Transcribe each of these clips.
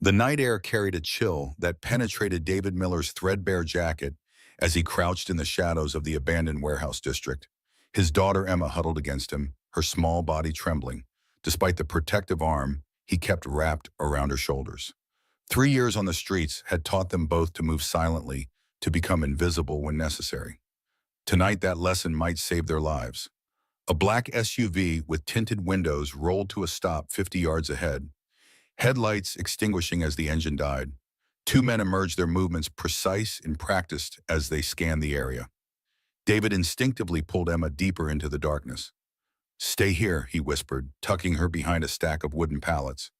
The night air carried a chill that penetrated David Miller's threadbare jacket as he crouched in the shadows of the abandoned warehouse district. His daughter Emma huddled against him, her small body trembling, despite the protective arm he kept wrapped around her shoulders. 3 years on the streets had taught them both to move silently, to become invisible when necessary. Tonight that lesson might save their lives. A black SUV with tinted windows rolled to a stop 50 yards ahead, headlights extinguishing as the engine died. Two men emerged, their movements precise and practiced as they scanned the area. David instinctively pulled Emma deeper into the darkness. "Stay here," he whispered, tucking her behind a stack of wooden pallets.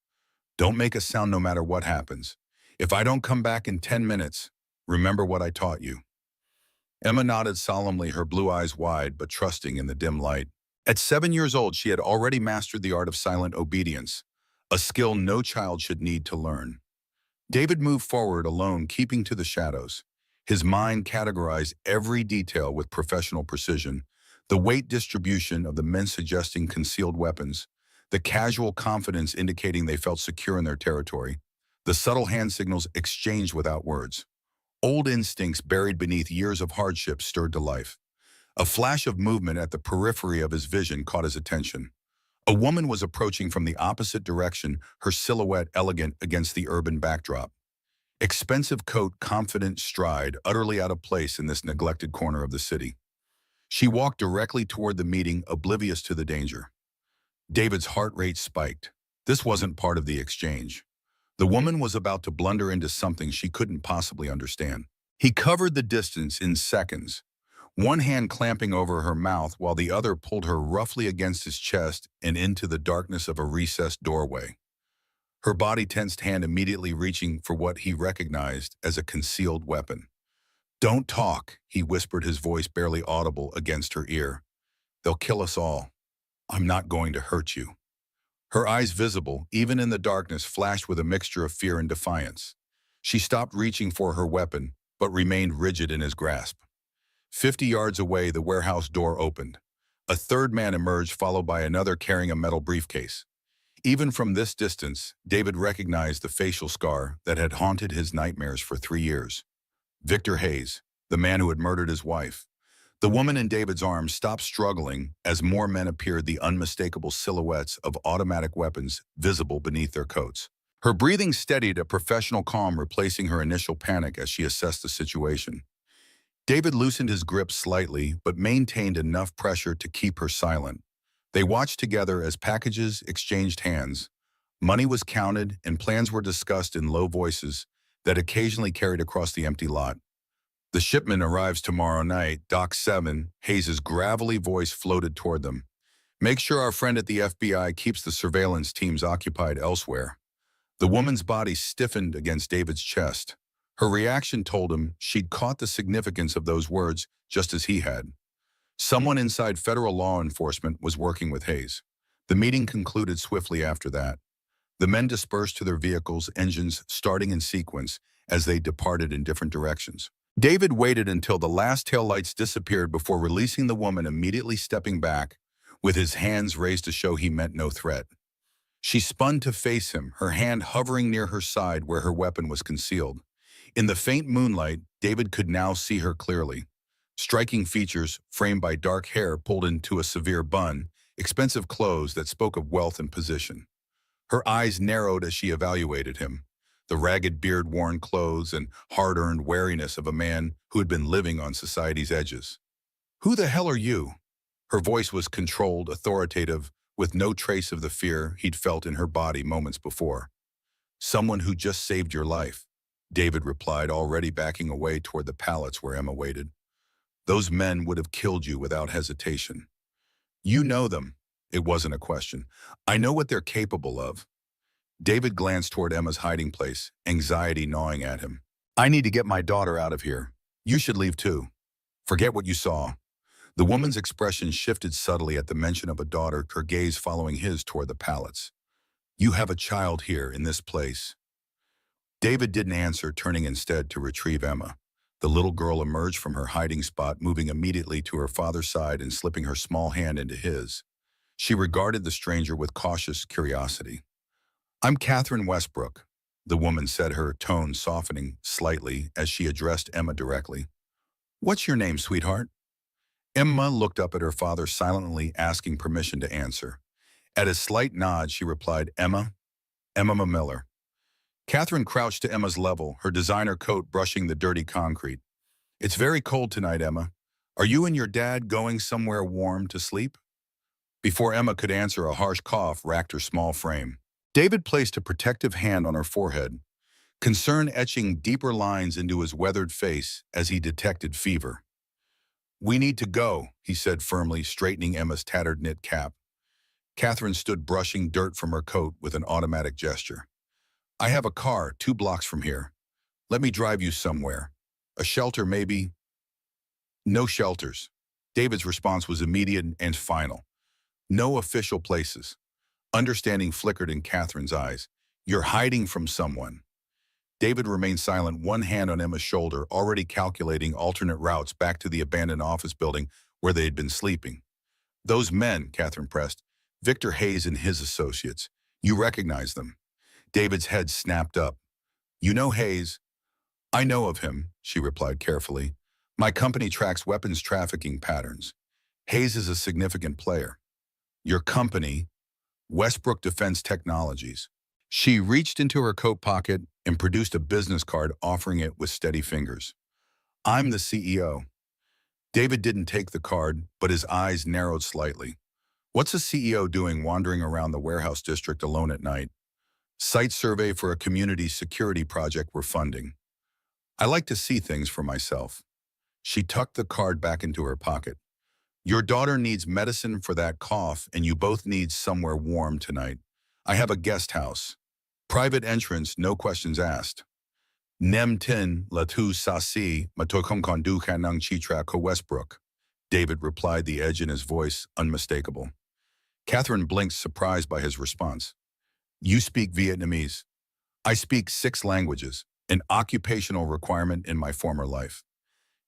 "Don't make a sound no matter what happens. If I don't come back in 10 minutes, remember what I taught you." Emma nodded solemnly, her blue eyes wide but trusting in the dim light. At 7 years old, she had already mastered the art of silent obedience, a skill no child should need to learn. David moved forward alone, keeping to the shadows. His mind categorized every detail with professional precision, the weight distribution of the men suggesting concealed weapons, the casual confidence indicating they felt secure in their territory, the subtle hand signals exchanged without words. Old instincts buried beneath years of hardship stirred to life. A flash of movement at the periphery of his vision caught his attention. A woman was approaching from the opposite direction, her silhouette elegant against the urban backdrop. Expensive coat, confident stride, utterly out of place in this neglected corner of the city. She walked directly toward the meeting, oblivious to the danger. David's heart rate spiked. This wasn't part of the exchange. The woman was about to blunder into something she couldn't possibly understand. He covered the distance in seconds, one hand clamping over her mouth while the other pulled her roughly against his chest and into the darkness of a recessed doorway. Her body tensed, hand immediately reaching for what he recognized as a concealed weapon. "Don't talk," he whispered, his voice barely audible against her ear. "They'll kill us all. I'm not going to hurt you." Her eyes, visible, even in the darkness, flashed with a mixture of fear and defiance. She stopped reaching for her weapon, but remained rigid in his grasp. 50 yards away, the warehouse door opened. A third man emerged, followed by another carrying a metal briefcase. Even from this distance, David recognized the facial scar that had haunted his nightmares for 3 years. Victor Hayes, the man who had murdered his wife. The woman in David's arms stopped struggling as more men appeared, the unmistakable silhouettes of automatic weapons visible beneath their coats. Her breathing steadied, a professional calm replacing her initial panic as she assessed the situation. David loosened his grip slightly, but maintained enough pressure to keep her silent. They watched together as packages exchanged hands. Money was counted and plans were discussed in low voices that occasionally carried across the empty lot. "The shipment arrives tomorrow night, Dock 7, Hayes' gravelly voice floated toward them. "Make sure our friend at the FBI keeps the surveillance teams occupied elsewhere." The woman's body stiffened against David's chest. Her reaction told him she'd caught the significance of those words just as he had. Someone inside federal law enforcement was working with Hayes. The meeting concluded swiftly after that. The men dispersed to their vehicles, engines starting in sequence as they departed in different directions. David waited until the last taillights disappeared before releasing the woman, immediately stepping back, with his hands raised to show he meant no threat. She spun to face him, her hand hovering near her side where her weapon was concealed. In the faint moonlight, David could now see her clearly. Striking features, framed by dark hair pulled into a severe bun, expensive clothes that spoke of wealth and position. Her eyes narrowed as she evaluated him, the ragged beard-worn clothes and hard-earned wariness of a man who had been living on society's edges. "Who the hell are you?" Her voice was controlled, authoritative, with no trace of the fear he'd felt in her body moments before. "Someone who just saved your life," David replied, already backing away toward the pallets where Emma waited. "Those men would have killed you without hesitation." "You know them." It wasn't a question. "I know what they're capable of." David glanced toward Emma's hiding place, anxiety gnawing at him. "I need to get my daughter out of here. You should leave too. Forget what you saw." The woman's expression shifted subtly at the mention of a daughter, her gaze following his toward the pallets. "You have a child here in this place." David didn't answer, turning instead to retrieve Emma. The little girl emerged from her hiding spot, moving immediately to her father's side and slipping her small hand into his. She regarded the stranger with cautious curiosity. "I'm Catherine Westbrook." the woman said, her tone softening slightly as she addressed Emma directly. What's your name, sweetheart? Emma looked up at her father silently, asking permission to answer. At a slight nod, she replied, Emma Miller. Catherine crouched to Emma's level, her designer coat brushing the dirty concrete. It's very cold tonight, Emma. Are you and your dad going somewhere warm to sleep? Before Emma could answer, a harsh cough racked her small frame. David placed a protective hand on her forehead, concern etching deeper lines into his weathered face as he detected fever. We need to go, he said firmly, straightening Emma's tattered knit cap. Catherine stood brushing dirt from her coat with an automatic gesture. I have a car 2 blocks from here. Let me drive you somewhere. A shelter, maybe? No shelters. David's response was immediate and final. No official places. Understanding flickered in Catherine's eyes. You're hiding from someone. David remained silent, one hand on Emma's shoulder, already calculating alternate routes back to the abandoned office building where they had been sleeping. Those men, Catherine pressed, Victor Hayes and his associates. You recognize them. David's head snapped up. You know Hayes? I know of him, she replied carefully. My company tracks weapons trafficking patterns. Hayes is a significant player. Your company, Westbrook Defense Technologies. She reached into her coat pocket and produced a business card, offering it with steady fingers. I'm the CEO. David didn't take the card, but his eyes narrowed slightly. What's a CEO doing wandering around the warehouse district alone at night? Site survey for a community security project we're funding. I like to see things for myself. She tucked the card back into her pocket. Your daughter needs medicine for that cough, and you both need somewhere warm tonight. I have a guest house. Private entrance, no questions asked. Nem tin latu sasi matokom kondu kanang chitra ko Westbrook. David replied, the edge in his voice unmistakable. Catherine blinked, surprised by his response. You speak Vietnamese. I speak 6 languages, an occupational requirement in my former life.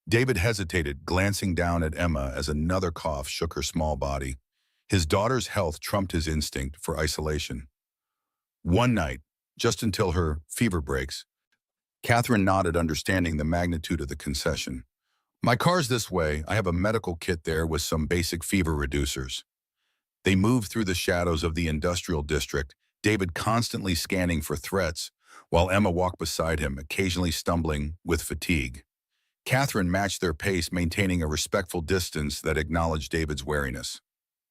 David hesitated, glancing down at Emma as another cough shook her small body. His daughter's health trumped his instinct for isolation. One night, just until her fever breaks, Catherine nodded, understanding the magnitude of the concession. My car's this way. I have a medical kit there with some basic fever reducers. They moved through the shadows of the industrial district, David constantly scanning for threats, while Emma walked beside him, occasionally stumbling with fatigue. Catherine matched their pace, maintaining a respectful distance that acknowledged David's wariness.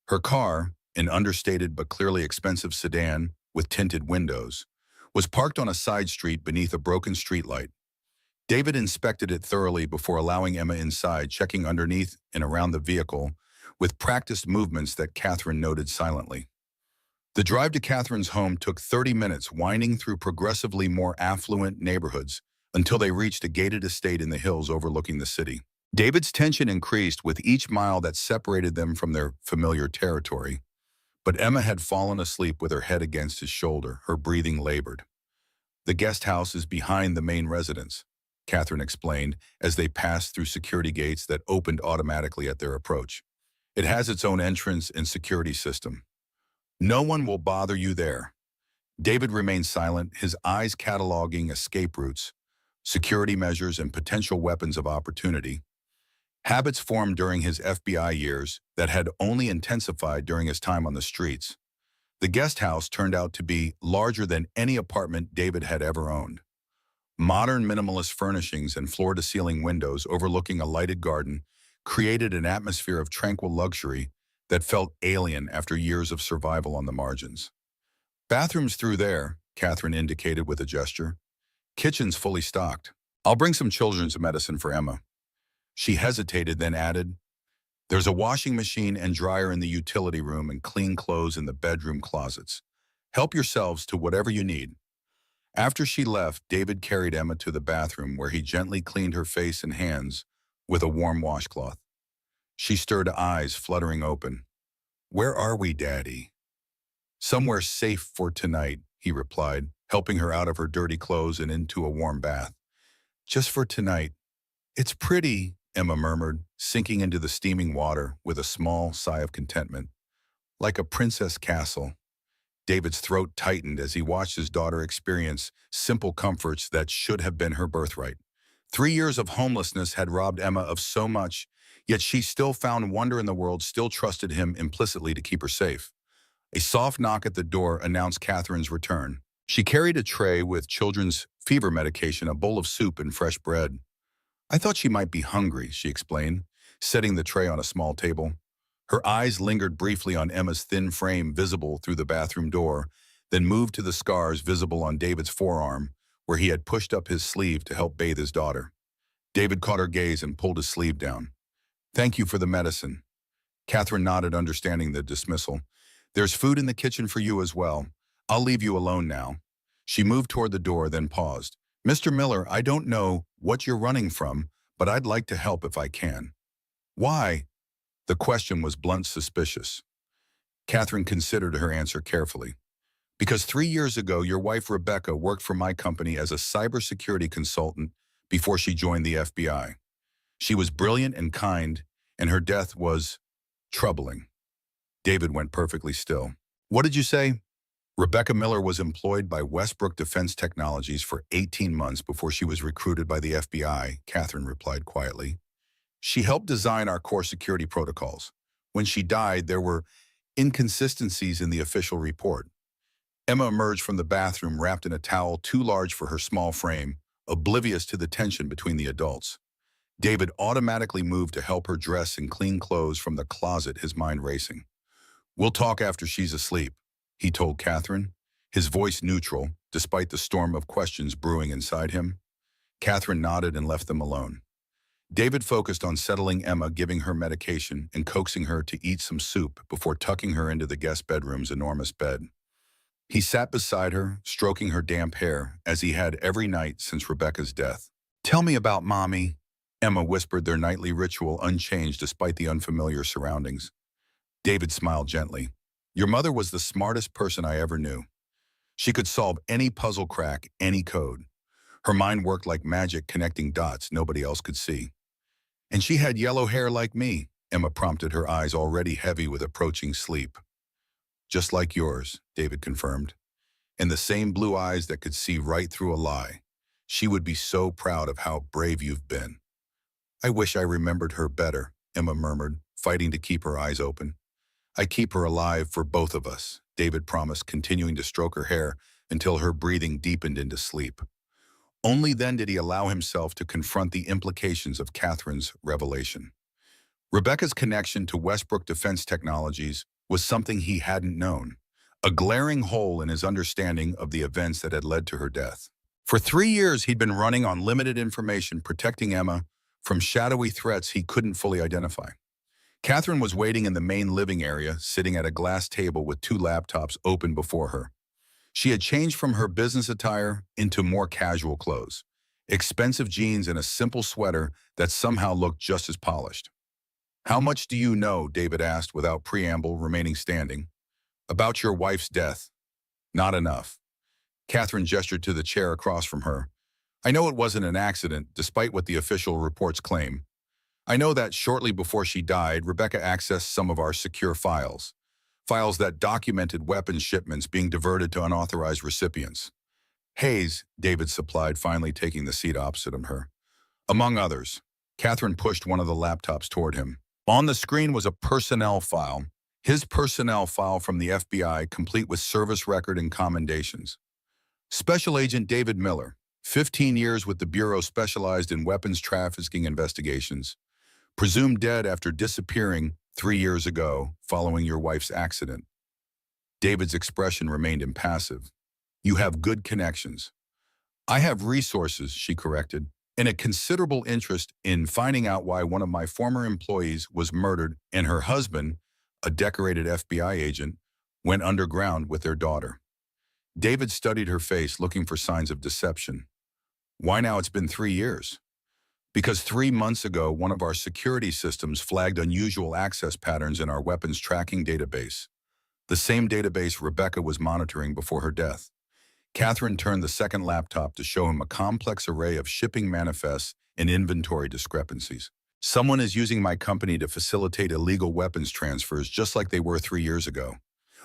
Her car, an understated but clearly expensive sedan with tinted windows, was parked on a side street beneath a broken streetlight. David inspected it thoroughly before allowing Emma inside, checking underneath and around the vehicle with practiced movements that Catherine noted silently. The drive to Catherine's home took 30 minutes, winding through progressively more affluent neighborhoods until they reached a gated estate in the hills overlooking the city. David's tension increased with each mile that separated them from their familiar territory, but Emma had fallen asleep with her head against his shoulder, her breathing labored. The guest house is behind the main residence, Catherine explained as they passed through security gates that opened automatically at their approach. It has its own entrance and security system. No one will bother you there. David remained silent, his eyes cataloging escape routes, security measures, and potential weapons of opportunity. Habits formed during his FBI years that had only intensified during his time on the streets. The guest house turned out to be larger than any apartment David had ever owned. Modern minimalist furnishings and floor-to-ceiling windows overlooking a lighted garden created an atmosphere of tranquil luxury that felt alien after years of survival on the margins. Bathrooms through there, Catherine indicated with a gesture. Kitchen's fully stocked. I'll bring some children's medicine for Emma. She hesitated, then added, there's a washing machine and dryer in the utility room and clean clothes in the bedroom closets. Help yourselves to whatever you need. After she left, David carried Emma to the bathroom where he gently cleaned her face and hands with a warm washcloth. She stirred, eyes fluttering open. Where are we, Daddy? Somewhere safe for tonight, he replied, helping her out of her dirty clothes and into a warm bath. Just for tonight. It's pretty, Emma murmured, sinking into the steaming water with a small sigh of contentment. Like a princess castle. David's throat tightened as he watched his daughter experience simple comforts that should have been her birthright. 3 years of homelessness had robbed Emma of so much, yet she still found wonder in the world, still trusted him implicitly to keep her safe. A soft knock at the door announced Catherine's return. She carried a tray with children's fever medication, a bowl of soup, and fresh bread. I thought she might be hungry, she explained, setting the tray on a small table. Her eyes lingered briefly on Emma's thin frame visible through the bathroom door, then moved to the scars visible on David's forearm, where he had pushed up his sleeve to help bathe his daughter. David caught her gaze and pulled his sleeve down. Thank you for the medicine. Catherine nodded, understanding the dismissal. There's food in the kitchen for you as well. I'll leave you alone now. She moved toward the door, then paused. Mr. Miller, I don't know what you're running from, but I'd like to help if I can. Why? The question was blunt, suspicious. Catherine considered her answer carefully. Because 3 years ago, your wife Rebecca worked for my company as a cybersecurity consultant before she joined the FBI. She was brilliant and kind, and her death was troubling. David went perfectly still. What did you say? Rebecca Miller was employed by Westbrook Defense Technologies for 18 months before she was recruited by the FBI, Catherine replied quietly. She helped design our core security protocols. When she died, there were inconsistencies in the official report. Emma emerged from the bathroom wrapped in a towel too large for her small frame, oblivious to the tension between the adults. David automatically moved to help her dress in clean clothes from the closet, his mind racing. We'll talk after she's asleep, he told Catherine, his voice neutral, despite the storm of questions brewing inside him. Catherine nodded and left them alone. David focused on settling Emma, giving her medication, and coaxing her to eat some soup before tucking her into the guest bedroom's enormous bed. He sat beside her, stroking her damp hair, as he had every night since Rebecca's death. Tell me about Mommy, Emma whispered, their nightly ritual unchanged despite the unfamiliar surroundings. David smiled gently. Your mother was the smartest person I ever knew. She could solve any puzzle, crack any code. Her mind worked like magic, connecting dots nobody else could see. And she had yellow hair like me, Emma prompted, her eyes already heavy with approaching sleep. Just like yours, David confirmed. And the same blue eyes that could see right through a lie. She would be so proud of how brave you've been. I wish I remembered her better, Emma murmured, fighting to keep her eyes open. I keep her alive for both of us, David promised, continuing to stroke her hair until her breathing deepened into sleep. Only then did he allow himself to confront the implications of Catherine's revelation. Rebecca's connection to Westbrook Defense Technologies was something he hadn't known, a glaring hole in his understanding of the events that had led to her death. For 3 years, he'd been running on limited information, protecting Emma from shadowy threats he couldn't fully identify. Catherine was waiting in the main living area, sitting at a glass table with 2 laptops open before her. She had changed from her business attire into more casual clothes, expensive jeans and a simple sweater that somehow looked just as polished. How much do you know, David asked without preamble, remaining standing. About your wife's death? Not enough. Catherine gestured to the chair across from her. I know it wasn't an accident, despite what the official reports claim. I know that shortly before she died, Rebecca accessed some of our secure files that documented weapons shipments being diverted to unauthorized recipients. Hayes, David supplied, finally taking the seat opposite her. Among others. Catherine pushed one of the laptops toward him. On the screen was a personnel file, his personnel file from the FBI, complete with service record and commendations. Special Agent David Miller, 15 years with the Bureau specialized in weapons trafficking investigations. Presumed dead after disappearing 3 years ago following your wife's accident. David's expression remained impassive. You have good connections. I have resources, she corrected, and a considerable interest in finding out why one of my former employees was murdered and her husband, a decorated FBI agent, went underground with their daughter. David studied her face, looking for signs of deception. Why now? It's been 3 years. Because 3 months ago, one of our security systems flagged unusual access patterns in our weapons tracking database, the same database Rebecca was monitoring before her death. Catherine turned the second laptop to show him a complex array of shipping manifests and inventory discrepancies. Someone is using my company to facilitate illegal weapons transfers just like they were 3 years ago.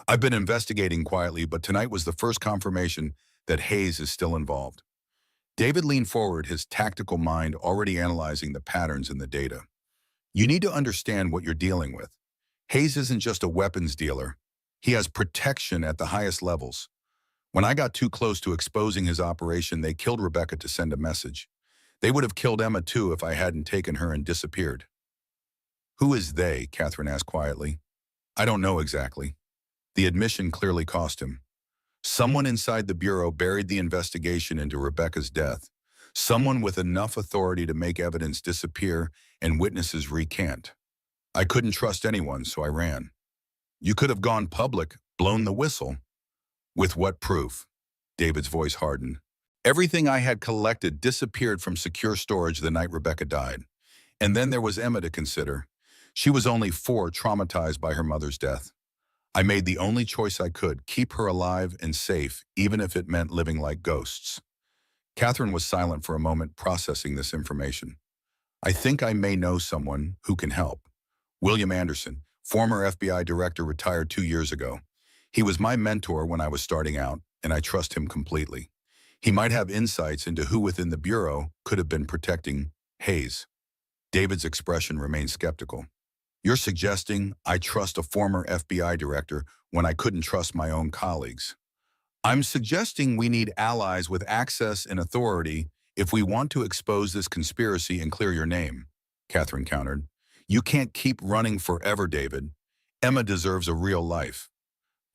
I've been investigating quietly, but tonight was the first confirmation that Hayes is still involved. David leaned forward, his tactical mind already analyzing the patterns in the data. You need to understand what you're dealing with. Hayes isn't just a weapons dealer. He has protection at the highest levels. When I got too close to exposing his operation, they killed Rebecca to send a message. They would have killed Emma too if I hadn't taken her and disappeared. Who is they? Catherine asked quietly. I don't know exactly. The admission clearly cost him. Someone inside the Bureau buried the investigation into Rebecca's death. Someone with enough authority to make evidence disappear and witnesses recant. I couldn't trust anyone, so I ran. You could have gone public, blown the whistle. With what proof? David's voice hardened. Everything I had collected disappeared from secure storage the night Rebecca died. And then there was Emma to consider. She was only 4, traumatized by her mother's death. I made the only choice I could, keep her alive and safe, even if it meant living like ghosts. Catherine was silent for a moment, processing this information. I think I may know someone who can help. William Anderson, former FBI director, retired 2 years ago. He was my mentor when I was starting out, and I trust him completely. He might have insights into who within the Bureau could have been protecting Hayes. David's expression remained skeptical. You're suggesting I trust a former FBI director when I couldn't trust my own colleagues. I'm suggesting we need allies with access and authority if we want to expose this conspiracy and clear your name, Catherine countered. You can't keep running forever, David. Emma deserves a real life.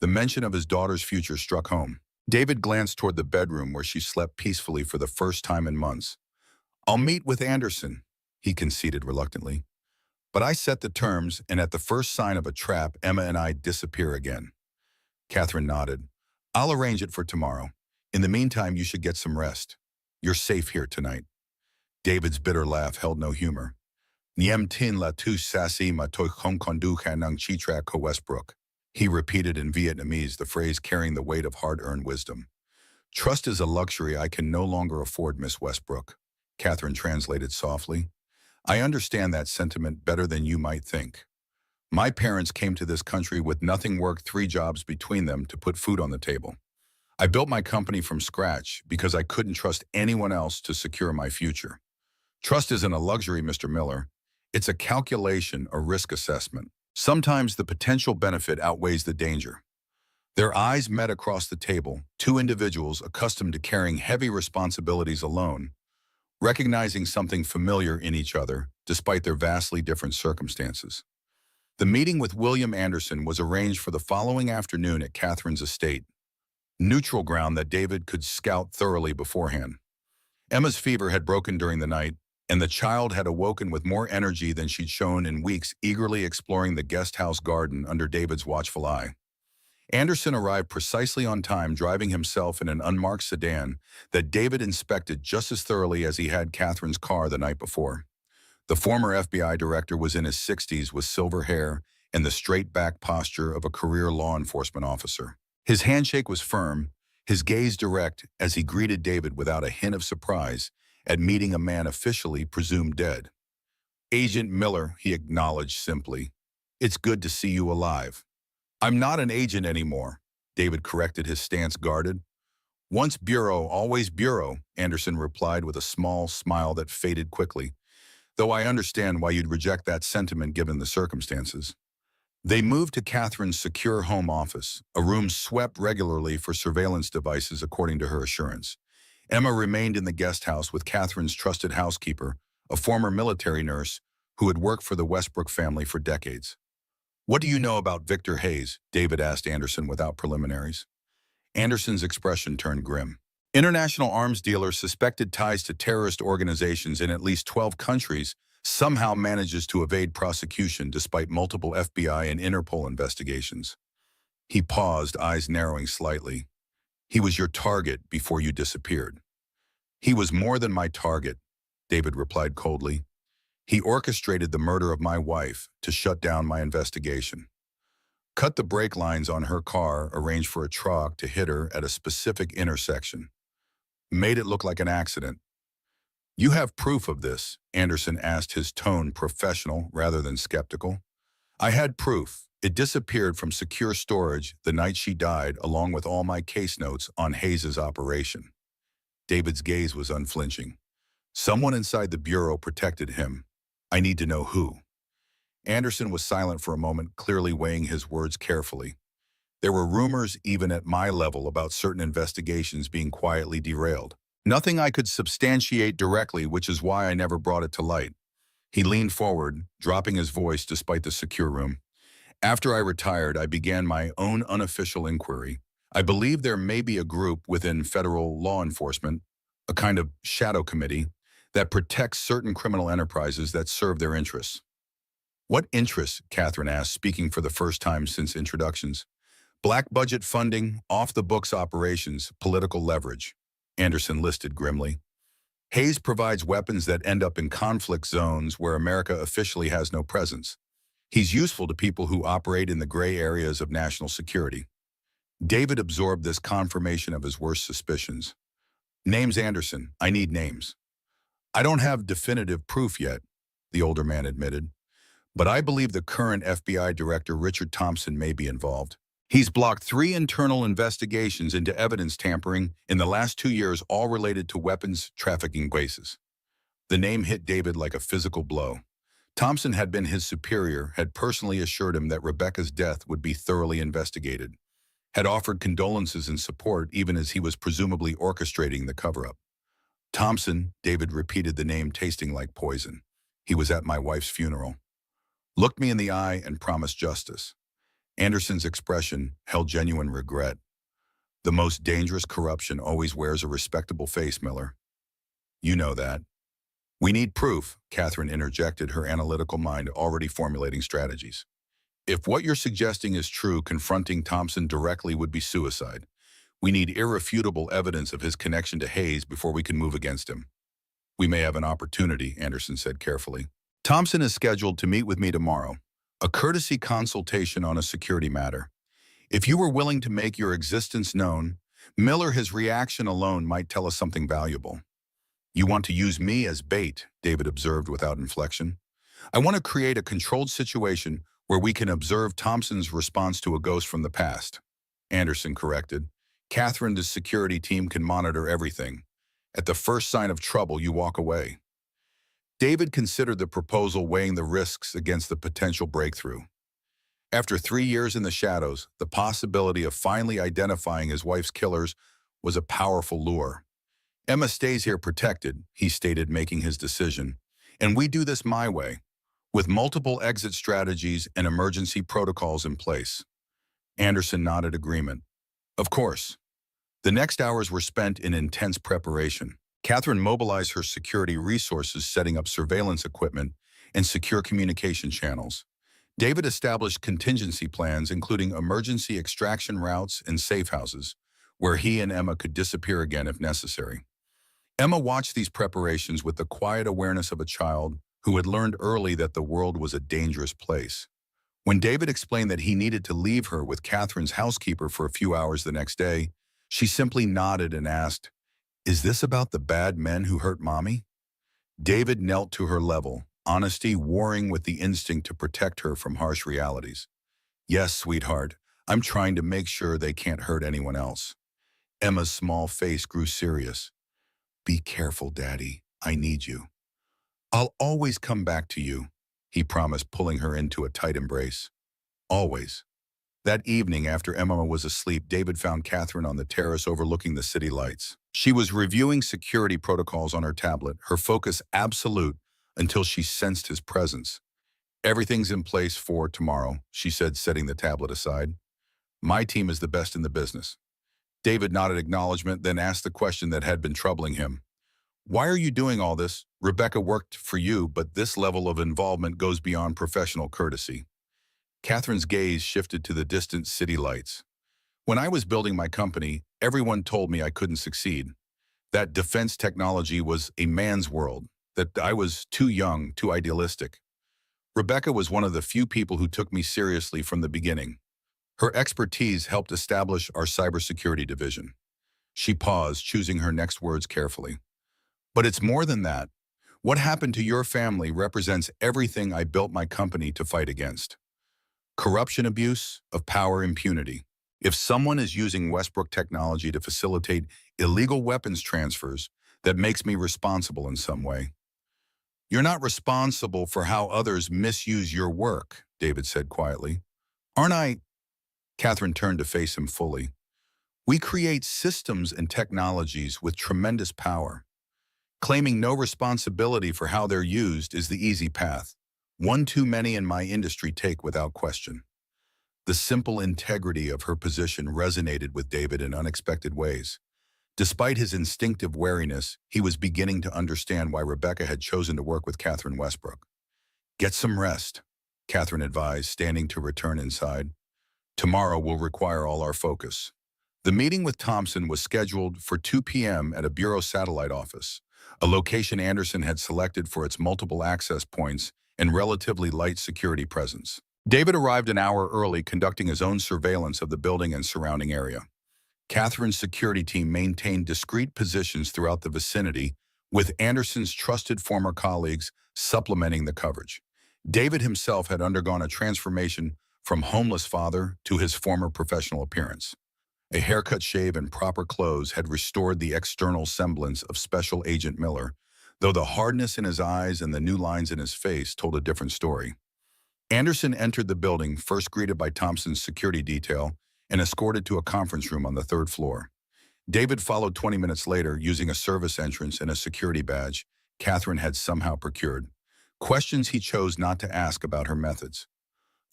The mention of his daughter's future struck home. David glanced toward the bedroom where she slept peacefully for the first time in months. I'll meet with Anderson, he conceded reluctantly. But I set the terms, and at the first sign of a trap, Emma and I disappear again. Catherine nodded. I'll arrange it for tomorrow. In the meantime, you should get some rest. You're safe here tonight. David's bitter laugh held no humor. Niem tin la tu sasi ma toi hong kondu hanang chitra ko Westbrook. He repeated in Vietnamese, the phrase carrying the weight of hard-earned wisdom. Trust is a luxury I can no longer afford, Miss Westbrook. Catherine translated softly. I understand that sentiment better than you might think. My parents came to this country with nothing, worked 3 jobs between them to put food on the table. I built my company from scratch because I couldn't trust anyone else to secure my future. Trust isn't a luxury, Mr. Miller. It's a calculation, a risk assessment. Sometimes the potential benefit outweighs the danger. Their eyes met across the table, 2 individuals accustomed to carrying heavy responsibilities alone, recognizing something familiar in each other, despite their vastly different circumstances. The meeting with William Anderson was arranged for the following afternoon at Catherine's estate, neutral ground that David could scout thoroughly beforehand. Emma's fever had broken during the night, and the child had awoken with more energy than she'd shown in weeks, eagerly exploring the guest house garden under David's watchful eye. Anderson arrived precisely on time, driving himself in an unmarked sedan that David inspected just as thoroughly as he had Catherine's car the night before. The former FBI director was in his 60s with silver hair and the straight-back posture of a career law enforcement officer. His handshake was firm, his gaze direct as he greeted David without a hint of surprise at meeting a man officially presumed dead. Agent Miller, he acknowledged simply. It's good to see you alive. I'm not an agent anymore, David corrected, his stance guarded. Once Bureau, always Bureau, Anderson replied with a small smile that faded quickly, though I understand why you'd reject that sentiment given the circumstances. They moved to Catherine's secure home office, a room swept regularly for surveillance devices according to her assurance. Emma remained in the guest house with Catherine's trusted housekeeper, a former military nurse who had worked for the Westbrook family for decades. What do you know about Victor Hayes? David asked Anderson without preliminaries. Anderson's expression turned grim. International arms dealer suspected ties to terrorist organizations in at least 12 countries somehow manages to evade prosecution despite multiple FBI and Interpol investigations. He paused, eyes narrowing slightly. He was your target before you disappeared. He was more than my target, David replied coldly. He orchestrated the murder of my wife to shut down my investigation. Cut the brake lines on her car, arranged for a truck to hit her at a specific intersection. Made it look like an accident. You have proof of this? Anderson asked, his tone professional rather than skeptical. I had proof. It disappeared from secure storage the night she died, along with all my case notes on Hayes's operation. David's gaze was unflinching. Someone inside the bureau protected him. I need to know who. Anderson was silent for a moment, clearly weighing his words carefully. There were rumors even at my level about certain investigations being quietly derailed. Nothing I could substantiate directly, which is why I never brought it to light. He leaned forward, dropping his voice despite the secure room. After I retired, I began my own unofficial inquiry. I believe there may be a group within federal law enforcement, a kind of shadow committee, that protects certain criminal enterprises that serve their interests. What interests? Catherine asked, speaking for the first time since introductions. Black budget funding, off-the-books operations, political leverage. Anderson listed grimly. Hayes provides weapons that end up in conflict zones where America officially has no presence. He's useful to people who operate in the gray areas of national security. David absorbed this confirmation of his worst suspicions. Names, Anderson. I need names. I don't have definitive proof yet, the older man admitted, but I believe the current FBI director, Richard Thompson, may be involved. He's blocked 3 internal investigations into evidence tampering in the last 2 years, all related to weapons trafficking cases. The name hit David like a physical blow. Thompson had been his superior, had personally assured him that Rebecca's death would be thoroughly investigated, had offered condolences and support even as he was presumably orchestrating the cover-up. Thompson, David repeated the name, tasting like poison. He was at my wife's funeral. Looked me in the eye and promised justice. Anderson's expression held genuine regret. The most dangerous corruption always wears a respectable face, Miller. You know that. We need proof, Catherine interjected, her analytical mind already formulating strategies. If what you're suggesting is true, confronting Thompson directly would be suicide. We need irrefutable evidence of his connection to Hayes before we can move against him. We may have an opportunity, Anderson said carefully. Thompson is scheduled to meet with me tomorrow. A courtesy consultation on a security matter. If you were willing to make your existence known, Miller, his reaction alone might tell us something valuable. You want to use me as bait, David observed without inflection. I want to create a controlled situation where we can observe Thompson's response to a ghost from the past. Anderson corrected. Catherine's security team can monitor everything. At the first sign of trouble, you walk away. David considered the proposal, weighing the risks against the potential breakthrough. After 3 years in the shadows, the possibility of finally identifying his wife's killers was a powerful lure. Emma stays here protected, he stated, making his decision. And we do this my way, with multiple exit strategies and emergency protocols in place. Anderson nodded agreement. Of course. The next hours were spent in intense preparation. Catherine mobilized her security resources, setting up surveillance equipment and secure communication channels. David established contingency plans, including emergency extraction routes and safe houses, where he and Emma could disappear again if necessary. Emma watched these preparations with the quiet awareness of a child who had learned early that the world was a dangerous place. When David explained that he needed to leave her with Catherine's housekeeper for a few hours the next day, she simply nodded and asked, "Is this about the bad men who hurt Mommy?" David knelt to her level, honesty warring with the instinct to protect her from harsh realities. "Yes, sweetheart, I'm trying to make sure they can't hurt anyone else." Emma's small face grew serious. "Be careful, Daddy. I need you." "I'll always come back to you," he promised, pulling her into a tight embrace. Always. That evening, after Emma was asleep, David found Catherine on the terrace overlooking the city lights. She was reviewing security protocols on her tablet, her focus absolute until she sensed his presence. "Everything's in place for tomorrow," she said, setting the tablet aside. "My team is the best in the business." David nodded acknowledgement, then asked the question that had been troubling him. "Why are you doing all this? Rebecca worked for you, but this level of involvement goes beyond professional courtesy." Catherine's gaze shifted to the distant city lights. "When I was building my company, everyone told me I couldn't succeed. That defense technology was a man's world, that I was too young, too idealistic. Rebecca was one of the few people who took me seriously from the beginning. Her expertise helped establish our cybersecurity division." She paused, choosing her next words carefully. "But it's more than that. What happened to your family represents everything I built my company to fight against." Corruption, abuse of power, impunity. If someone is using Westbrook technology to facilitate illegal weapons transfers, that makes me responsible in some way. You're not responsible for how others misuse your work, David said quietly. Aren't I? Catherine turned to face him fully. We create systems and technologies with tremendous power. Claiming no responsibility for how they're used is the easy path, one too many in my industry take without question. The simple integrity of her position resonated with David in unexpected ways. Despite his instinctive wariness, he was beginning to understand why Rebecca had chosen to work with Catherine Westbrook. Get some rest, Catherine advised, standing to return inside. Tomorrow will require all our focus. The meeting with Thompson was scheduled for 2 p.m. at a Bureau satellite office, a location Anderson had selected for its multiple access points and relatively light security presence. David arrived an hour early, conducting his own surveillance of the building and surrounding area. Catherine's security team maintained discreet positions throughout the vicinity, with Anderson's trusted former colleagues supplementing the coverage. David himself had undergone a transformation from homeless father to his former professional appearance. A haircut, shave, and proper clothes had restored the external semblance of Special Agent Miller, though the hardness in his eyes and the new lines in his face told a different story. Anderson entered the building, first greeted by Thompson's security detail, and escorted to a conference room on the third floor. David followed 20 minutes later, using a service entrance and a security badge Catherine had somehow procured. Questions he chose not to ask about her methods.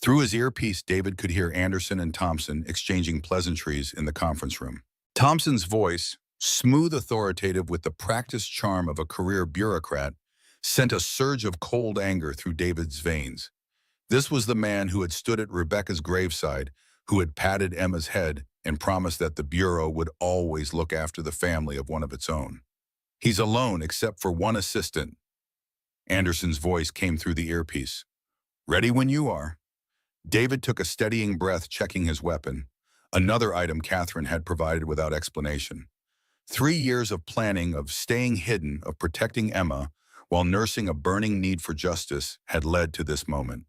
Through his earpiece, David could hear Anderson and Thompson exchanging pleasantries in the conference room. Thompson's voice, smooth, authoritative with the practiced charm of a career bureaucrat, sent a surge of cold anger through David's veins. This was the man who had stood at Rebecca's graveside, who had patted Emma's head and promised that the Bureau would always look after the family of one of its own. He's alone except for one assistant. Anderson's voice came through the earpiece. Ready when you are. David took a steadying breath, checking his weapon, another item Catherine had provided without explanation. 3 years of planning, of staying hidden, of protecting Emma, while nursing a burning need for justice, had led to this moment.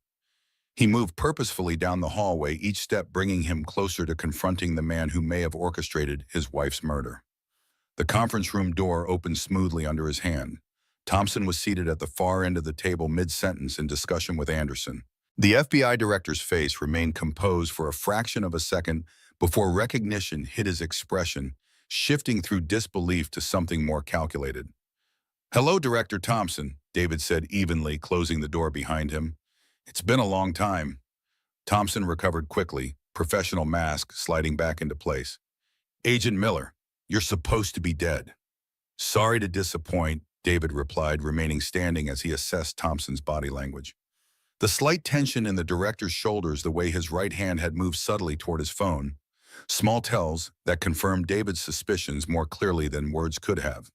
He moved purposefully down the hallway, each step bringing him closer to confronting the man who may have orchestrated his wife's murder. The conference room door opened smoothly under his hand. Thompson was seated at the far end of the table, mid-sentence in discussion with Anderson. The FBI director's face remained composed for a fraction of a second before recognition hit his expression, shifting through disbelief to something more calculated. "Hello, Director Thompson," David said evenly, closing the door behind him. "It's been a long time." Thompson recovered quickly, professional mask sliding back into place. "Agent Miller, you're supposed to be dead." "Sorry to disappoint," David replied, remaining standing as he assessed Thompson's body language. The slight tension in the director's shoulders, the way his right hand had moved subtly toward his phone, small tells that confirmed David's suspicions more clearly than words could have.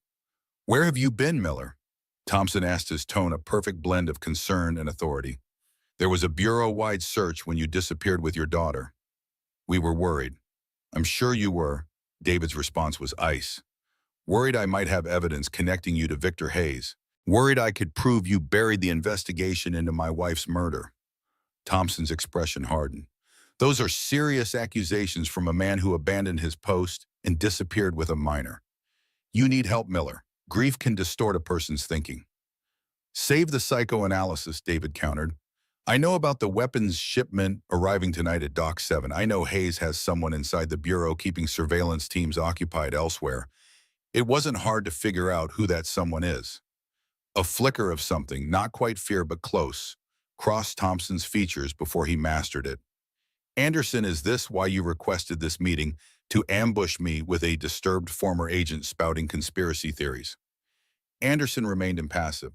"Where have you been, Miller?" Thompson asked, his tone a perfect blend of concern and authority. "There was a bureau-wide search when you disappeared with your daughter. We were worried." "I'm sure you were." David's response was ice. "Worried I might have evidence connecting you to Victor Hayes. Worried I could prove you buried the investigation into my wife's murder." Thompson's expression hardened. "Those are serious accusations from a man who abandoned his post and disappeared with a minor. You need help, Miller. Grief can distort a person's thinking." "Save the psychoanalysis," David countered. "I know about the weapons shipment arriving tonight at Dock 7. I know Hayes has someone inside the Bureau keeping surveillance teams occupied elsewhere. It wasn't hard to figure out who that someone is." A flicker of something, not quite fear but close, crossed Thompson's features before he mastered it. "Anderson, is this why you requested this meeting, to ambush me with a disturbed former agent spouting conspiracy theories?" Anderson remained impassive.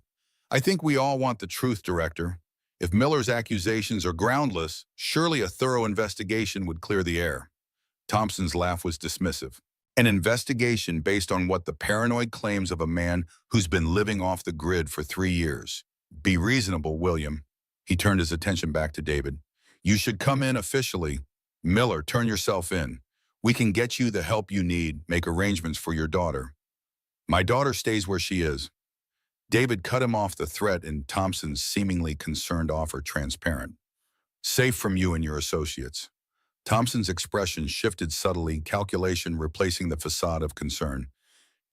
"I think we all want the truth, Director. If Miller's accusations are groundless, surely a thorough investigation would clear the air." Thompson's laugh was dismissive. "An investigation based on what the paranoid claims of a man who's been living off the grid for 3 years. Be reasonable, William." He turned his attention back to David. "You should come in officially. Miller, turn yourself in. We can get you the help you need, make arrangements for your daughter." "My daughter stays where she is." David cut him off, the threat in Thompson's seemingly concerned offer transparent. Safe from you and your associates. Thompson's expression shifted subtly, calculation replacing the facade of concern.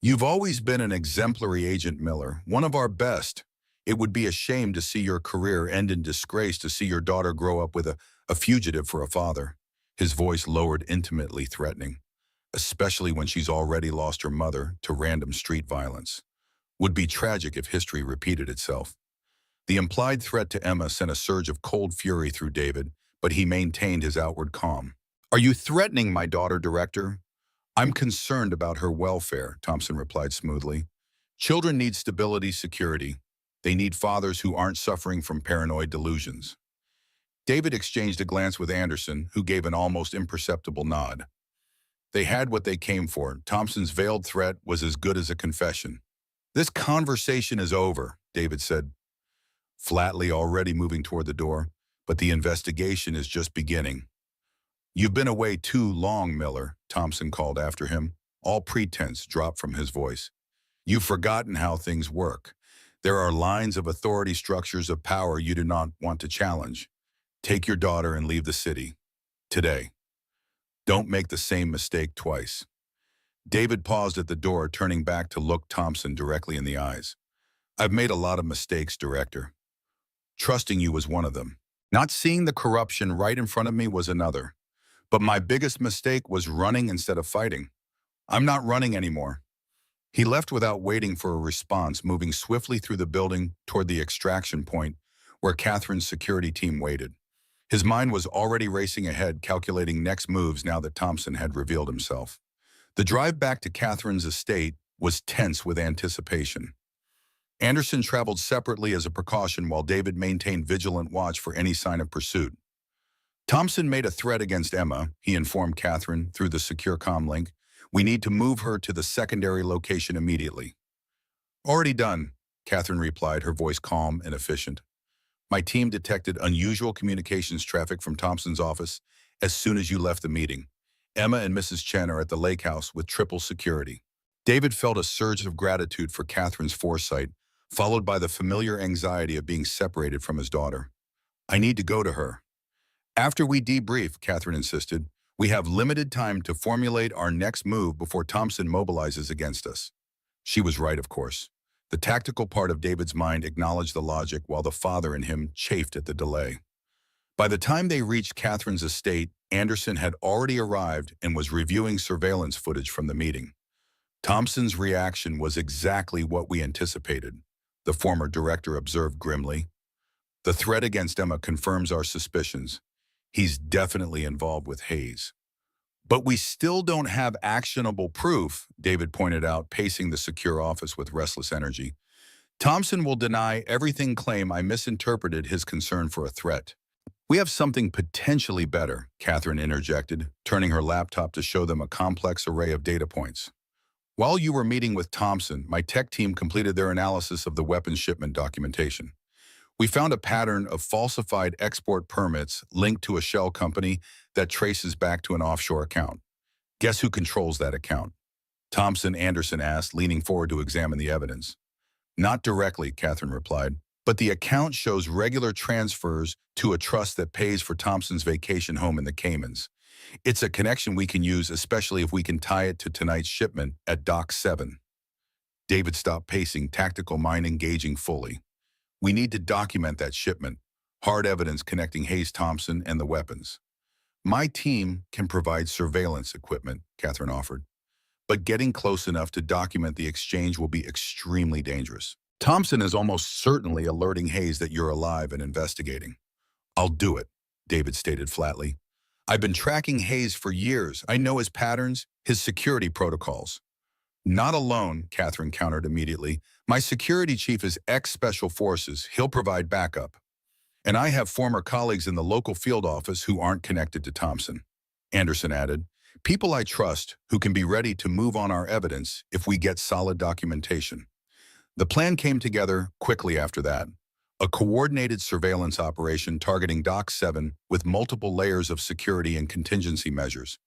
You've always been an exemplary agent, Miller, one of our best. It would be a shame to see your career end in disgrace, to see your daughter grow up with a fugitive for a father. His voice lowered, intimately threatening, especially when she's already lost her mother to random street violence. Would be tragic if history repeated itself. The implied threat to Emma sent a surge of cold fury through David, but he maintained his outward calm. Are you threatening my daughter, Director? I'm concerned about her welfare, Thompson replied smoothly. Children need stability, security. They need fathers who aren't suffering from paranoid delusions. David exchanged a glance with Anderson, who gave an almost imperceptible nod. They had what they came for. Thompson's veiled threat was as good as a confession. This conversation is over, David said, flatly, already moving toward the door, but the investigation is just beginning. You've been away too long, Miller, Thompson called after him. All pretense dropped from his voice. You've forgotten how things work. There are lines of authority, structures of power you do not want to challenge. Take your daughter and leave the city. Today. Don't make the same mistake twice. David paused at the door, turning back to look Thompson directly in the eyes. I've made a lot of mistakes, Director. Trusting you was one of them. Not seeing the corruption right in front of me was another. But my biggest mistake was running instead of fighting. I'm not running anymore. He left without waiting for a response, moving swiftly through the building toward the extraction point where Catherine's security team waited. His mind was already racing ahead, calculating next moves now that Thompson had revealed himself. The drive back to Catherine's estate was tense with anticipation. Anderson traveled separately as a precaution while David maintained vigilant watch for any sign of pursuit. Thompson made a threat against Emma, he informed Catherine through the secure comm link. We need to move her to the secondary location immediately. Already done, Catherine replied, her voice calm and efficient. My team detected unusual communications traffic from Thompson's office as soon as you left the meeting. Emma and Mrs. Chen are at the lake house with triple security. David felt a surge of gratitude for Catherine's foresight, followed by the familiar anxiety of being separated from his daughter. I need to go to her. After we debrief, Catherine insisted, we have limited time to formulate our next move before Thompson mobilizes against us. She was right, of course. The tactical part of David's mind acknowledged the logic while the father in him chafed at the delay. By the time they reached Catherine's estate, Anderson had already arrived and was reviewing surveillance footage from the meeting. Thompson's reaction was exactly what we anticipated, the former director observed grimly. The threat against Emma confirms our suspicions. He's definitely involved with Hayes. But we still don't have actionable proof, David pointed out, pacing the secure office with restless energy. Thompson will deny everything, claim I misinterpreted his concern for a threat. We have something potentially better, Catherine interjected, turning her laptop to show them a complex array of data points. While you were meeting with Thompson, my tech team completed their analysis of the weapons shipment documentation. We found a pattern of falsified export permits linked to a shell company that traces back to an offshore account. Guess who controls that account? Thompson, Anderson asked, leaning forward to examine the evidence. Not directly, Catherine replied, but the account shows regular transfers to a trust that pays for Thompson's vacation home in the Caymans. It's a connection we can use, especially if we can tie it to tonight's shipment at Dock 7. David stopped pacing, tactical mind engaging fully. We need to document that shipment, hard evidence connecting Hayes Thompson and the weapons. My team can provide surveillance equipment, Catherine offered, but getting close enough to document the exchange will be extremely dangerous. Thompson is almost certainly alerting Hayes that you're alive and investigating. I'll do it, David stated flatly. I've been tracking Hayes for years. I know his patterns, his security protocols. Not alone, Catherine countered immediately. My security chief is ex-Special Forces. He'll provide backup. And I have former colleagues in the local field office who aren't connected to Thompson. Anderson added, people I trust who can be ready to move on our evidence if we get solid documentation. The plan came together quickly after that. A coordinated surveillance operation targeting Dock 7 with multiple layers of security and contingency measures.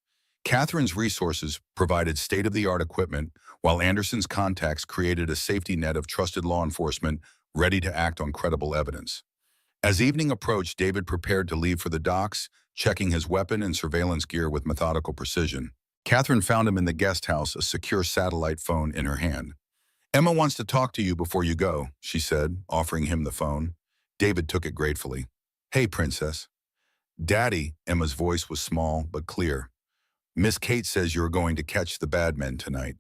Catherine's resources provided state-of-the-art equipment, while Anderson's contacts created a safety net of trusted law enforcement ready to act on credible evidence. As evening approached, David prepared to leave for the docks, checking his weapon and surveillance gear with methodical precision. Catherine found him in the guest house, a secure satellite phone in her hand. "Emma wants to talk to you before you go," she said, offering him the phone. David took it gratefully. "Hey, Princess." "Daddy," Emma's voice was small but clear. "Miss Kate says you're going to catch the bad men tonight."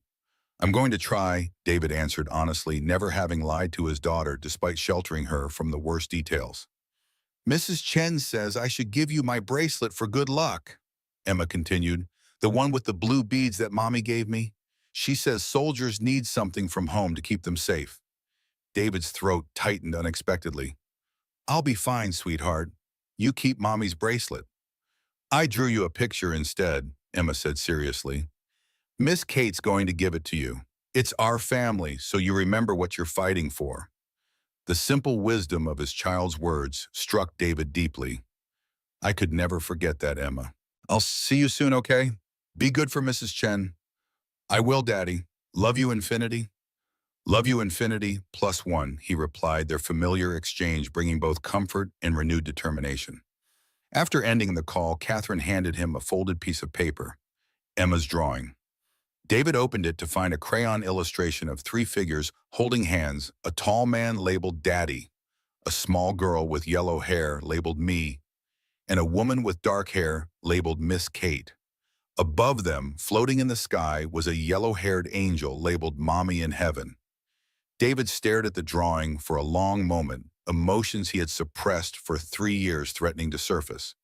"I'm going to try," David answered honestly, never having lied to his daughter despite sheltering her from the worst details. "Mrs. Chen says I should give you my bracelet for good luck," Emma continued. "The one with the blue beads that Mommy gave me. She says soldiers need something from home to keep them safe." David's throat tightened unexpectedly. "I'll be fine, sweetheart. You keep Mommy's bracelet." "I drew you a picture instead," Emma said seriously. "Miss Kate's going to give it to you. It's our family, so you remember what you're fighting for." The simple wisdom of his child's words struck David deeply. "I could never forget that, Emma. I'll see you soon, okay? Be good for Mrs. Chen." "I will, Daddy. Love you, infinity." "Love you, infinity, +1, he replied, their familiar exchange bringing both comfort and renewed determination. After ending the call, Catherine handed him a folded piece of paper, Emma's drawing. David opened it to find a crayon illustration of three figures holding hands, a tall man labeled Daddy, a small girl with yellow hair labeled Me, and a woman with dark hair labeled Miss Kate. Above them, floating in the sky, was a yellow-haired angel labeled Mommy in Heaven. David stared at the drawing for a long moment, emotions he had suppressed for 3 years threatening to surface.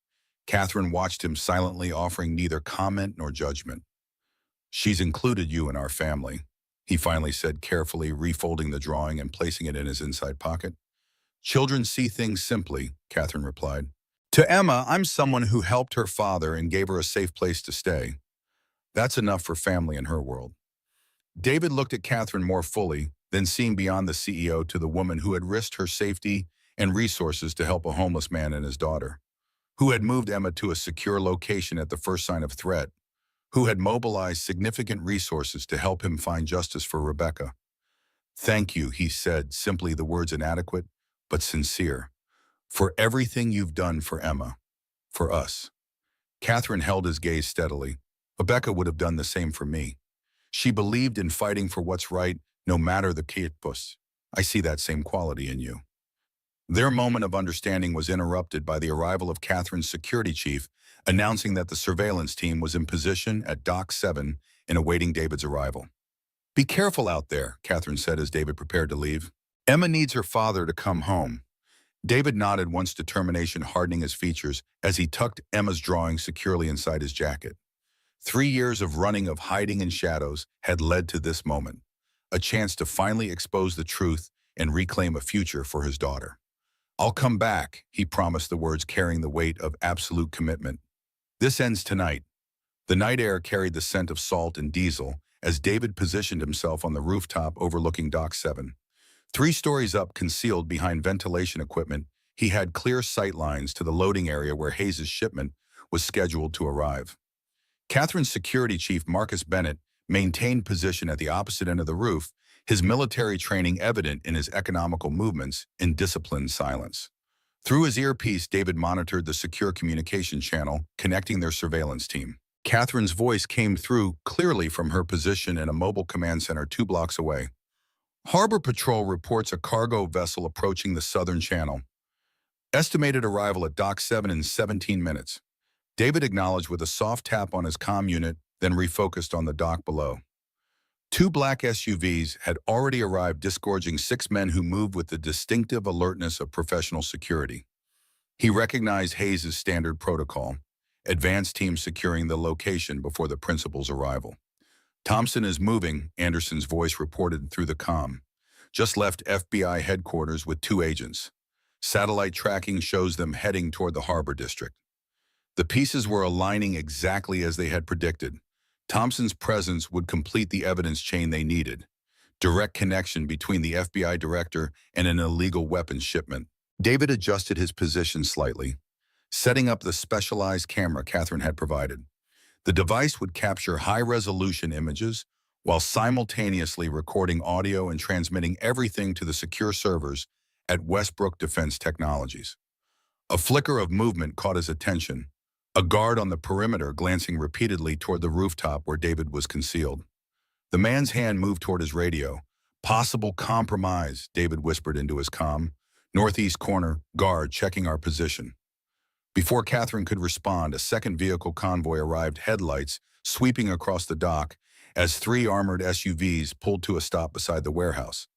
Catherine watched him silently, offering neither comment nor judgment. "She's included you in our family," he finally said, carefully refolding the drawing and placing it in his inside pocket. "Children see things simply," Catherine replied. "To Emma, I'm someone who helped her father and gave her a safe place to stay. That's enough for family in her world." David looked at Catherine more fully, then seeing beyond the CEO to the woman who had risked her safety and resources to help a homeless man and his daughter, who had moved Emma to a secure location at the first sign of threat, who had mobilized significant resources to help him find justice for Rebecca. "Thank you," he said, simply, the words inadequate, but sincere, "for everything you've done for Emma, for us." Catherine held his gaze steadily. "Rebecca would have done the same for me. She believed in fighting for what's right, no matter the kietbus. I see that same quality in you." Their moment of understanding was interrupted by the arrival of Catherine's security chief, announcing that the surveillance team was in position at Dock 7 and awaiting David's arrival. "Be careful out there," Catherine said as David prepared to leave. "Emma needs her father to come home." David nodded, once determination hardening his features as he tucked Emma's drawing securely inside his jacket. 3 years of running, of hiding in shadows, had led to this moment, a chance to finally expose the truth and reclaim a future for his daughter. "I'll come back," he promised, the words carrying the weight of absolute commitment. "This ends tonight." The night air carried the scent of salt and diesel as David positioned himself on the rooftop overlooking Dock 7. 3 stories up, concealed behind ventilation equipment, he had clear sight lines to the loading area where Hayes' shipment was scheduled to arrive. Catherine's security chief, Marcus Bennett, maintained position at the opposite end of the roof, his military training evident in his economical movements and disciplined silence. Through his earpiece, David monitored the secure communication channel connecting their surveillance team. Catherine's voice came through clearly from her position in a mobile command center 2 blocks away. "Harbor Patrol reports a cargo vessel approaching the southern channel. Estimated arrival at Dock 7 in 17 minutes. David acknowledged with a soft tap on his comm unit, then refocused on the dock below. 2 black SUVs had already arrived, disgorging 6 men who moved with the distinctive alertness of professional security. He recognized Hayes' standard protocol, advanced team securing the location before the principal's arrival. "Thompson is moving," Anderson's voice reported through the comm. "Just left FBI headquarters with 2 agents. Satellite tracking shows them heading toward the harbor district." The pieces were aligning exactly as they had predicted. Thompson's presence would complete the evidence chain they needed. Direct connection between the FBI director and an illegal weapons shipment. David adjusted his position slightly, setting up the specialized camera Catherine had provided. The device would capture high-resolution images while simultaneously recording audio and transmitting everything to the secure servers at Westbrook Defense Technologies. A flicker of movement caught his attention, a guard on the perimeter glancing repeatedly toward the rooftop where David was concealed. The man's hand moved toward his radio. Possible compromise, David whispered into his comm. Northeast corner, guard checking our position. Before Catherine could respond, a second vehicle convoy arrived, headlights sweeping across the dock as three armored SUVs pulled to a stop beside the warehouse.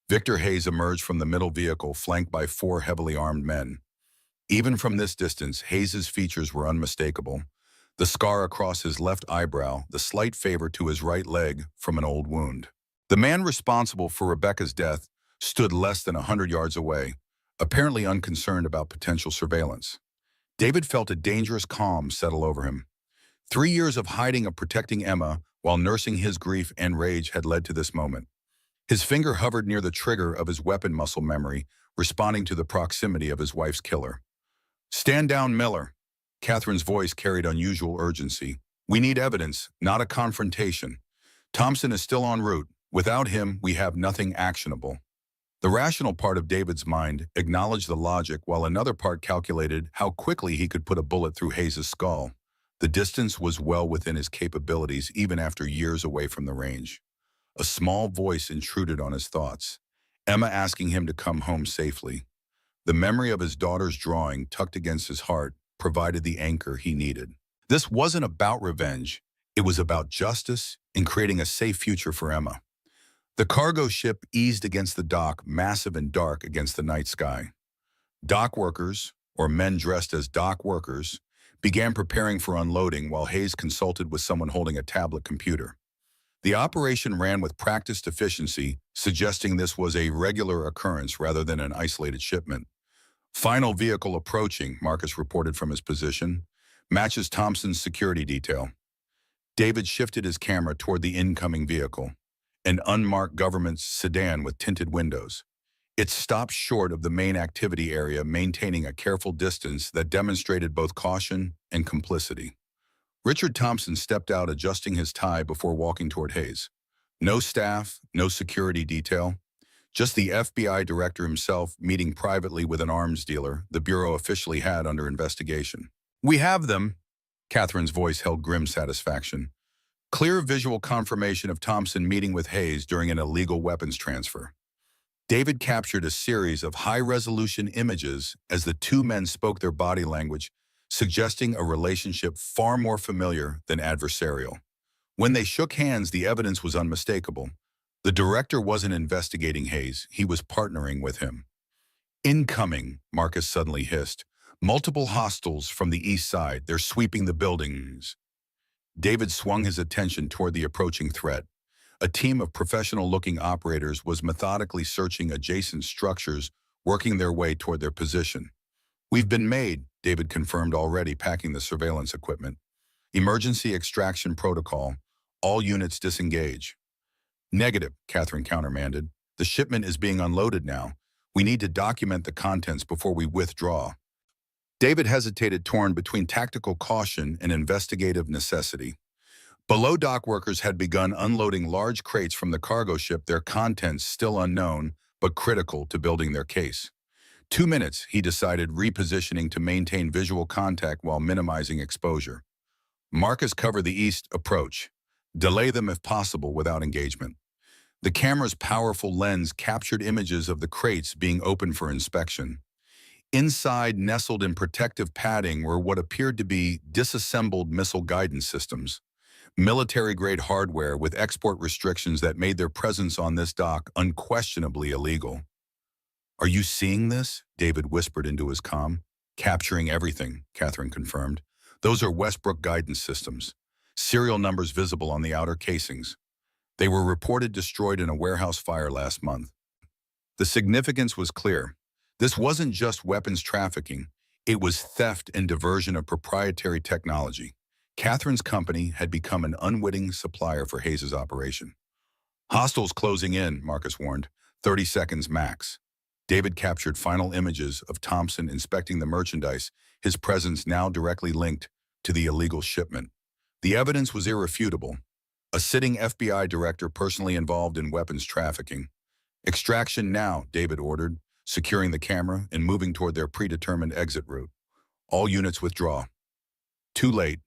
Victor Hayes emerged from the middle vehicle, flanked by four heavily armed men. Even from this distance, Hayes's features were unmistakable. The scar across his left eyebrow, the slight favor to his right leg from an old wound. The man responsible for Rebecca's death stood less than 100 yards away, apparently unconcerned about potential surveillance. David felt a dangerous calm settle over him. 3 years of hiding and protecting Emma while nursing his grief and rage had led to this moment. His finger hovered near the trigger of his weapon muscle memory, responding to the proximity of his wife's killer. "Stand down, Miller." Catherine's voice carried unusual urgency. "We need evidence, not a confrontation. Thompson is still en route. Without him, we have nothing actionable." The rational part of David's mind acknowledged the logic, while another part calculated how quickly he could put a bullet through Hayes' skull. The distance was well within his capabilities, even after years away from the range. A small voice intruded on his thoughts. Emma asking him to come home safely. The memory of his daughter's drawing tucked against his heart provided the anchor he needed. This wasn't about revenge. It was about justice and creating a safe future for Emma. The cargo ship eased against the dock, massive and dark against the night sky. Dock workers, or men dressed as dock workers, began preparing for unloading while Hayes consulted with someone holding a tablet computer. The operation ran with practiced efficiency, suggesting this was a regular occurrence rather than an isolated shipment. "Final vehicle approaching," Marcus reported from his position. "Matches Thompson's security detail." David shifted his camera toward the incoming vehicle, an unmarked government sedan with tinted windows. It stopped short of the main activity area, maintaining a careful distance that demonstrated both caution and complicity. Richard Thompson stepped out, adjusting his tie before walking toward Hayes. No staff, no security detail. Just the FBI director himself meeting privately with an arms dealer the Bureau officially had under investigation. "We have them." Catherine's voice held grim satisfaction. Clear visual confirmation of Thompson meeting with Hayes during an illegal weapons transfer. David captured a series of high-resolution images as the two men spoke their body language, suggesting a relationship far more familiar than adversarial. When they shook hands, the evidence was unmistakable. The director wasn't investigating Hayes, he was partnering with him. "Incoming," Marcus suddenly hissed. "Multiple hostiles from the east side, they're sweeping the buildings." David swung his attention toward the approaching threat. A team of professional-looking operators was methodically searching adjacent structures, working their way toward their position. "We've been made," David confirmed, already packing the surveillance equipment. "Emergency extraction protocol. All units disengage." "Negative," Catherine countermanded. "The shipment is being unloaded now. We need to document the contents before we withdraw." David hesitated, torn between tactical caution and investigative necessity. Below, dock workers had begun unloading large crates from the cargo ship, their contents still unknown, but critical to building their case. 2 minutes, he decided, repositioning to maintain visual contact while minimizing exposure. Marcus, cover the east approach. Delay them if possible without engagement. The camera's powerful lens captured images of the crates being opened for inspection. Inside, nestled in protective padding, were what appeared to be disassembled missile guidance systems. Military-grade hardware with export restrictions that made their presence on this dock unquestionably illegal. "Are you seeing this?" David whispered into his comm. "Capturing everything," Catherine confirmed. "Those are Westbrook guidance systems. Serial numbers visible on the outer casings. They were reported destroyed in a warehouse fire last month." The significance was clear. This wasn't just weapons trafficking. It was theft and diversion of proprietary technology. Catherine's company had become an unwitting supplier for Hayes' operation. "Hostiles closing in," Marcus warned. 30 seconds max. David captured final images of Thompson inspecting the merchandise, his presence now directly linked to the illegal shipment. The evidence was irrefutable. A sitting FBI director personally involved in weapons trafficking. "Extraction now," David ordered. securing the camera and moving toward their predetermined exit route. All units withdraw. Too late.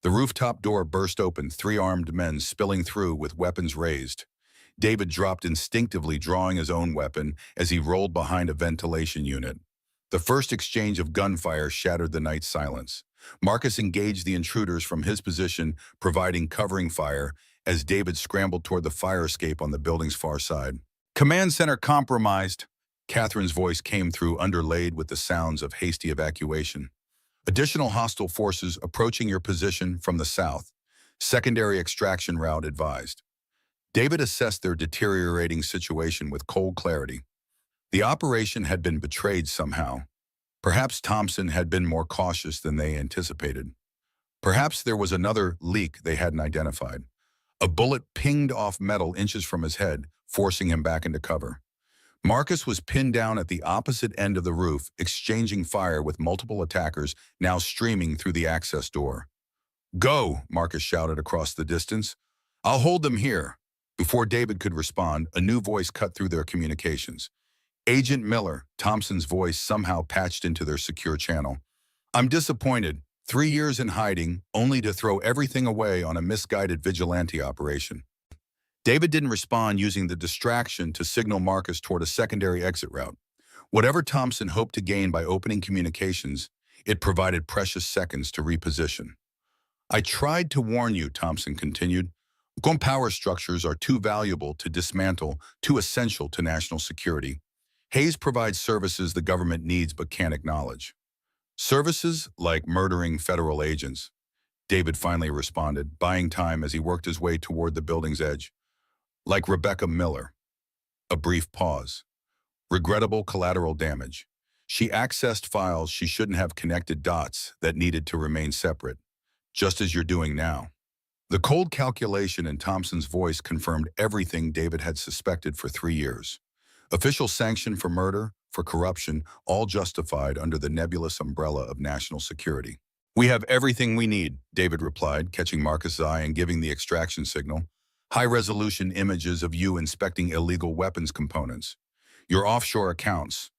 The rooftop door burst open, three armed men spilling through with weapons raised. David dropped instinctively, drawing his own weapon as he rolled behind a ventilation unit. The first exchange of gunfire shattered the night's silence. Marcus engaged the intruders from his position, providing covering fire as David scrambled toward the fire escape on the building's far side. "Command center compromised," Catherine's voice came through, underlaid with the sounds of hasty evacuation. "Additional hostile forces approaching your position from the south. Secondary extraction route advised." David assessed their deteriorating situation with cold clarity. The operation had been betrayed somehow. Perhaps Thompson had been more cautious than they anticipated. Perhaps there was another leak they hadn't identified. A bullet pinged off metal inches from his head, forcing him back into cover. Marcus was pinned down at the opposite end of the roof, exchanging fire with multiple attackers now streaming through the access door. "Go," Marcus shouted across the distance. "I'll hold them here." Before David could respond, a new voice cut through their communications. "Agent Miller," Thompson's voice somehow patched into their secure channel. "I'm disappointed. 3 years in hiding, only to throw everything away on a misguided vigilante operation." David didn't respond, using the distraction to signal Marcus toward a secondary exit route. Whatever Thompson hoped to gain by opening communications, it provided precious seconds to reposition. "I tried to warn you," Thompson continued. "Gun power structures are too valuable to dismantle, too essential to national security. Hayes provides services the government needs but can't acknowledge. Services like murdering federal agents." David finally responded, buying time as he worked his way toward the building's edge. "Like Rebecca Miller." A brief pause. "Regrettable collateral damage. She accessed files she shouldn't have, connected dots that needed to remain separate, just as you're doing now." The cold calculation in Thompson's voice confirmed everything David had suspected for 3 years. Official sanction for murder, for corruption, all justified under the nebulous umbrella of national security. "We have everything we need," David replied, catching Marcus' eye and giving the extraction signal. "High-resolution images of you inspecting illegal weapons components. Your offshore accounts,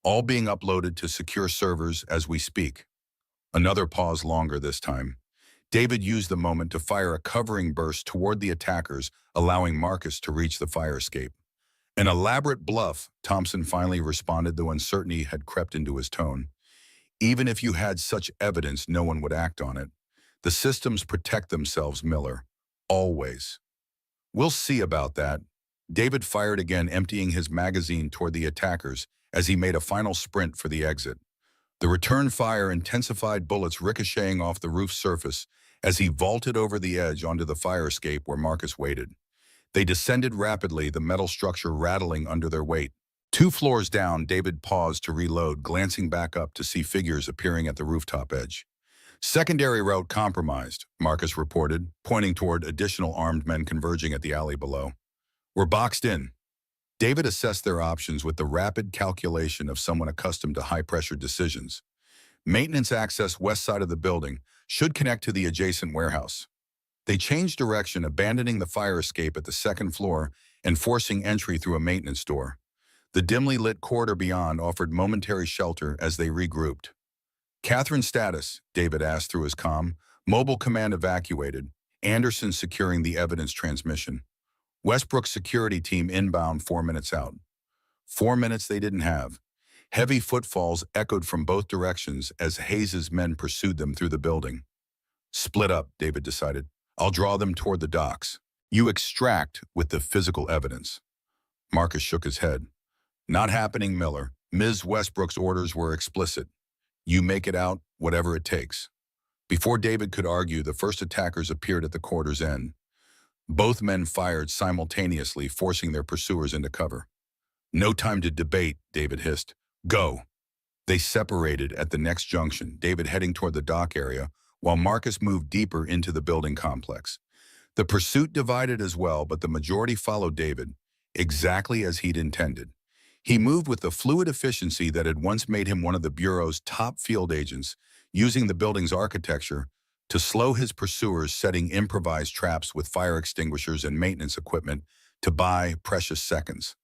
all being uploaded to secure servers as we speak." Another pause, longer this time. David used the moment to fire a covering burst toward the attackers, allowing Marcus to reach the fire escape. "An elaborate bluff," Thompson finally responded, though uncertainty had crept into his tone. "Even if you had such evidence, no one would act on it. The systems protect themselves, Miller. Always." "We'll see about that." David fired again, emptying his magazine toward the attackers as he made a final sprint for the exit. The return fire intensified, bullets ricocheting off the roof surface as he vaulted over the edge onto the fire escape where Marcus waited. They descended rapidly, the metal structure rattling under their weight. 2 floors down, David paused to reload, glancing back up to see figures appearing at the rooftop edge. "Secondary route compromised," Marcus reported, pointing toward additional armed men converging at the alley below. "We're boxed in." David assessed their options with the rapid calculation of someone accustomed to high-pressure decisions. Maintenance access west side of the building should connect to the adjacent warehouse. They changed direction, abandoning the fire escape at the second floor and forcing entry through a maintenance door. The dimly lit corridor beyond offered momentary shelter as they regrouped. "Catherine's status?" David asked through his comm. "Mobile command evacuated. Anderson securing the evidence transmission. Westbrook's security team inbound 4 minutes out." 4 minutes they didn't have. Heavy footfalls echoed from both directions as Hayes's men pursued them through the building. "Split up," David decided. "I'll draw them toward the docks. You extract with the physical evidence." Marcus shook his head. "Not happening, Miller. Ms. Westbrook's orders were explicit. You make it out, whatever it takes." Before David could argue, the first attackers appeared at the corridor's end. Both men fired simultaneously, forcing their pursuers into cover. "No time to debate," David hissed. "Go." They separated at the next junction, David heading toward the dock area, while Marcus moved deeper into the building complex. The pursuit divided as well, but the majority followed David, exactly as he'd intended. He moved with the fluid efficiency that had once made him one of the Bureau's top field agents, using the building's architecture to slow his pursuers, setting improvised traps with fire extinguishers and maintenance equipment to buy precious seconds.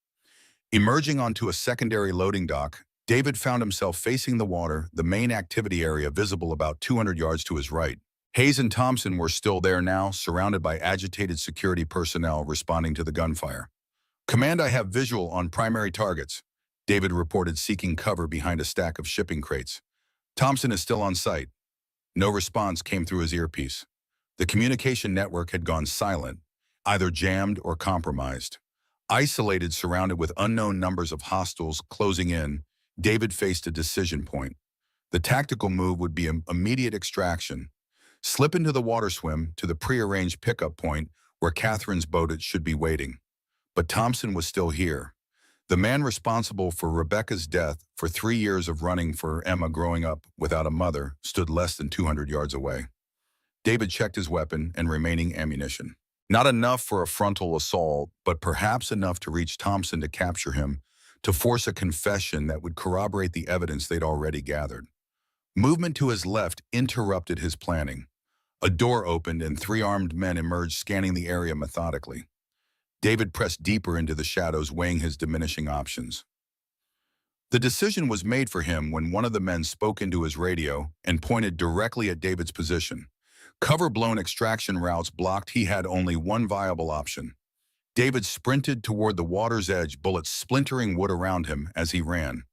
Emerging onto a secondary loading dock, David found himself facing the water, the main activity area visible about 200 yards to his right. Hayes and Thompson were still there now, surrounded by agitated security personnel responding to the gunfire. "Command, I have visual on primary targets," David reported, seeking cover behind a stack of shipping crates. "Thompson is still on site." No response came through his earpiece. The communication network had gone silent, either jammed or compromised. Isolated, surrounded with unknown numbers of hostiles closing in, David faced a decision point. The tactical move would be immediate extraction. Slip into the water swim to the prearranged pickup point where Catherine's boat should be waiting. But Thompson was still here. The man responsible for Rebecca's death, for 3 years of running for Emma growing up without a mother, stood less than 200 yards away. David checked his weapon and remaining ammunition. Not enough for a frontal assault, but perhaps enough to reach Thompson to capture him, to force a confession that would corroborate the evidence they'd already gathered. Movement to his left interrupted his planning. A door opened and 3 armed men emerged, scanning the area methodically. David pressed deeper into the shadows, weighing his diminishing options. The decision was made for him when one of the men spoke into his radio and pointed directly at David's position. Cover-blown extraction routes blocked, he had only one viable option. David sprinted toward the water's edge, bullets splintering wood around him as he ran.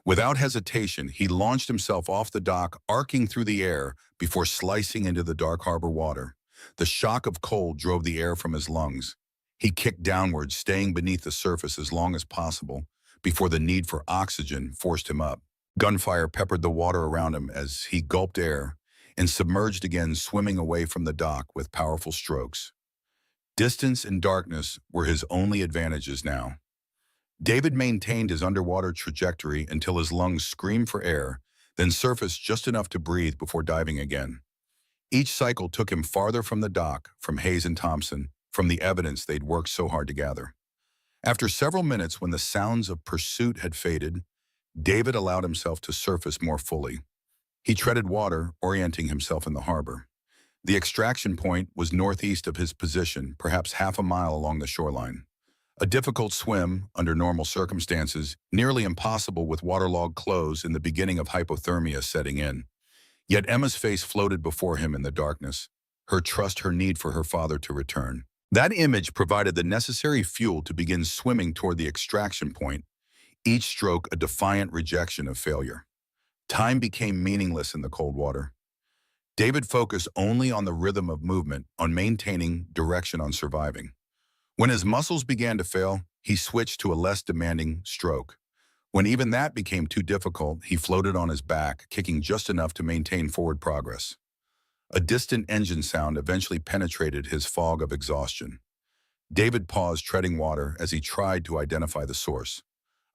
Without hesitation, he launched himself off the dock, arcing through the air before slicing into the dark harbor water. The shock of cold drove the air from his lungs. He kicked downward, staying beneath the surface as long as possible before the need for oxygen forced him up. Gunfire peppered the water around him as he gulped air and submerged again, swimming away from the dock with powerful strokes. Distance and darkness were his only advantages now. David maintained his underwater trajectory until his lungs screamed for air, then surfaced just enough to breathe before diving again. Each cycle took him farther from the dock, from Hayes and Thompson, from the evidence they'd worked so hard to gather. After several minutes, when the sounds of pursuit had faded, David allowed himself to surface more fully. He treaded water, orienting himself in the harbor. The extraction point was northeast of his position, perhaps half a mile along the shoreline. A difficult swim under normal circumstances, nearly impossible with waterlogged clothes in the beginning of hypothermia setting in. Yet Emma's face floated before him in the darkness, her trust, her need for her father to return. That image provided the necessary fuel to begin swimming toward the extraction point, each stroke a defiant rejection of failure. Time became meaningless in the cold water. David focused only on the rhythm of movement, on maintaining direction, on surviving. When his muscles began to fail, he switched to a less demanding stroke. When even that became too difficult, he floated on his back, kicking just enough to maintain forward progress. A distant engine sound eventually penetrated his fog of exhaustion. David paused, treading water, as he tried to identify the source.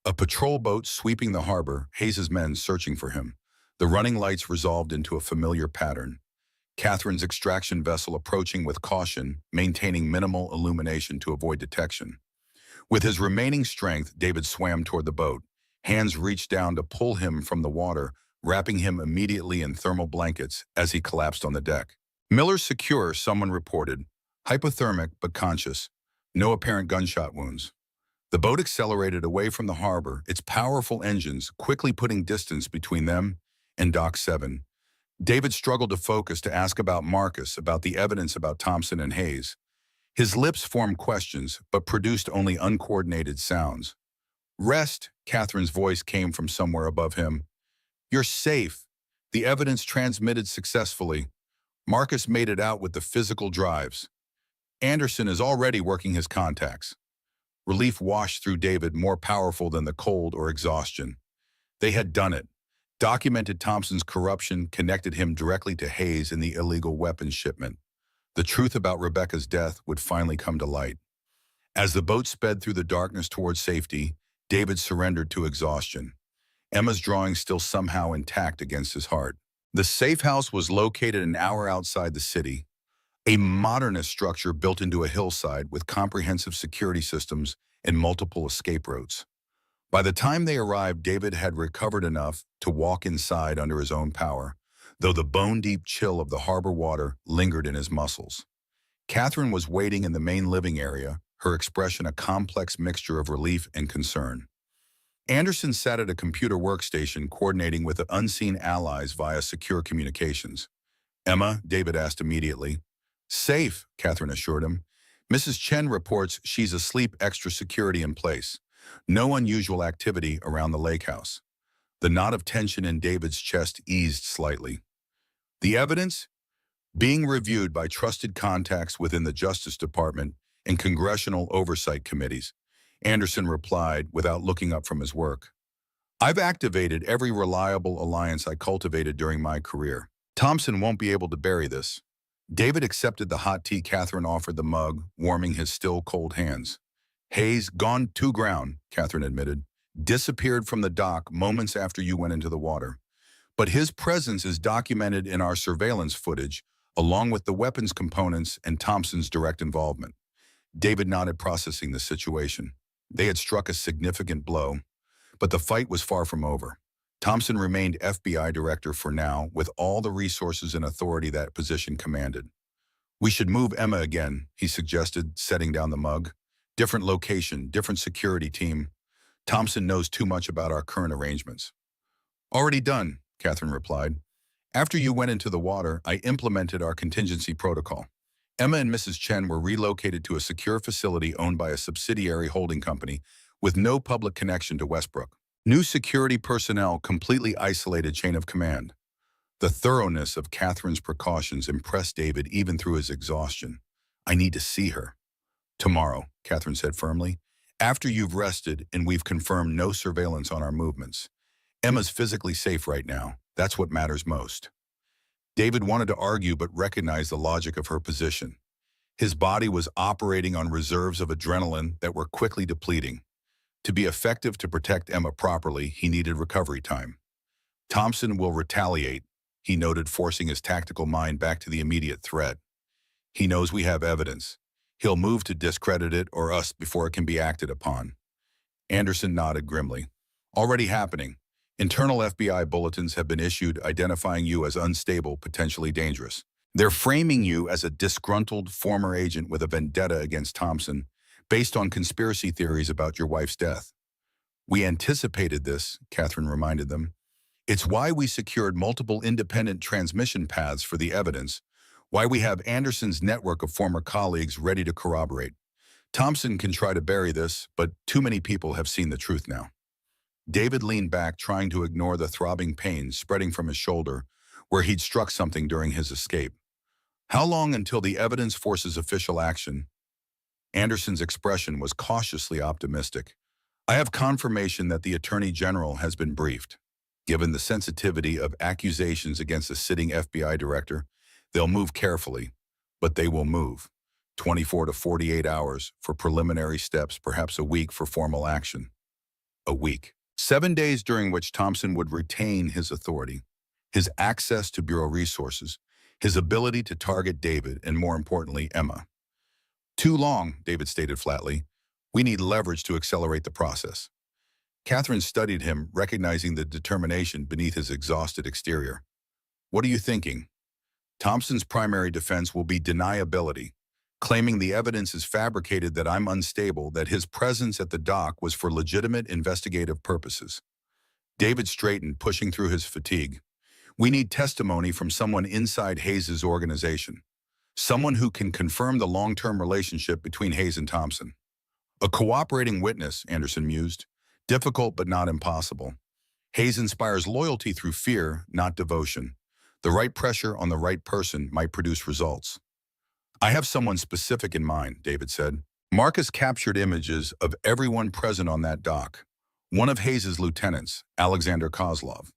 A patrol boat sweeping the harbor, Hayes' men searching for him. The running lights resolved into a familiar pattern. Catherine's extraction vessel approaching with caution, maintaining minimal illumination to avoid detection. With his remaining strength, David swam toward the boat. Hands reached down to pull him from the water, wrapping him immediately in thermal blankets as he collapsed on the deck. "Miller's secure," someone reported. "Hypothermic, but conscious. No apparent gunshot wounds." The boat accelerated away from the harbor, its powerful engines quickly putting distance between them and Dock 7. David struggled to focus, to ask about Marcus, about the evidence, about Thompson and Hayes. His lips formed questions, but produced only uncoordinated sounds. "Rest," Catherine's voice came from somewhere above him. "You're safe. The evidence transmitted successfully. Marcus made it out with the physical drives. Anderson is already working his contacts." Relief washed through David, more powerful than the cold or exhaustion. They had done it. Documented Thompson's corruption, connected him directly to Hayes in the illegal weapons shipment. The truth about Rebecca's death would finally come to light. As the boat sped through the darkness toward safety, David surrendered to exhaustion. Emma's drawing still somehow intact against his heart. The safe house was located an hour outside the city, a modernist structure built into a hillside with comprehensive security systems and multiple escape routes. By the time they arrived, David had recovered enough to walk inside under his own power, though the bone-deep chill of the harbor water lingered in his muscles. Catherine was waiting in the main living area, her expression a complex mixture of relief and concern. Anderson sat at a computer workstation coordinating with unseen allies via secure communications. Emma, David asked immediately. Safe, Catherine assured him. Mrs. Chen reports she's asleep, extra security in place. No unusual activity around the lake house. The knot of tension in David's chest eased slightly. The evidence? Being reviewed by trusted contacts within the Justice Department and congressional oversight committees, Anderson replied without looking up from his work. I've activated every reliable alliance I cultivated during my career. Thompson won't be able to bury this. David accepted the hot tea Catherine offered the mug, warming his still cold hands. Hayes, gone to ground, Catherine admitted, disappeared from the dock moments after you went into the water. But his presence is documented in our surveillance footage, along with the weapons components and Thompson's direct involvement. David nodded, processing the situation. They had struck a significant blow, but the fight was far from over. Thompson remained FBI director for now, with all the resources and authority that position commanded. We should move Emma again, he suggested, setting down the mug. Different location, different security team. Thompson knows too much about our current arrangements. Already done, Catherine replied. After you went into the water, I implemented our contingency protocol. Emma and Mrs. Chen were relocated to a secure facility owned by a subsidiary holding company with no public connection to Westbrook. New security personnel completely isolated chain of command. The thoroughness of Catherine's precautions impressed David even through his exhaustion. I need to see her. Tomorrow, Catherine said firmly, after you've rested and we've confirmed no surveillance on our movements. Emma's physically safe right now. That's what matters most. David wanted to argue but recognized the logic of her position. His body was operating on reserves of adrenaline that were quickly depleting. To be effective to protect Emma properly, he needed recovery time. Thompson will retaliate, he noted, forcing his tactical mind back to the immediate threat. He knows we have evidence. He'll move to discredit it or us before it can be acted upon. Anderson nodded grimly. Already happening. Internal FBI bulletins have been issued identifying you as unstable, potentially dangerous. They're framing you as a disgruntled former agent with a vendetta against Thompson, based on conspiracy theories about your wife's death. We anticipated this, Catherine reminded them. It's why we secured multiple independent transmission paths for the evidence, why we have Anderson's network of former colleagues ready to corroborate. Thompson can try to bury this, but too many people have seen the truth now. David leaned back, trying to ignore the throbbing pain spreading from his shoulder, where he'd struck something during his escape. How long until the evidence forces official action? Anderson's expression was cautiously optimistic. I have confirmation that the Attorney General has been briefed. Given the sensitivity of accusations against a sitting FBI director, they'll move carefully, but they will move. 24 to 48 hours for preliminary steps, perhaps a week for formal action. A week. 7 days during which Thompson would retain his authority, his access to Bureau resources, his ability to target David, and more importantly, Emma. Too long, David stated flatly. We need leverage to accelerate the process. Catherine studied him, recognizing the determination beneath his exhausted exterior. What are you thinking? Thompson's primary defense will be deniability, claiming the evidence is fabricated, that I'm unstable, that his presence at the dock was for legitimate investigative purposes. David straightened, pushing through his fatigue. We need testimony from someone inside Hayes' organization, someone who can confirm the long-term relationship between Hayes and Thompson. A cooperating witness, Anderson mused. Difficult but not impossible. Hayes inspires loyalty through fear, not devotion. The right pressure on the right person might produce results. I have someone specific in mind, David said. Marcus captured images of everyone present on that dock. One of Hayes' lieutenants, Alexander Kozlov.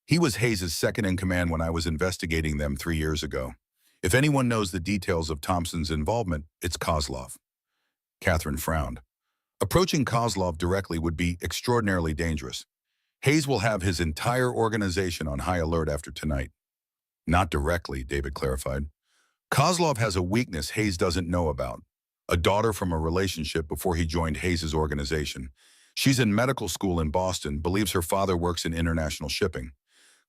He was Hayes' second-in-command when I was investigating them 3 years ago. If anyone knows the details of Thompson's involvement, it's Kozlov. Catherine frowned. Approaching Kozlov directly would be extraordinarily dangerous. Hayes will have his entire organization on high alert after tonight. Not directly, David clarified. Kozlov has a weakness Hayes doesn't know about. A daughter from a relationship before he joined Hayes' organization. She's in medical school in Boston, believes her father works in international shipping.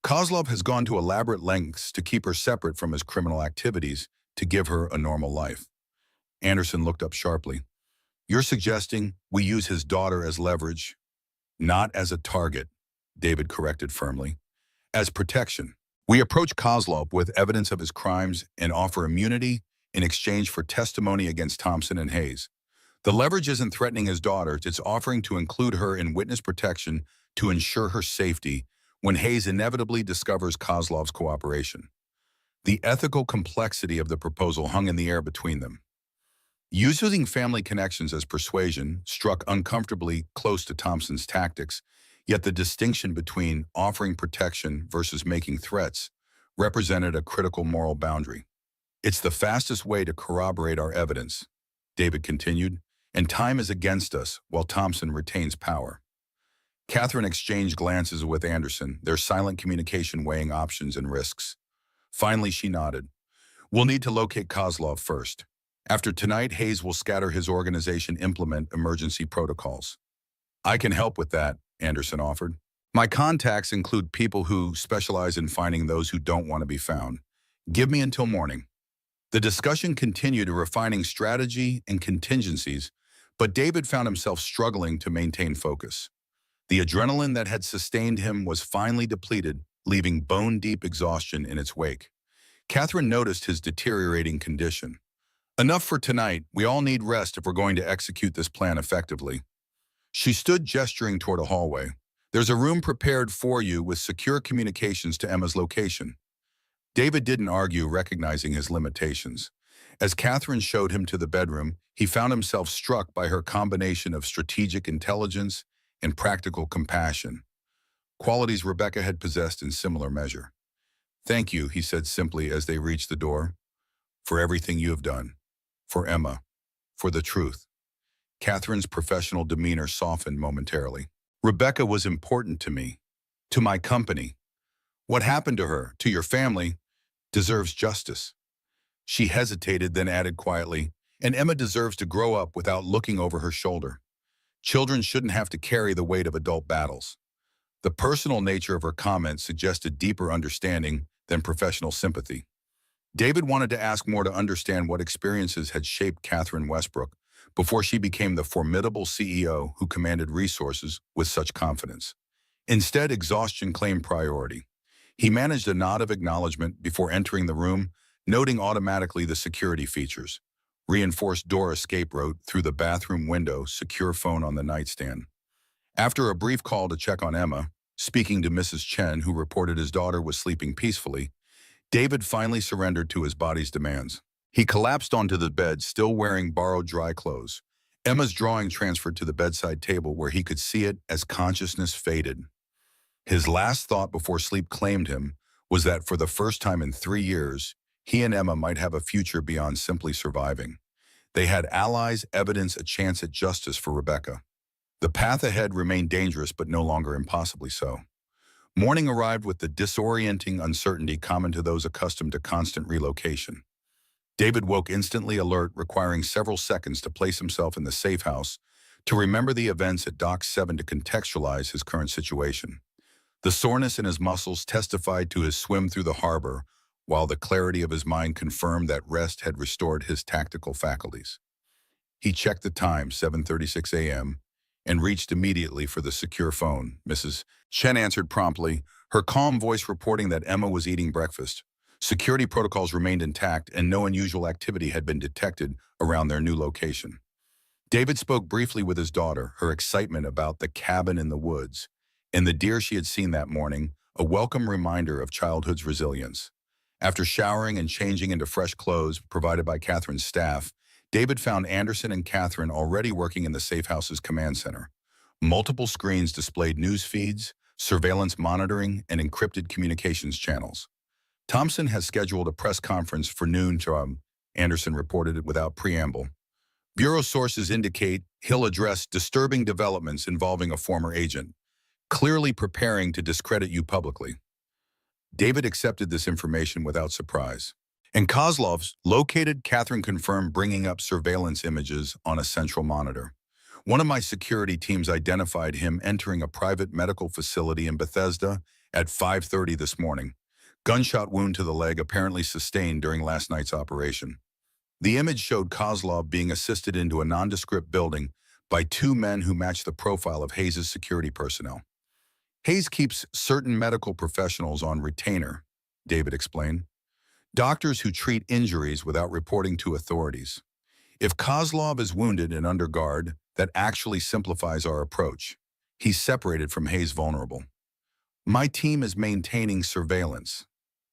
Kozlov has gone to elaborate lengths to keep her separate from his criminal activities, to give her a normal life. Anderson looked up sharply. You're suggesting we use his daughter as leverage? Not as a target, David corrected firmly. As protection. We approach Kozlov with evidence of his crimes and offer immunity in exchange for testimony against Thompson and Hayes. The leverage isn't threatening his daughter, it's offering to include her in witness protection to ensure her safety when Hayes inevitably discovers Kozlov's cooperation. The ethical complexity of the proposal hung in the air between them. Using family connections as persuasion struck uncomfortably close to Thompson's tactics, yet the distinction between offering protection versus making threats represented a critical moral boundary. It's the fastest way to corroborate our evidence, David continued, and time is against us while Thompson retains power. Catherine exchanged glances with Anderson, their silent communication weighing options and risks. Finally, she nodded. We'll need to locate Kozlov first. After tonight, Hayes will scatter his organization implement emergency protocols. I can help with that, Anderson offered. My contacts include people who specialize in finding those who don't want to be found. Give me until morning. The discussion continued, refining strategy and contingencies, but David found himself struggling to maintain focus. The adrenaline that had sustained him was finally depleted, leaving bone-deep exhaustion in its wake. Catherine noticed his deteriorating condition. Enough for tonight. We all need rest if we're going to execute this plan effectively. She stood gesturing toward a hallway. There's a room prepared for you with secure communications to Emma's location. David didn't argue, recognizing his limitations. As Catherine showed him to the bedroom, he found himself struck by her combination of strategic intelligence and practical compassion, qualities Rebecca had possessed in similar measure. Thank you, he said simply as they reached the door, for everything you have done, for Emma, for the truth. Catherine's professional demeanor softened momentarily. Rebecca was important to me, to my company. What happened to her, to your family, deserves justice. She hesitated, then added quietly, and Emma deserves to grow up without looking over her shoulder. Children shouldn't have to carry the weight of adult battles. The personal nature of her comments suggested deeper understanding than professional sympathy. David wanted to ask more to understand what experiences had shaped Catherine Westbrook before she became the formidable CEO who commanded resources with such confidence. Instead, exhaustion claimed priority. He managed a nod of acknowledgement before entering the room, noting automatically the security features. Reinforced door escape route through the bathroom window, secure phone on the nightstand. After a brief call to check on Emma, speaking to Mrs. Chen, who reported his daughter was sleeping peacefully, David finally surrendered to his body's demands. He collapsed onto the bed, still wearing borrowed dry clothes. Emma's drawing transferred to the bedside table where he could see it as consciousness faded. His last thought before sleep claimed him was that for the first time in 3 years, he and Emma might have a future beyond simply surviving. They had allies, evidence, a chance at justice for Rebecca. The path ahead remained dangerous, but no longer impossibly so. Morning arrived with the disorienting uncertainty common to those accustomed to constant relocation. David woke instantly alert, requiring several seconds to place himself in the safe house, to remember the events at Dock 7 to contextualize his current situation. The soreness in his muscles testified to his swim through the harbor, while the clarity of his mind confirmed that rest had restored his tactical faculties. He checked the time, 7:36 a.m., and reached immediately for the secure phone. Mrs. Chen answered promptly, her calm voice reporting that Emma was eating breakfast. Security protocols remained intact, and no unusual activity had been detected around their new location. David spoke briefly with his daughter, her excitement about the cabin in the woods, and the deer she had seen that morning, a welcome reminder of childhood's resilience. After showering and changing into fresh clothes provided by Catherine's staff, David found Anderson and Catherine already working in the safe house's command center. Multiple screens displayed news feeds, surveillance monitoring, and encrypted communications channels. Thompson has scheduled a press conference for noon, Anderson reported it without preamble. Bureau sources indicate he'll address disturbing developments involving a former agent, clearly preparing to discredit you publicly. David accepted this information without surprise. And Kozlov's located, Catherine confirmed, bringing up surveillance images on a central monitor. One of my security teams identified him entering a private medical facility in Bethesda at 5:30 this morning. Gunshot wound to the leg apparently sustained during last night's operation. The image showed Kozlov being assisted into a nondescript building, by two men who match the profile of Hayes' security personnel. Hayes keeps certain medical professionals on retainer, David explained. Doctors who treat injuries without reporting to authorities. If Kozlov is wounded and under guard, that actually simplifies our approach. He's separated from Hayes vulnerable. My team is maintaining surveillance,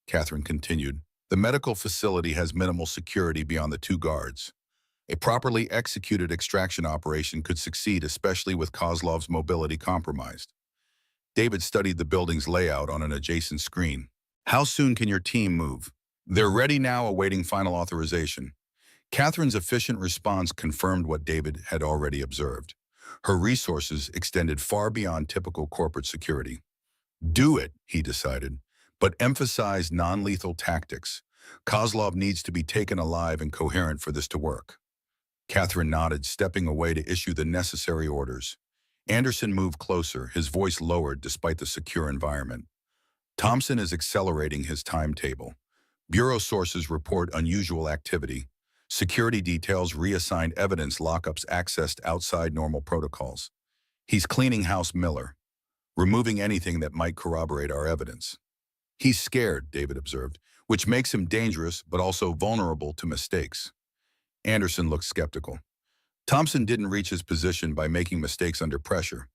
Catherine continued. The medical facility has minimal security beyond the two guards. A properly executed extraction operation could succeed, especially with Kozlov's mobility compromised. David studied the building's layout on an adjacent screen. How soon can your team move? They're ready now, awaiting final authorization. Catherine's efficient response confirmed what David had already observed. Her resources extended far beyond typical corporate security. Do it, he decided, but emphasize non-lethal tactics. Kozlov needs to be taken alive and coherent for this to work. Catherine nodded, stepping away to issue the necessary orders. Anderson moved closer, his voice lowered despite the secure environment. Thompson is accelerating his timetable. Bureau sources report unusual activity. Security details reassigned evidence lockups accessed outside normal protocols. He's cleaning house Miller, removing anything that might corroborate our evidence. He's scared, David observed, which makes him dangerous but also vulnerable to mistakes. Anderson looked skeptical. Thompson didn't reach his position by making mistakes under pressure.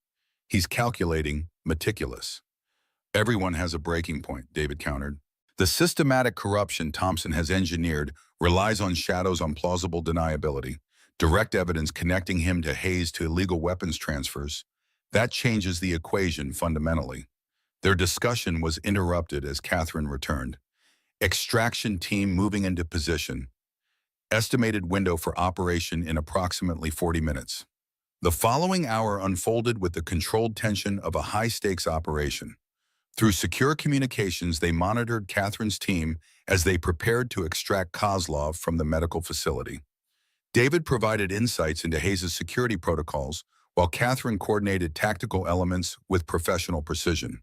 He's calculating, meticulous. Everyone has a breaking point, David countered. The systematic corruption Thompson has engineered relies on shadows on plausible deniability, direct evidence connecting him to Hayes to illegal weapons transfers. That changes the equation fundamentally. Their discussion was interrupted as Catherine returned. Extraction team moving into position. Estimated window for operation in approximately 40 minutes. The following hour unfolded with the controlled tension of a high-stakes operation. Through secure communications, they monitored Catherine's team as they prepared to extract Kozlov from the medical facility. David provided insights into Hayes' security protocols, while Catherine coordinated tactical elements with professional precision.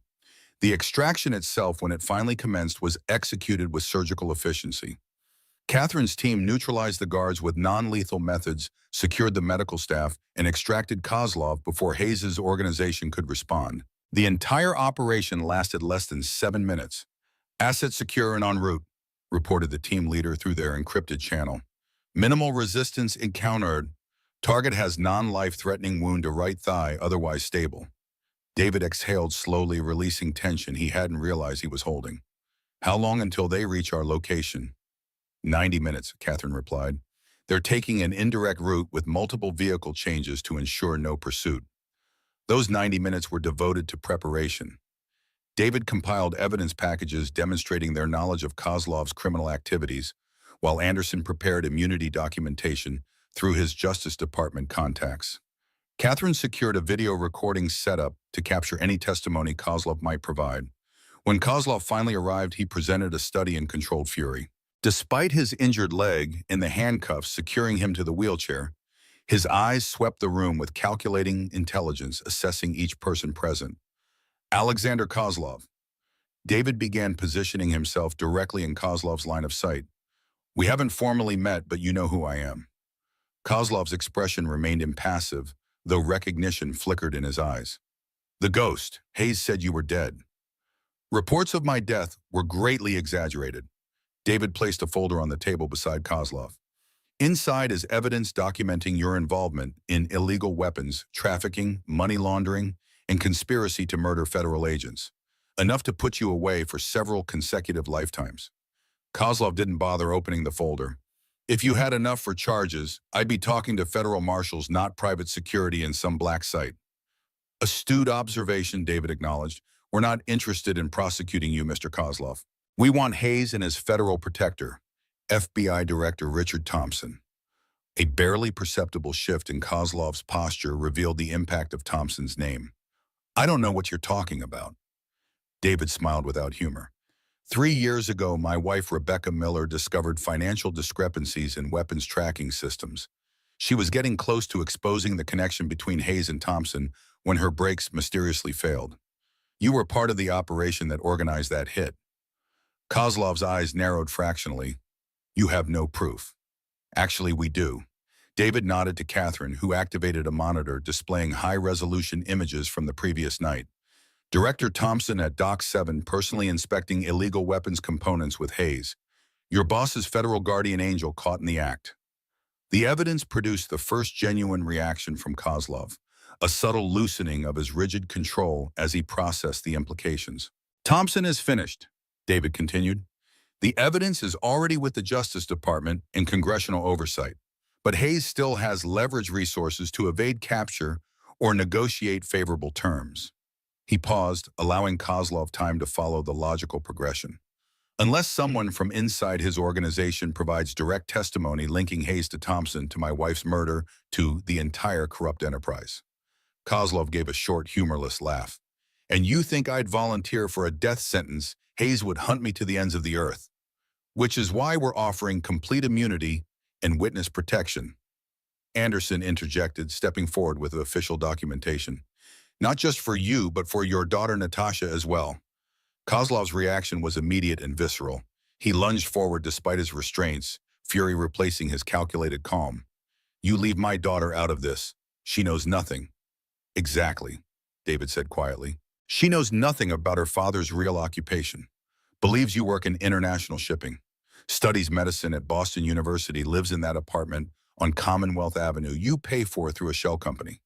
The extraction itself, when it finally commenced, was executed with surgical efficiency. Catherine's team neutralized the guards with non-lethal methods, secured the medical staff, and extracted Kozlov before Hayes' organization could respond. The entire operation lasted less than 7 minutes. Asset secure and en route, reported the team leader through their encrypted channel. Minimal resistance encountered. Target has non-life-threatening wound to right thigh, otherwise stable. David exhaled slowly, releasing tension he hadn't realized he was holding. How long until they reach our location? 90 minutes, Catherine replied. They're taking an indirect route with multiple vehicle changes to ensure no pursuit. Those 90 minutes were devoted to preparation. David compiled evidence packages demonstrating their knowledge of Kozlov's criminal activities, while Anderson prepared immunity documentation through his Justice Department contacts. Catherine secured a video recording setup to capture any testimony Kozlov might provide. When Kozlov finally arrived, he presented a study in controlled fury. Despite his injured leg and the handcuffs securing him to the wheelchair, his eyes swept the room with calculating intelligence, assessing each person present. Alexander Kozlov. David began positioning himself directly in Kozlov's line of sight. We haven't formally met, but you know who I am. Kozlov's expression remained impassive, though recognition flickered in his eyes. The ghost. Hayes said you were dead. Reports of my death were greatly exaggerated. David placed a folder on the table beside Kozlov. Inside is evidence documenting your involvement in illegal weapons, trafficking, money laundering, and conspiracy to murder federal agents. Enough to put you away for several consecutive lifetimes. Kozlov didn't bother opening the folder. If you had enough for charges, I'd be talking to federal marshals, not private security in some black site. Astute observation, David acknowledged. We're not interested in prosecuting you, Mr. Kozlov. We want Hayes and his federal protector, FBI Director Richard Thompson. A barely perceptible shift in Kozlov's posture revealed the impact of Thompson's name. I don't know what you're talking about. David smiled without humor. 3 years ago, my wife Rebecca Miller discovered financial discrepancies in weapons tracking systems. She was getting close to exposing the connection between Hayes and Thompson when her brakes mysteriously failed. You were part of the operation that organized that hit. Kozlov's eyes narrowed fractionally. You have no proof. Actually, we do. David nodded to Catherine, who activated a monitor displaying high-resolution images from the previous night. Director Thompson at Dock 7 personally inspecting illegal weapons components with Hayes. Your boss's federal guardian angel caught in the act. The evidence produced the first genuine reaction from Kozlov, a subtle loosening of his rigid control as he processed the implications. Thompson is finished, David continued. The evidence is already with the Justice Department and congressional oversight, but Hayes still has leverage resources to evade capture or negotiate favorable terms. He paused, allowing Kozlov time to follow the logical progression. Unless someone from inside his organization provides direct testimony linking Hayes to Thompson, to my wife's murder, to the entire corrupt enterprise. Kozlov gave a short, humorless laugh. And you think I'd volunteer for a death sentence? Hayes would hunt me to the ends of the earth. Which is why we're offering complete immunity and witness protection. Anderson interjected, stepping forward with official documentation. Not just for you, but for your daughter Natasha as well. Kozlov's reaction was immediate and visceral. He lunged forward despite his restraints, fury replacing his calculated calm. You leave my daughter out of this. She knows nothing. Exactly, David said quietly. She knows nothing about her father's real occupation. Believes you work in international shipping. Studies medicine at Boston University, lives in that apartment on Commonwealth Avenue you pay for through a shell company.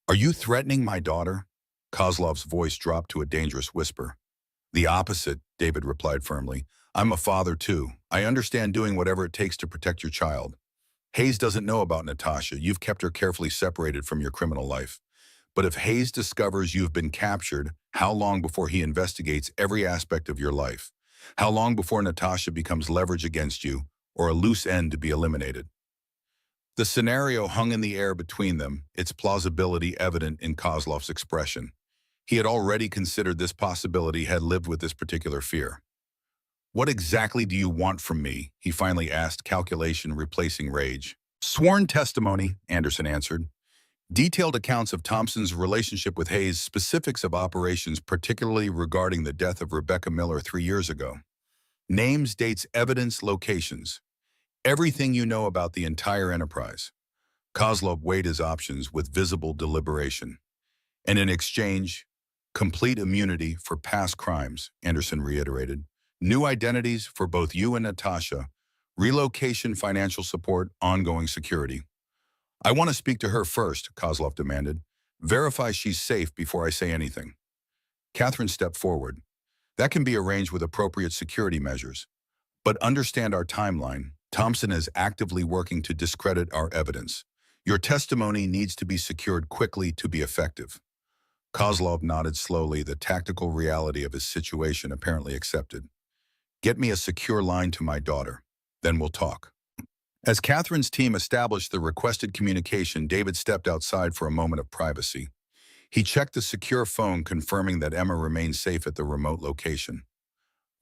Are you threatening my daughter? Kozlov's voice dropped to a dangerous whisper. The opposite, David replied firmly. I'm a father too. I understand doing whatever it takes to protect your child. Hayes doesn't know about Natasha. You've kept her carefully separated from your criminal life. But if Hayes discovers you've been captured, how long before he investigates every aspect of your life? How long before Natasha becomes leverage against you, or a loose end to be eliminated? The scenario hung in the air between them, its plausibility evident in Kozlov's expression. He had already considered this possibility, had lived with this particular fear. What exactly do you want from me? He finally asked, calculation replacing rage. Sworn testimony, Anderson answered. Detailed accounts of Thompson's relationship with Hayes, specifics of operations particularly regarding the death of Rebecca Miller 3 years ago. Names, dates, evidence, locations. Everything you know about the entire enterprise. Kozlov weighed his options with visible deliberation. And in exchange, complete immunity for past crimes, Anderson reiterated. New identities for both you and Natasha. Relocation, financial support, ongoing security. I want to speak to her first, Kozlov demanded. Verify she's safe before I say anything. Catherine stepped forward. That can be arranged with appropriate security measures. But understand our timeline. Thompson is actively working to discredit our evidence. Your testimony needs to be secured quickly to be effective. Kozlov nodded slowly, the tactical reality of his situation apparently accepted. Get me a secure line to my daughter. Then we'll talk. As Catherine's team established the requested communication, David stepped outside for a moment of privacy. He checked the secure phone, confirming that Emma remained safe at the remote location.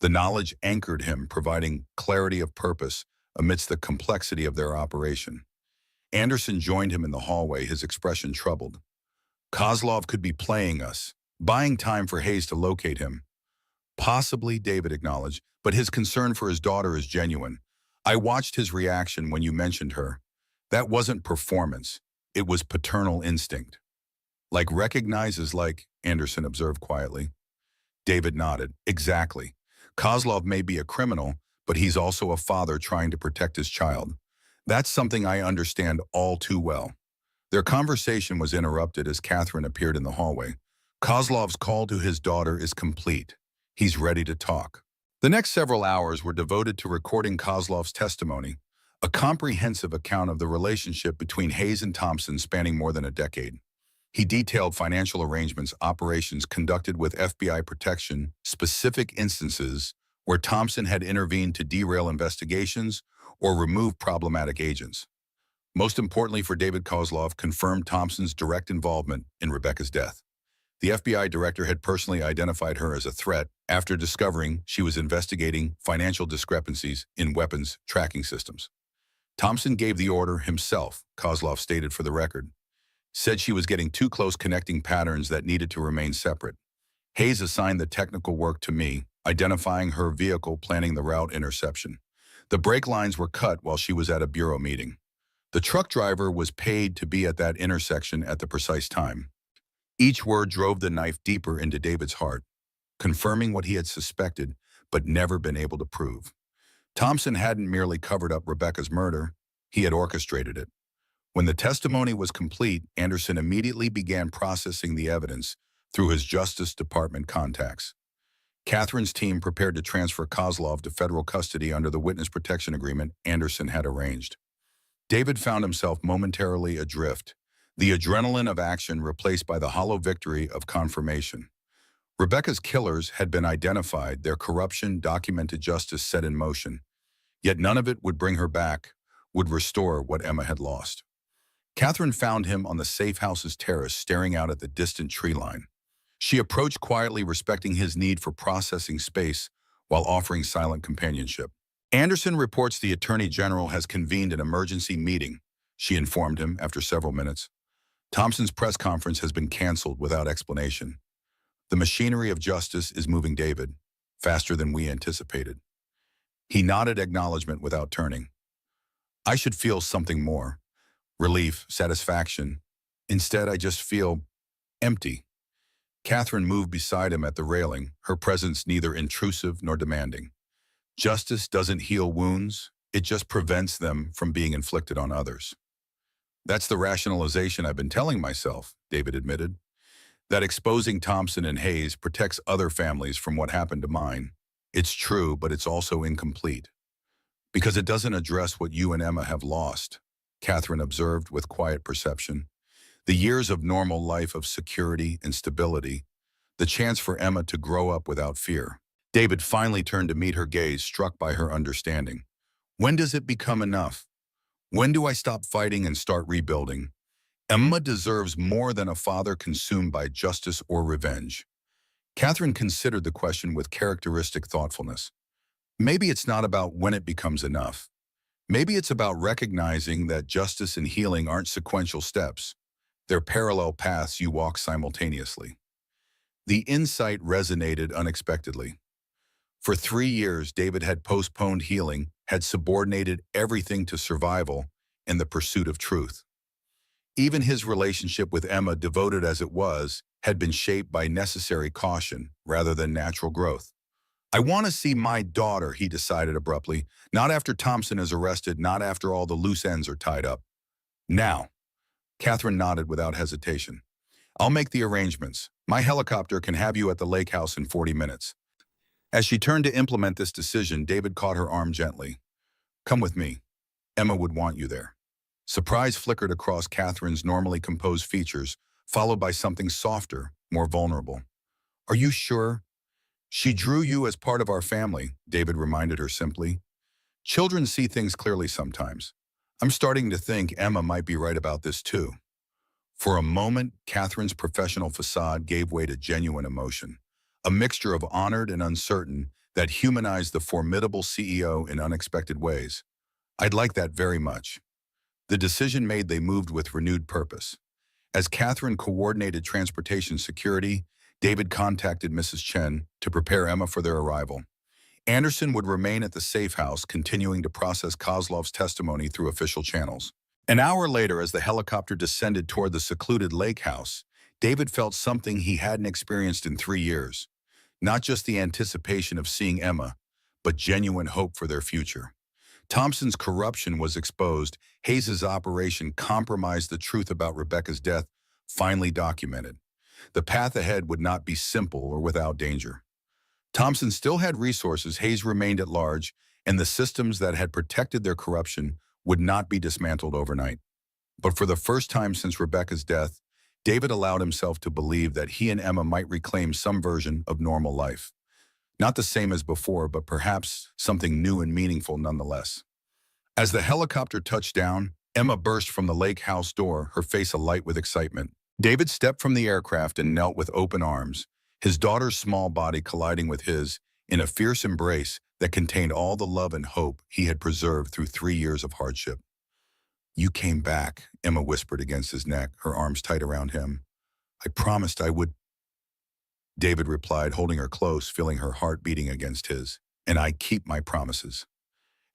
The knowledge anchored him, providing clarity of purpose amidst the complexity of their operation. Anderson joined him in the hallway, his expression troubled. Kozlov could be playing us, buying time for Hayes to locate him. Possibly, David acknowledged, but his concern for his daughter is genuine. I watched his reaction when you mentioned her. That wasn't performance. It was paternal instinct. Like recognizes like, Anderson observed quietly. David nodded. Exactly. Kozlov may be a criminal, but he's also a father trying to protect his child. That's something I understand all too well. Their conversation was interrupted as Catherine appeared in the hallway. Kozlov's call to his daughter is complete. He's ready to talk. The next several hours were devoted to recording Kozlov's testimony, a comprehensive account of the relationship between Hayes and Thompson spanning more than a decade. He detailed financial arrangements, operations conducted with FBI protection, specific instances where Thompson had intervened to derail investigations or remove problematic agents. Most importantly for David, Kozlov confirmed Thompson's direct involvement in Rebecca's death. The FBI director had personally identified her as a threat after discovering she was investigating financial discrepancies in weapons tracking systems. Thompson gave the order himself, Kozlov stated for the record. Said she was getting too close, connecting patterns that needed to remain separate. Hayes assigned the technical work to me, identifying her vehicle, planning the route interception. The brake lines were cut while she was at a bureau meeting. The truck driver was paid to be at that intersection at the precise time. Each word drove the knife deeper into David's heart, confirming what he had suspected but never been able to prove. Thompson hadn't merely covered up Rebecca's murder, he had orchestrated it. When the testimony was complete, Anderson immediately began processing the evidence through his Justice Department contacts. Catherine's team prepared to transfer Kozlov to federal custody under the witness protection agreement Anderson had arranged. David found himself momentarily adrift, the adrenaline of action replaced by the hollow victory of confirmation. Rebecca's killers had been identified, their corruption, documented justice set in motion. Yet none of it would bring her back, would restore what Emma had lost. Catherine found him on the safe house's terrace, staring out at the distant tree line. She approached quietly, respecting his need for processing space while offering silent companionship. Anderson reports the Attorney General has convened an emergency meeting, she informed him after several minutes. Thompson's press conference has been canceled without explanation. The machinery of justice is moving, David, faster than we anticipated. He nodded acknowledgement without turning. I should feel something more. Relief, satisfaction. Instead, I just feel empty. Catherine moved beside him at the railing, her presence neither intrusive nor demanding. Justice doesn't heal wounds, it just prevents them from being inflicted on others. That's the rationalization I've been telling myself, David admitted. That exposing Thompson and Hayes protects other families from what happened to mine. It's true, but it's also incomplete. Because it doesn't address what you and Emma have lost, Catherine observed with quiet perception. The years of normal life, of security and stability, the chance for Emma to grow up without fear. David finally turned to meet her gaze, struck by her understanding. When does it become enough? When do I stop fighting and start rebuilding? Emma deserves more than a father consumed by justice or revenge. Catherine considered the question with characteristic thoughtfulness. Maybe it's not about when it becomes enough. Maybe it's about recognizing that justice and healing aren't sequential steps. They're parallel paths you walk simultaneously. The insight resonated unexpectedly. For 3 years, David had postponed healing, had subordinated everything to survival and the pursuit of truth. Even his relationship with Emma, devoted as it was, had been shaped by necessary caution rather than natural growth. I want to see my daughter, he decided abruptly, not after Thompson is arrested, not after all the loose ends are tied up. Now. Catherine nodded without hesitation. I'll make the arrangements. My helicopter can have you at the lake house in 40 minutes. As she turned to implement this decision, David caught her arm gently. Come with me. Emma would want you there. Surprise flickered across Catherine's normally composed features, followed by something softer, more vulnerable. Are you sure? She drew you as part of our family, David reminded her simply. Children see things clearly sometimes. I'm starting to think Emma might be right about this too. For a moment, Catherine's professional facade gave way to genuine emotion, a mixture of honored and uncertain that humanized the formidable CEO in unexpected ways. I'd like that very much. The decision made, they moved with renewed purpose. As Catherine coordinated transportation security, David contacted Mrs. Chen to prepare Emma for their arrival. Anderson would remain at the safe house, continuing to process Kozlov's testimony through official channels. An hour later, as the helicopter descended toward the secluded lake house, David felt something he hadn't experienced in 3 years. Not just the anticipation of seeing Emma, but genuine hope for their future. Thompson's corruption was exposed. Hayes's operation compromised, the truth about Rebecca's death finally documented. The path ahead would not be simple or without danger. Thompson still had resources, Hayes remained at large, and the systems that had protected their corruption would not be dismantled overnight. But for the first time since Rebecca's death, David allowed himself to believe that he and Emma might reclaim some version of normal life. Not the same as before, but perhaps something new and meaningful nonetheless. As the helicopter touched down, Emma burst from the lake house door, her face alight with excitement. David stepped from the aircraft and knelt with open arms, his daughter's small body colliding with his in a fierce embrace that contained all the love and hope he had preserved through 3 years of hardship. You came back, Emma whispered against his neck, her arms tight around him. I promised I would. David replied, holding her close, feeling her heart beating against his. And I keep my promises.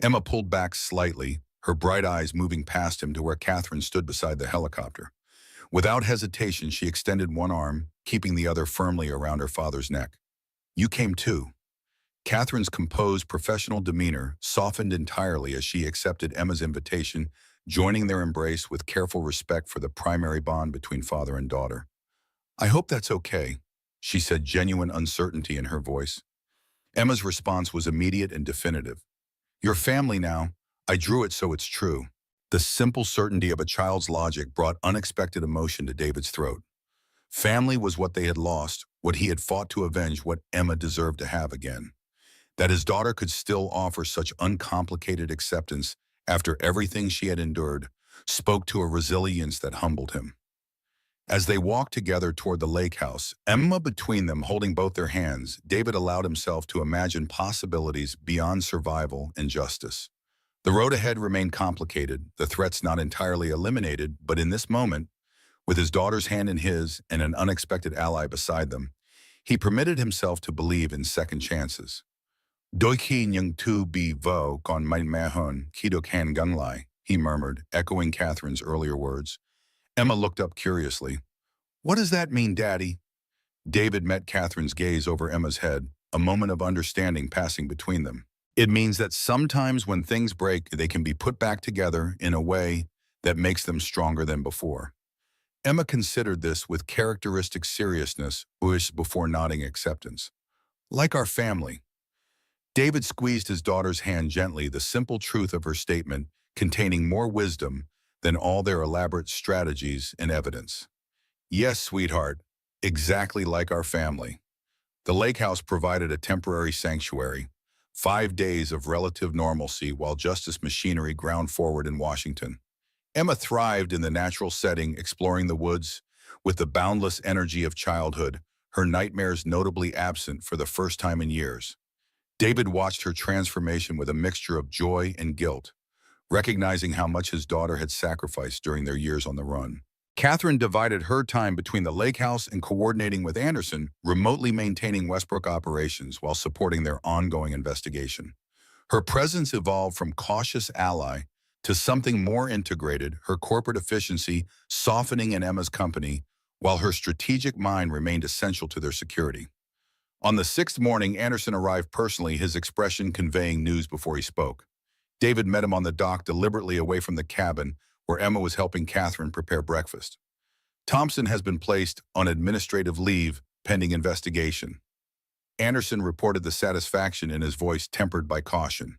Emma pulled back slightly, her bright eyes moving past him to where Catherine stood beside the helicopter. Without hesitation, she extended one arm, keeping the other firmly around her father's neck. "You came too." Catherine's composed, professional demeanor softened entirely as she accepted Emma's invitation, joining their embrace with careful respect for the primary bond between father and daughter. "I hope that's okay," she said, genuine uncertainty in her voice. Emma's response was immediate and definitive. "Your family now. I drew it so it's true." The simple certainty of a child's logic brought unexpected emotion to David's throat. Family was what they had lost, what he had fought to avenge, what Emma deserved to have again. That his daughter could still offer such uncomplicated acceptance after everything she had endured spoke to a resilience that humbled him. As they walked together toward the lake house, Emma between them holding both their hands, David allowed himself to imagine possibilities beyond survival and justice. The road ahead remained complicated, the threats not entirely eliminated, but in this moment, with his daughter's hand in his and an unexpected ally beside them, he permitted himself to believe in second chances. "Doi ki nyung tu bi vo con my mahon kidok han gunlai," he murmured, echoing Catherine's earlier words. Emma looked up curiously. "What does that mean, Daddy?" David met Catherine's gaze over Emma's head, a moment of understanding passing between them. "It means that sometimes when things break, they can be put back together in a way that makes them stronger than before." Emma considered this with characteristic seriousness before nodding acceptance. "Like our family." David squeezed his daughter's hand gently, the simple truth of her statement containing more wisdom than all their elaborate strategies and evidence. "Yes, sweetheart, exactly like our family." The lake house provided a temporary sanctuary, 5 days of relative normalcy while justice machinery ground forward in Washington. Emma thrived in the natural setting, exploring the woods with the boundless energy of childhood, her nightmares notably absent for the first time in years. David watched her transformation with a mixture of joy and guilt, recognizing how much his daughter had sacrificed during their years on the run. Catherine divided her time between the lake house and coordinating with Anderson, remotely maintaining Westbrook operations while supporting their ongoing investigation. Her presence evolved from cautious ally to something more integrated, her corporate efficiency softening in Emma's company, while her strategic mind remained essential to their security. On the sixth morning, Anderson arrived personally, his expression conveying news before he spoke. David met him on the dock, deliberately away from the cabin, where Emma was helping Catherine prepare breakfast. "Thompson has been placed on administrative leave pending investigation." Anderson reported the satisfaction in his voice tempered by caution.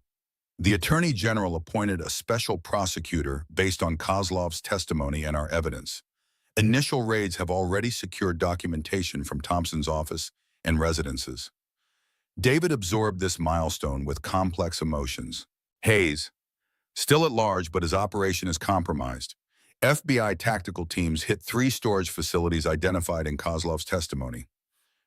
"The Attorney General appointed a special prosecutor based on Kozlov's testimony and our evidence. Initial raids have already secured documentation from Thompson's office and residences." David absorbed this milestone with complex emotions. Hayes, still at large, but his operation is compromised. FBI tactical teams hit 3 storage facilities identified in Kozlov's testimony.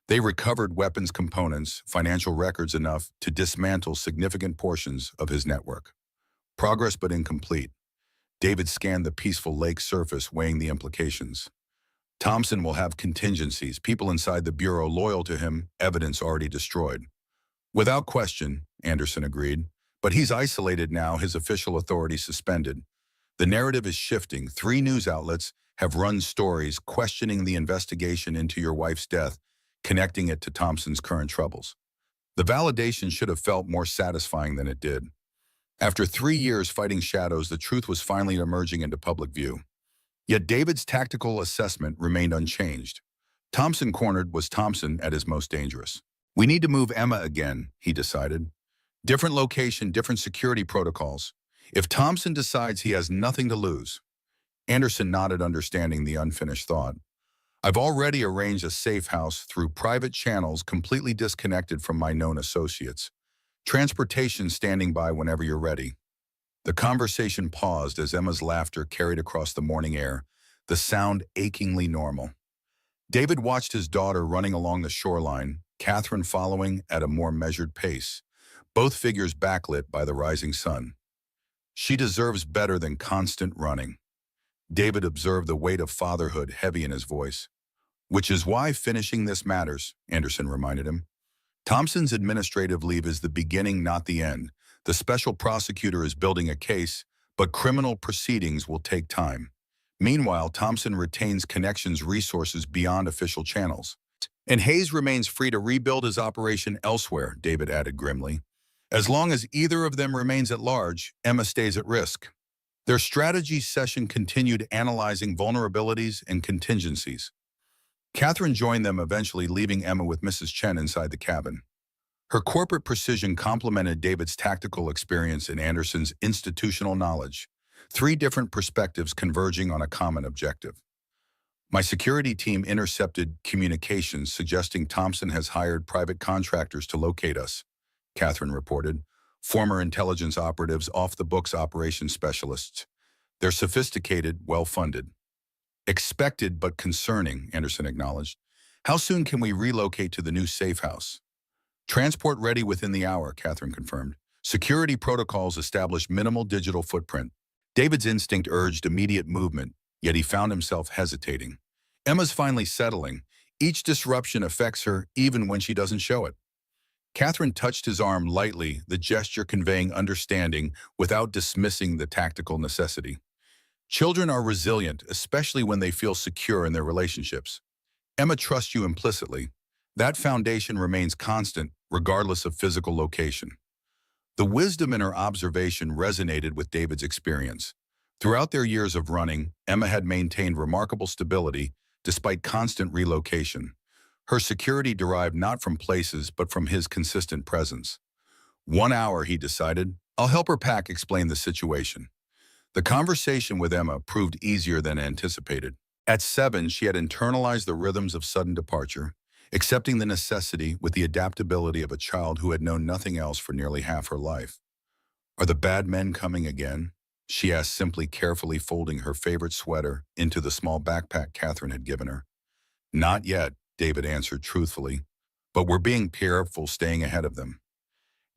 They recovered weapons components, financial records enough to dismantle significant portions of his network. Progress but incomplete. David scanned the peaceful lake surface, weighing the implications. Thompson will have contingencies, people inside the Bureau loyal to him, evidence already destroyed. "Without question," Anderson agreed, "but he's isolated now, his official authority suspended. The narrative is shifting. 3 news outlets have run stories questioning the investigation into your wife's death, connecting it to Thompson's current troubles. The validation should have felt more satisfying than it did. After 3 years fighting shadows, the truth was finally emerging into public view. Yet David's tactical assessment remained unchanged. Thompson cornered was Thompson at his most dangerous. "We need to move Emma again," he decided. "Different location, different security protocols. If Thompson decides he has nothing to lose." Anderson nodded, understanding the unfinished thought. "I've already arranged a safe house through private channels completely disconnected from my known associates. Transportation standing by whenever you're ready." The conversation paused as Emma's laughter carried across the morning air, the sound achingly normal. David watched his daughter running along the shoreline, Catherine following at a more measured pace, both figures backlit by the rising sun. "She deserves better than constant running." David observed the weight of fatherhood heavy in his voice. "Which is why finishing this matters," Anderson reminded him. "Thompson's administrative leave is the beginning, not the end. The special prosecutor is building a case, But criminal proceedings will take time. Meanwhile, Thompson retains connections resources beyond official channels. And Hayes remains free to rebuild his operation elsewhere, David added grimly. As long as either of them remains at large, Emma stays at risk. Their strategy session continued analyzing vulnerabilities and contingencies. Catherine joined them, eventually leaving Emma with Mrs. Chen inside the cabin. Her corporate precision complemented David's tactical experience and Anderson's institutional knowledge, three different perspectives converging on a common objective. My security team intercepted communications suggesting Thompson has hired private contractors to locate us, Catherine reported, former intelligence operatives, off-the-books operations specialists. They're sophisticated, well-funded. Expected but concerning, Anderson acknowledged. How soon can we relocate to the new safe house? Transport ready within the hour, Catherine confirmed. Security protocols established minimal digital footprint. David's instinct urged immediate movement, yet he found himself hesitating. Emma's finally settling. Each disruption affects her, even when she doesn't show it. Catherine touched his arm lightly, the gesture conveying understanding without dismissing the tactical necessity. Children are resilient, especially when they feel secure in their relationships. Emma trusts you implicitly. That foundation remains constant, regardless of physical location. The wisdom in her observation resonated with David's experience. Throughout their years of running, Emma had maintained remarkable stability despite constant relocation. Her security derived not from places, but from his consistent presence. 1 hour, he decided. I'll help her pack, explain the situation. The conversation with Emma proved easier than anticipated. At 7, she had internalized the rhythms of sudden departure, accepting the necessity with the adaptability of a child who had known nothing else for nearly half her life. Are the bad men coming again? She asked, simply, carefully folding her favorite sweater into the small backpack Catherine had given her. Not yet, David answered truthfully, but we're being careful, staying ahead of them.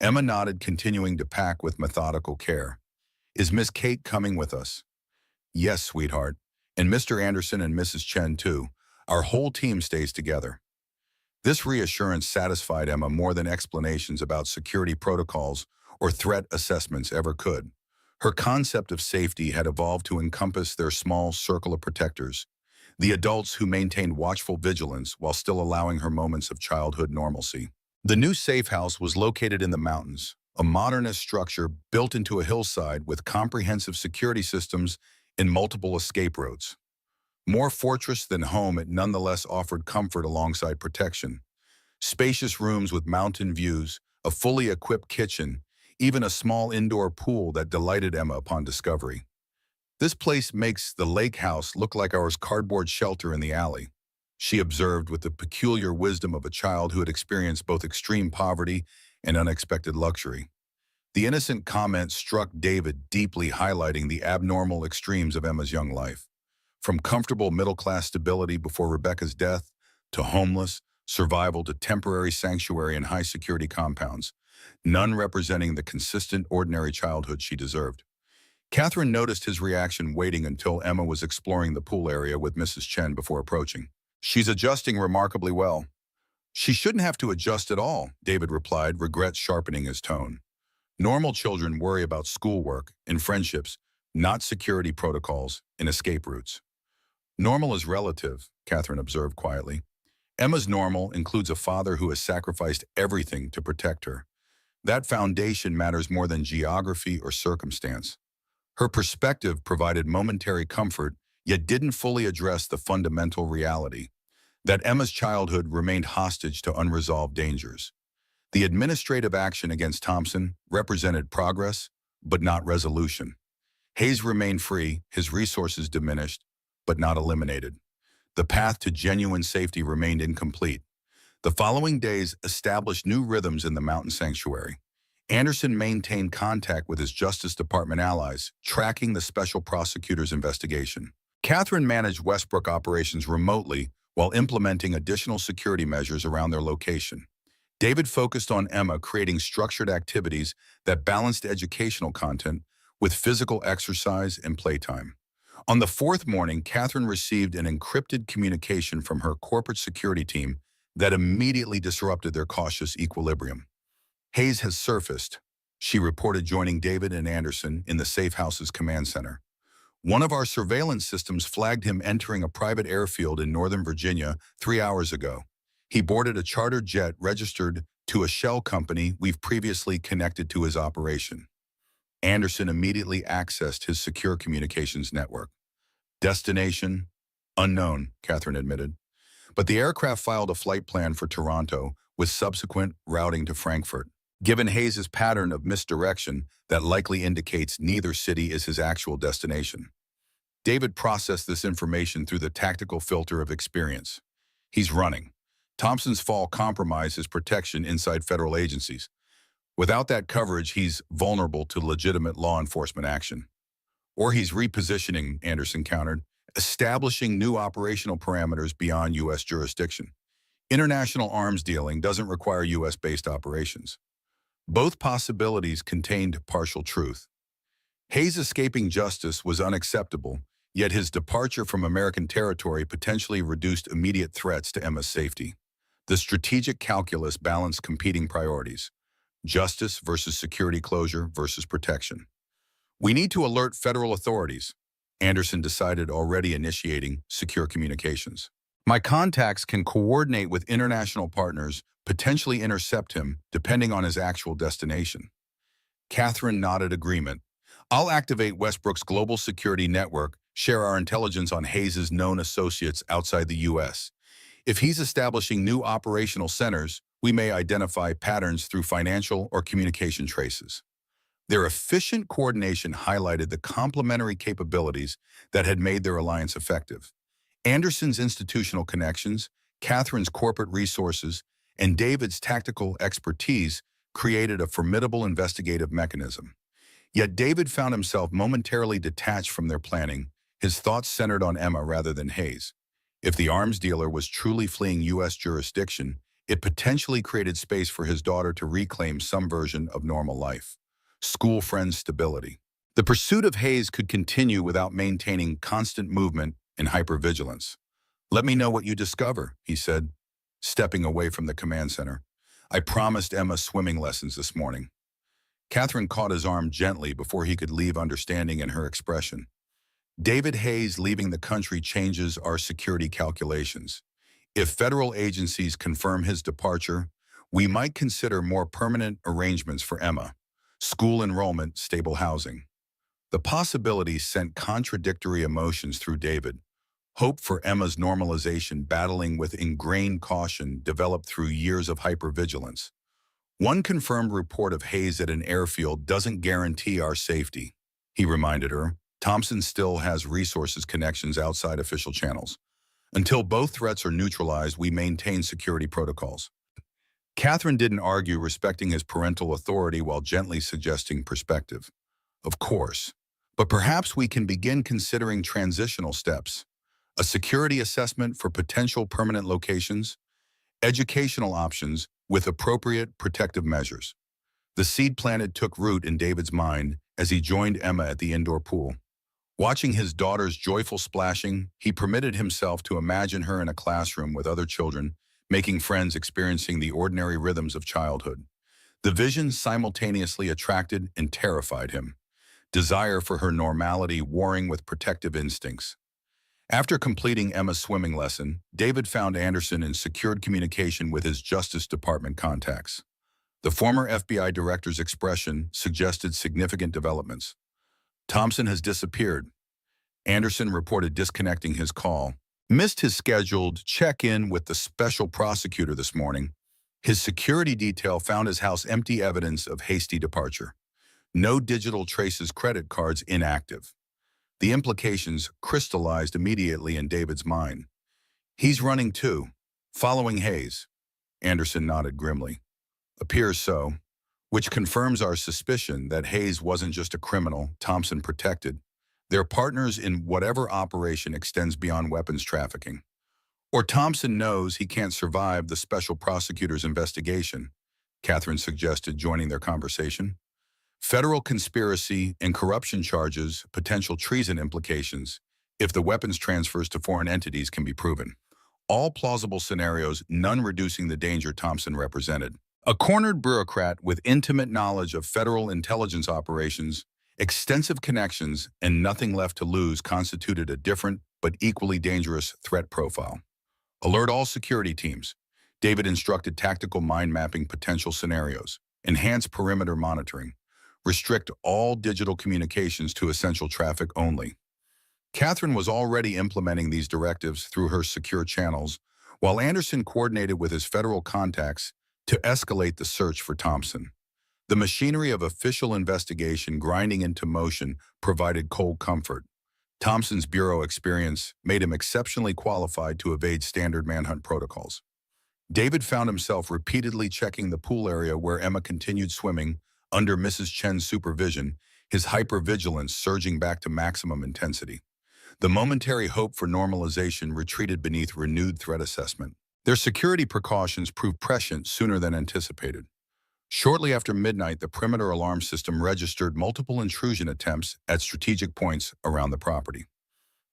Emma nodded, continuing to pack with methodical care. Is Miss Kate coming with us? Yes, sweetheart. And Mr. Anderson and Mrs. Chen, too. Our whole team stays together. This reassurance satisfied Emma more than explanations about security protocols or threat assessments ever could. Her concept of safety had evolved to encompass their small circle of protectors, the adults who maintained watchful vigilance while still allowing her moments of childhood normalcy. The new safe house was located in the mountains, a modernist structure built into a hillside with comprehensive security systems and multiple escape routes. More fortress than home, it nonetheless offered comfort alongside protection. Spacious rooms with mountain views, a fully equipped kitchen, even a small indoor pool that delighted Emma upon discovery. This place makes the lake house look like our cardboard shelter in the alley, she observed with the peculiar wisdom of a child who had experienced both extreme poverty and unexpected luxury. The innocent comment struck David deeply, highlighting the abnormal extremes of Emma's young life. From comfortable middle-class stability before Rebecca's death, to homeless, survival to temporary sanctuary and high-security compounds, none representing the consistent, ordinary childhood she deserved. Catherine noticed his reaction, waiting until Emma was exploring the pool area with Mrs. Chen before approaching. She's adjusting remarkably well. She shouldn't have to adjust at all, David replied, regret sharpening his tone. Normal children worry about schoolwork and friendships, not security protocols and escape routes. Normal is relative, Catherine observed quietly. Emma's normal includes a father who has sacrificed everything to protect her. That foundation matters more than geography or circumstance. Her perspective provided momentary comfort, yet didn't fully address the fundamental reality that Emma's childhood remained hostage to unresolved dangers. The administrative action against Thompson represented progress, but not resolution. Hayes remained free, his resources diminished, but not eliminated. The path to genuine safety remained incomplete. The following days established new rhythms in the mountain sanctuary. Anderson maintained contact with his Justice Department allies, tracking the special prosecutor's investigation. Catherine managed Westbrook operations remotely while implementing additional security measures around their location. David focused on Emma, creating structured activities that balanced educational content with physical exercise and playtime. On the 4th morning, Catherine received an encrypted communication from her corporate security team that immediately disrupted their cautious equilibrium. Hayes has surfaced. She reported joining David and Anderson in the Safe House's command center. One of our surveillance systems flagged him entering a private airfield in Northern Virginia 3 hours ago. He boarded a chartered jet registered to a shell company we've previously connected to his operation. Anderson immediately accessed his secure communications network. Destination? Unknown, Catherine admitted. But the aircraft filed a flight plan for Toronto with subsequent routing to Frankfurt. Given Hayes' pattern of misdirection, that likely indicates neither city is his actual destination. David processed this information through the tactical filter of experience. He's running. Thompson's fall compromised his protection inside federal agencies. Without that coverage, he's vulnerable to legitimate law enforcement action. Or he's repositioning, Anderson countered, establishing new operational parameters beyond U.S. jurisdiction. International arms dealing doesn't require U.S.-based operations. Both possibilities contained partial truth. Hayes escaping justice was unacceptable, yet his departure from American territory potentially reduced immediate threats to Emma's safety. The strategic calculus balanced competing priorities: justice versus security closure versus protection. We need to alert federal authorities, Anderson decided, already initiating secure communications. My contacts can coordinate with international partners, potentially intercept him, depending on his actual destination. Catherine nodded agreement. I'll activate Westbrook's global security network, share our intelligence on Hayes' known associates outside the U.S. If he's establishing new operational centers, we may identify patterns through financial or communication traces. Their efficient coordination highlighted the complementary capabilities that had made their alliance effective. Anderson's institutional connections, Catherine's corporate resources, and David's tactical expertise created a formidable investigative mechanism. Yet David found himself momentarily detached from their planning, his thoughts centered on Emma rather than Hayes. If the arms dealer was truly fleeing U.S. jurisdiction, it potentially created space for his daughter to reclaim some version of normal life. School friends' stability. The pursuit of Hayes could continue without maintaining constant movement and hypervigilance. Let me know what you discover, he said, stepping away from the command center. I promised Emma swimming lessons this morning. Catherine caught his arm gently before he could leave understanding in her expression. David Hayes leaving the country changes our security calculations. If federal agencies confirm his departure, we might consider more permanent arrangements for Emma: school enrollment, stable housing. The possibilities sent contradictory emotions through David. Hope for Emma's normalization battling with ingrained caution developed through years of hypervigilance. One confirmed report of Hayes at an airfield doesn't guarantee our safety, he reminded her. Thompson still has resources connections outside official channels. Until both threats are neutralized, we maintain security protocols. Catherine didn't argue, respecting his parental authority while gently suggesting perspective. Of course, but perhaps we can begin considering transitional steps: a security assessment for potential permanent locations, educational options with appropriate protective measures. The seed planted took root in David's mind as he joined Emma at the indoor pool. Watching his daughter's joyful splashing, he permitted himself to imagine her in a classroom with other children, making friends, experiencing the ordinary rhythms of childhood. The vision simultaneously attracted and terrified him, desire for her normality warring with protective instincts. After completing Emma's swimming lesson, David found Anderson in secured communication with his Justice Department contacts. The former FBI director's expression suggested significant developments. Thompson has disappeared. Anderson reported disconnecting his call. Missed his scheduled check-in with the special prosecutor this morning. His security detail found his house empty, evidence of hasty departure. No digital traces, credit cards inactive. The implications crystallized immediately in David's mind. He's running too, following Hayes. Anderson nodded grimly. Appears so, which confirms our suspicion that Hayes wasn't just a criminal Thompson protected. They're partners in whatever operation extends beyond weapons trafficking. Or Thompson knows he can't survive the special prosecutor's investigation, Catherine suggested, joining their conversation. Federal conspiracy and corruption charges, potential treason implications, if the weapons transfers to foreign entities can be proven. All plausible scenarios, none reducing the danger Thompson represented. A cornered bureaucrat with intimate knowledge of federal intelligence operations, extensive connections, and nothing left to lose constituted a different but equally dangerous threat profile. Alert all security teams. David instructed tactical mind mapping potential scenarios, enhance perimeter monitoring, restrict all digital communications to essential traffic only. Catherine was already implementing these directives through her secure channels, while Anderson coordinated with his federal contacts to escalate the search for Thompson. The machinery of official investigation grinding into motion provided cold comfort. Thompson's bureau experience made him exceptionally qualified to evade standard manhunt protocols. David found himself repeatedly checking the pool area where Emma continued swimming under Mrs. Chen's supervision, his hypervigilance surging back to maximum intensity. The momentary hope for normalization retreated beneath renewed threat assessment. Their security precautions proved prescient sooner than anticipated. Shortly after midnight, the perimeter alarm system registered multiple intrusion attempts at strategic points around the property.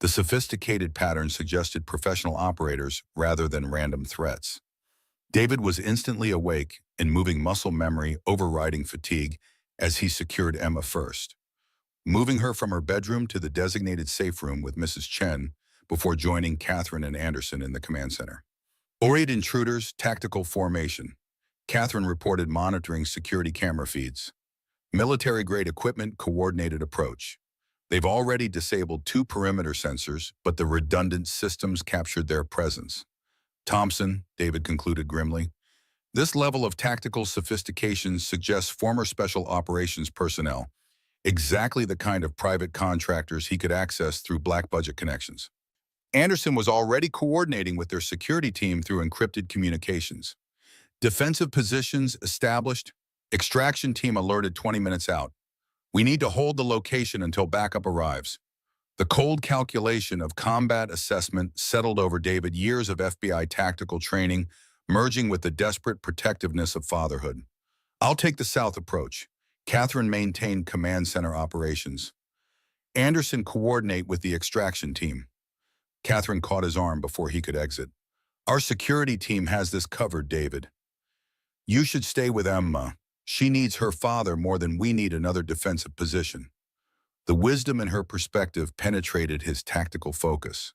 The sophisticated pattern suggested professional operators rather than random threats. David was instantly awake and moving muscle memory overriding fatigue as he secured Emma first, moving her from her bedroom to the designated safe room with Mrs. Chen before joining Catherine and Anderson in the command center. Orient intruders, tactical formation. Catherine reported monitoring security camera feeds. Military-grade equipment, coordinated approach. They've already disabled 2 perimeter sensors, but the redundant systems captured their presence. Thompson, David concluded grimly. This level of tactical sophistication suggests former special operations personnel, exactly the kind of private contractors he could access through black budget connections. Anderson was already coordinating with their security team through encrypted communications. Defensive positions established. Extraction team alerted 20 minutes out. We need to hold the location until backup arrives. The cold calculation of combat assessment settled over David years of FBI tactical training, merging with the desperate protectiveness of fatherhood. I'll take the south approach. Catherine maintained command center operations. Anderson coordinate with the extraction team. Catherine caught his arm before he could exit. Our security team has this covered, David. You should stay with Emma. She needs her father more than we need another defensive position. The wisdom in her perspective penetrated his tactical focus.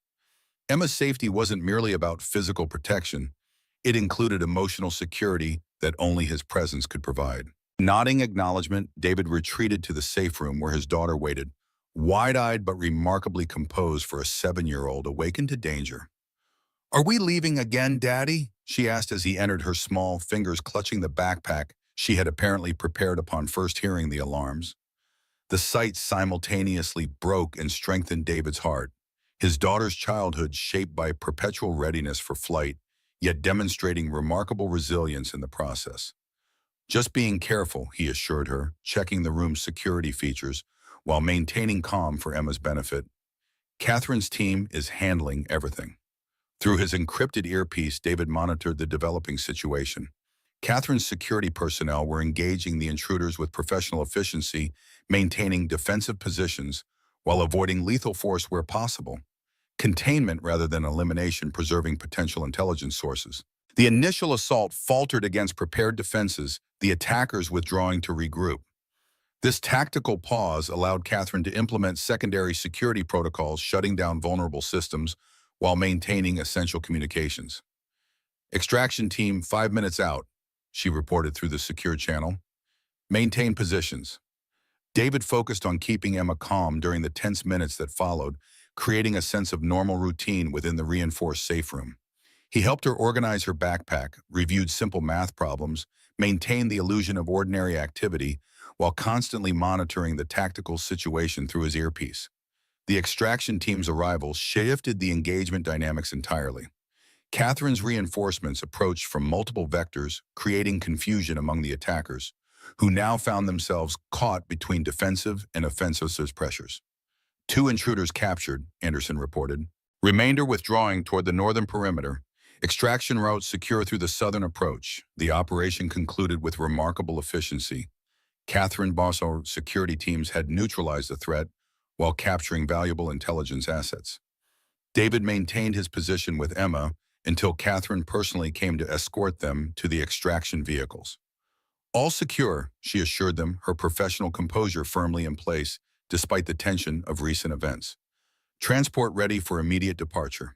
Emma's safety wasn't merely about physical protection. It included emotional security that only his presence could provide. Nodding acknowledgement, David retreated to the safe room where his daughter waited, wide-eyed but remarkably composed for a 7-year-old awakened to danger. Are we leaving again, Daddy? She asked as he entered, her small fingers clutching the backpack she had apparently prepared upon first hearing the alarms. The sight simultaneously broke and strengthened David's heart, his daughter's childhood shaped by perpetual readiness for flight, yet demonstrating remarkable resilience in the process. Just being careful, he assured her, checking the room's security features while maintaining calm for Emma's benefit. Catherine's team is handling everything. Through his encrypted earpiece, David monitored the developing situation. Catherine's security personnel were engaging the intruders with professional efficiency, maintaining defensive positions while avoiding lethal force where possible. Containment rather than elimination, preserving potential intelligence sources. The initial assault faltered against prepared defenses, the attackers withdrawing to regroup. This tactical pause allowed Catherine to implement secondary security protocols, shutting down vulnerable systems while maintaining essential communications. Extraction team 5 minutes out, she reported through the secure channel. Maintain positions. David focused on keeping Emma calm during the tense minutes that followed, creating a sense of normal routine within the reinforced safe room. He helped her organize her backpack, reviewed simple math problems, maintained the illusion of ordinary activity, while constantly monitoring the tactical situation through his earpiece. The extraction team's arrival shifted the engagement dynamics entirely. Catherine's reinforcements approached from multiple vectors, creating confusion among the attackers, who now found themselves caught between defensive and offensive pressures. 2 intruders captured, Anderson reported. Remainder withdrawing toward the northern perimeter. Extraction routes secure through the southern approach. The operation concluded with remarkable efficiency. Catherine Bosso security teams had neutralized the threat while capturing valuable intelligence assets. David maintained his position with Emma until Catherine personally came to escort them to the extraction vehicles. All secure, she assured them, her professional composure firmly in place, despite the tension of recent events. Transport ready for immediate departure.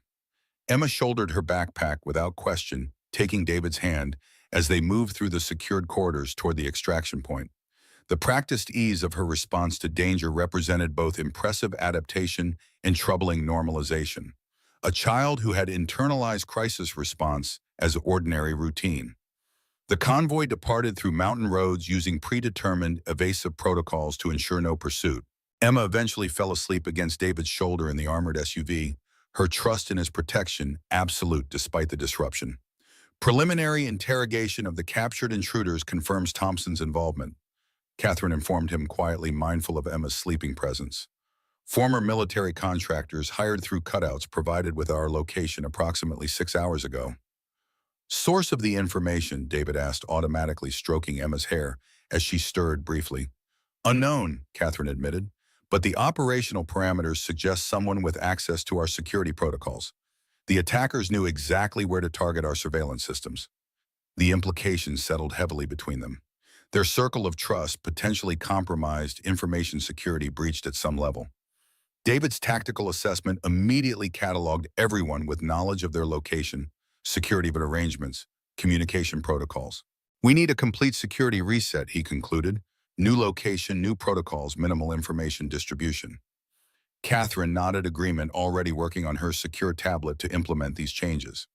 Emma shouldered her backpack without question, taking David's hand as they moved through the secured corridors toward the extraction point. The practiced ease of her response to danger represented both impressive adaptation and troubling normalization. A child who had internalized crisis response as ordinary routine. The convoy departed through mountain roads using predetermined, evasive protocols to ensure no pursuit. Emma eventually fell asleep against David's shoulder in the armored SUV, her trust in his protection absolute despite the disruption. Preliminary interrogation of the captured intruders confirms Thompson's involvement. Catherine informed him quietly, mindful of Emma's sleeping presence. Former military contractors hired through cutouts provided with our location approximately 6 hours ago. Source of the information, David asked, automatically stroking Emma's hair as she stirred briefly. Unknown, Catherine admitted, but the operational parameters suggest someone with access to our security protocols. The attackers knew exactly where to target our surveillance systems. The implications settled heavily between them. Their circle of trust potentially compromised, information security breached at some level. David's tactical assessment immediately cataloged everyone with knowledge of their location, security arrangements, communication protocols. We need a complete security reset, he concluded. New location, new protocols, minimal information distribution. Catherine nodded agreement, already working on her secure tablet to implement these changes.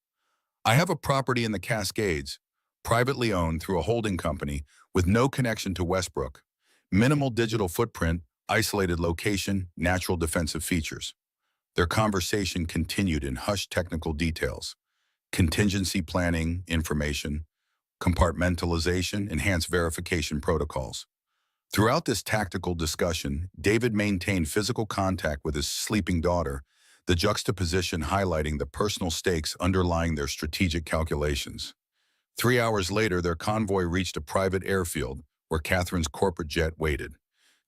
I have a property in the Cascades, privately owned through a holding company with no connection to Westbrook. Minimal digital footprint, isolated location, natural defensive features. Their conversation continued in hushed technical details. Contingency planning, information, compartmentalization, enhanced verification protocols. Throughout this tactical discussion, David maintained physical contact with his sleeping daughter, the juxtaposition highlighting the personal stakes underlying their strategic calculations. 3 hours later, their convoy reached a private airfield where Catherine's corporate jet waited.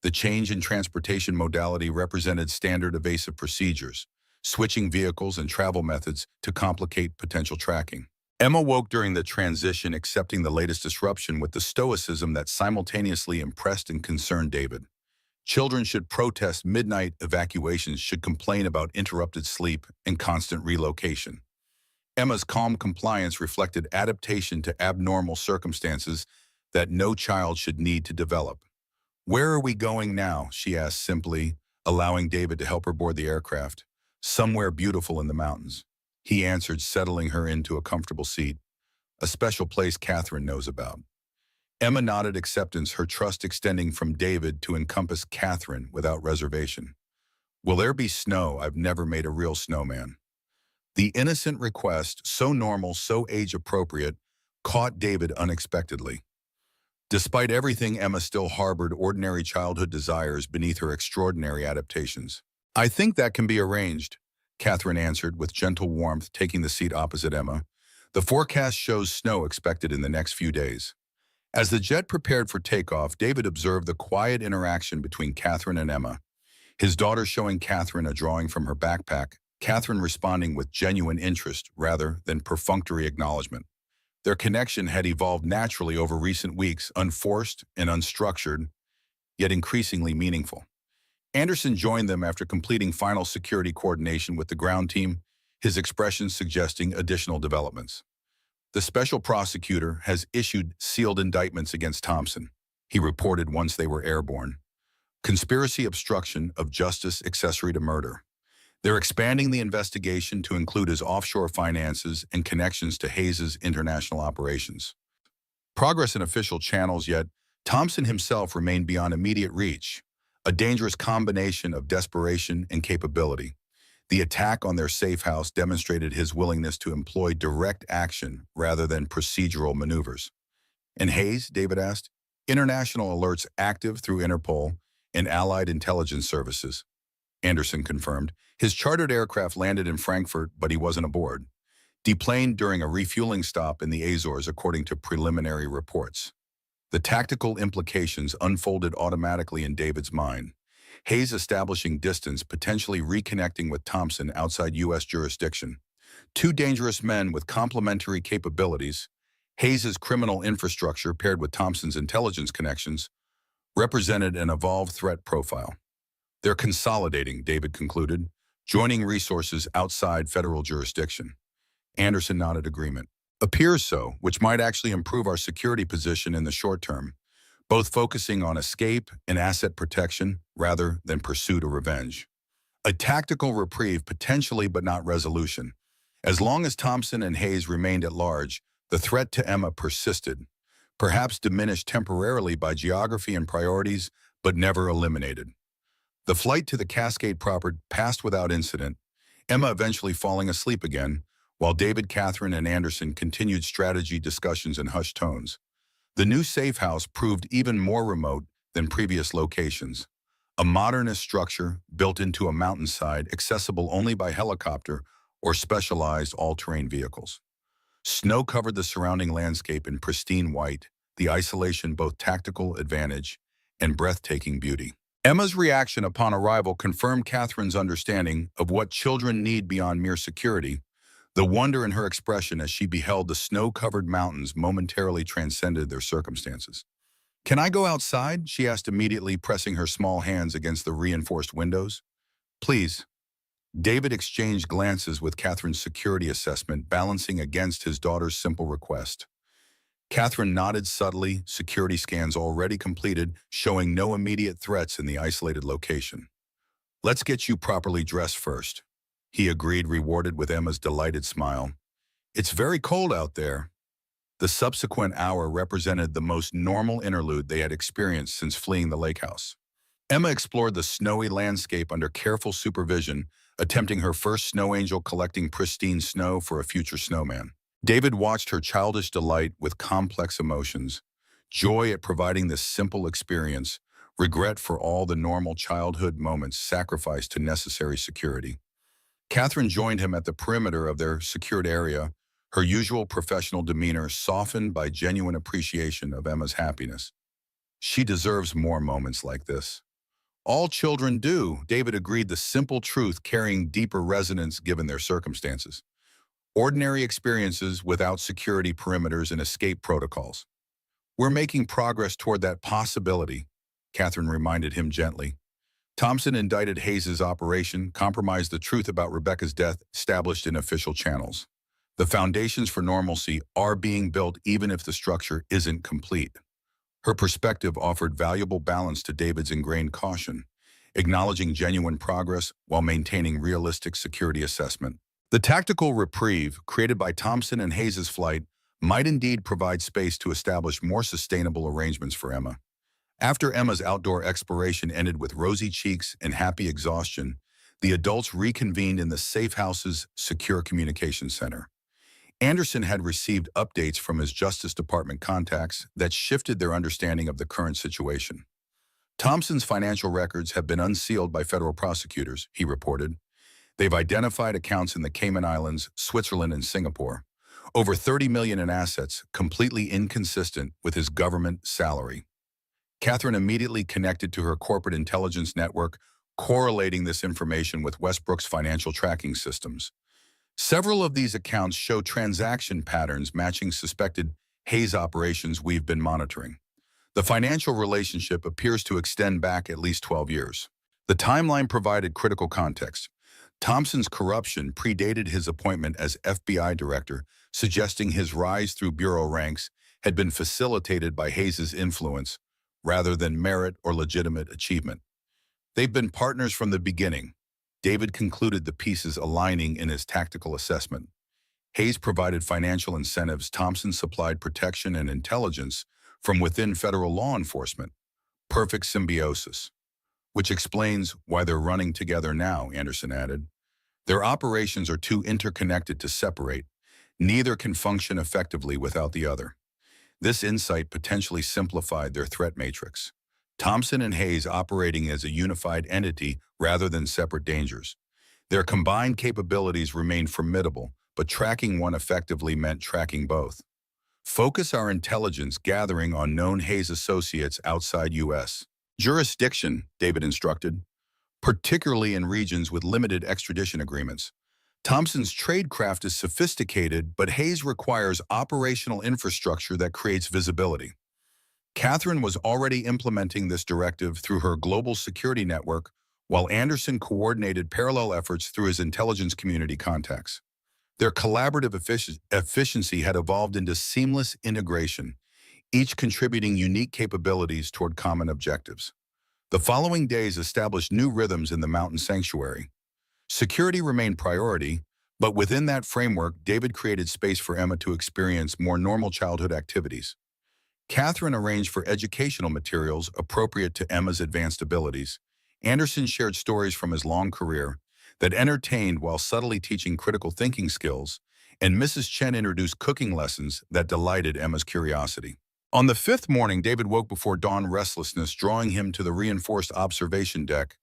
The change in transportation modality represented standard evasive procedures, switching vehicles and travel methods to complicate potential tracking. Emma woke during the transition, accepting the latest disruption with the stoicism that simultaneously impressed and concerned David. Children should protest midnight evacuations, should complain about interrupted sleep and constant relocation. Emma's calm compliance reflected adaptation to abnormal circumstances that no child should need to develop. Where are we going now? She asked simply, allowing David to help her board the aircraft. Somewhere beautiful in the mountains. He answered, settling her into a comfortable seat. A special place Catherine knows about. Emma nodded acceptance, her trust extending from David to encompass Catherine without reservation. Will there be snow? I've never made a real snowman. The innocent request, so normal, so age-appropriate, caught David unexpectedly. Despite everything, Emma still harbored ordinary childhood desires beneath her extraordinary adaptations. I think that can be arranged, Catherine answered with gentle warmth, taking the seat opposite Emma. The forecast shows snow expected in the next few days. As the jet prepared for takeoff, David observed the quiet interaction between Catherine and Emma. His daughter showing Catherine a drawing from her backpack, Catherine responding with genuine interest rather than perfunctory acknowledgement. Their connection had evolved naturally over recent weeks, unforced and unstructured, yet increasingly meaningful. Anderson joined them after completing final security coordination with the ground team, his expressions suggesting additional developments. The special prosecutor has issued sealed indictments against Thompson, he reported once they were airborne. Conspiracy, obstruction of justice, accessory to murder. They're expanding the investigation to include his offshore finances and connections to Hayes's international operations. Progress in official channels, yet Thompson himself remained beyond immediate reach, a dangerous combination of desperation and capability. The attack on their safe house demonstrated his willingness to employ direct action rather than procedural maneuvers. And Hayes, David asked, international alerts active through Interpol and allied intelligence services. Anderson confirmed. His chartered aircraft landed in Frankfurt, but he wasn't aboard. Deplaned during a refueling stop in the Azores, according to preliminary reports. The tactical implications unfolded automatically in David's mind. Hayes establishing distance, potentially reconnecting with Thompson outside U.S. jurisdiction. Two dangerous men with complementary capabilities, Hayes's criminal infrastructure paired with Thompson's intelligence connections represented an evolved threat profile. They're consolidating, David concluded, joining resources outside federal jurisdiction. Anderson nodded agreement. Appears so, which might actually improve our security position in the short term, both focusing on escape and asset protection rather than pursuit or revenge. A tactical reprieve potentially but not resolution. As long as Thompson and Hayes remained at large, the threat to Emma persisted, perhaps diminished temporarily by geography and priorities, but never eliminated. The flight to the Cascade proper passed without incident, Emma eventually falling asleep again, while David, Catherine, and Anderson continued strategy discussions in hushed tones. The new safe house proved even more remote than previous locations. A modernist structure built into a mountainside accessible only by helicopter or specialized all-terrain vehicles. Snow covered the surrounding landscape in pristine white, the isolation both tactical advantage and breathtaking beauty. Emma's reaction upon arrival confirmed Catherine's understanding of what children need beyond mere security. The wonder in her expression as she beheld the snow-covered mountains momentarily transcended their circumstances. "Can I go outside?" she asked immediately, pressing her small hands against the reinforced windows. "Please." David exchanged glances with Catherine's security assessment, balancing against his daughter's simple request. Catherine nodded subtly, security scans already completed, showing no immediate threats in the isolated location. "Let's get you properly dressed first," he agreed, rewarded with Emma's delighted smile. "It's very cold out there." The subsequent hour represented the most normal interlude they had experienced since fleeing the lake house. Emma explored the snowy landscape under careful supervision, attempting her first snow angel collecting pristine snow for a future snowman. David watched her childish delight with complex emotions, joy at providing this simple experience, regret for all the normal childhood moments sacrificed to necessary security. Catherine joined him at the perimeter of their secured area, her usual professional demeanor softened by genuine appreciation of Emma's happiness. "She deserves more moments like this." "All children do," David agreed, the simple truth carrying deeper resonance given their circumstances. Ordinary experiences without security perimeters and escape protocols. "We're making progress toward that possibility," Catherine reminded him gently. Thompson indicted Hayes's operation, compromised the truth about Rebecca's death established in official channels. The foundations for normalcy are being built even if the structure isn't complete. Her perspective offered valuable balance to David's ingrained caution, acknowledging genuine progress while maintaining realistic security assessment. The tactical reprieve created by Thompson and Hayes's flight might indeed provide space to establish more sustainable arrangements for Emma. After Emma's outdoor exploration ended with rosy cheeks and happy exhaustion, the adults reconvened in the safe house's secure communications center. Anderson had received updates from his Justice Department contacts that shifted their understanding of the current situation. Thompson's financial records have been unsealed by federal prosecutors, he reported. They've identified accounts in the Cayman Islands, Switzerland, and Singapore. Over $30 million in assets, completely inconsistent with his government salary. Catherine immediately connected to her corporate intelligence network, correlating this information with Westbrook's financial tracking systems. Several of these accounts show transaction patterns matching suspected Hayes operations we've been monitoring. The financial relationship appears to extend back at least 12 years. The timeline provided critical context. Thompson's corruption predated his appointment as FBI director, suggesting his rise through bureau ranks had been facilitated by Hayes's influence rather than merit or legitimate achievement. "They've been partners from the beginning," David concluded, the pieces aligning in his tactical assessment. Hayes provided financial incentives, Thompson supplied protection and intelligence from within federal law enforcement. Perfect symbiosis. "Which explains why they're running together now," Anderson added. "Their operations are too interconnected to separate. Neither can function effectively without the other." This insight potentially simplified their threat matrix. Thompson and Hayes operating as a unified entity rather than separate dangers. Their combined capabilities remained formidable, but tracking one effectively meant tracking both. "Focus our intelligence gathering on known Hayes associates outside U.S. jurisdiction," David instructed, "particularly in regions with limited extradition agreements. Thompson's tradecraft is sophisticated, but Hayes requires operational infrastructure that creates visibility. Catherine was already implementing this directive through her global security network, while Anderson coordinated parallel efforts through his intelligence community contacts. Their collaborative efficiency had evolved into seamless integration, each contributing unique capabilities toward common objectives. The following days established new rhythms in the mountain sanctuary. Security remained priority, but within that framework, David created space for Emma to experience more normal childhood activities. Catherine arranged for educational materials appropriate to Emma's advanced abilities. Anderson shared stories from his long career that entertained while subtly teaching critical thinking skills, and Mrs. Chen introduced cooking lessons that delighted Emma's curiosity. On the fifth morning, David woke before dawn, restlessness drawing him to the reinforced observation deck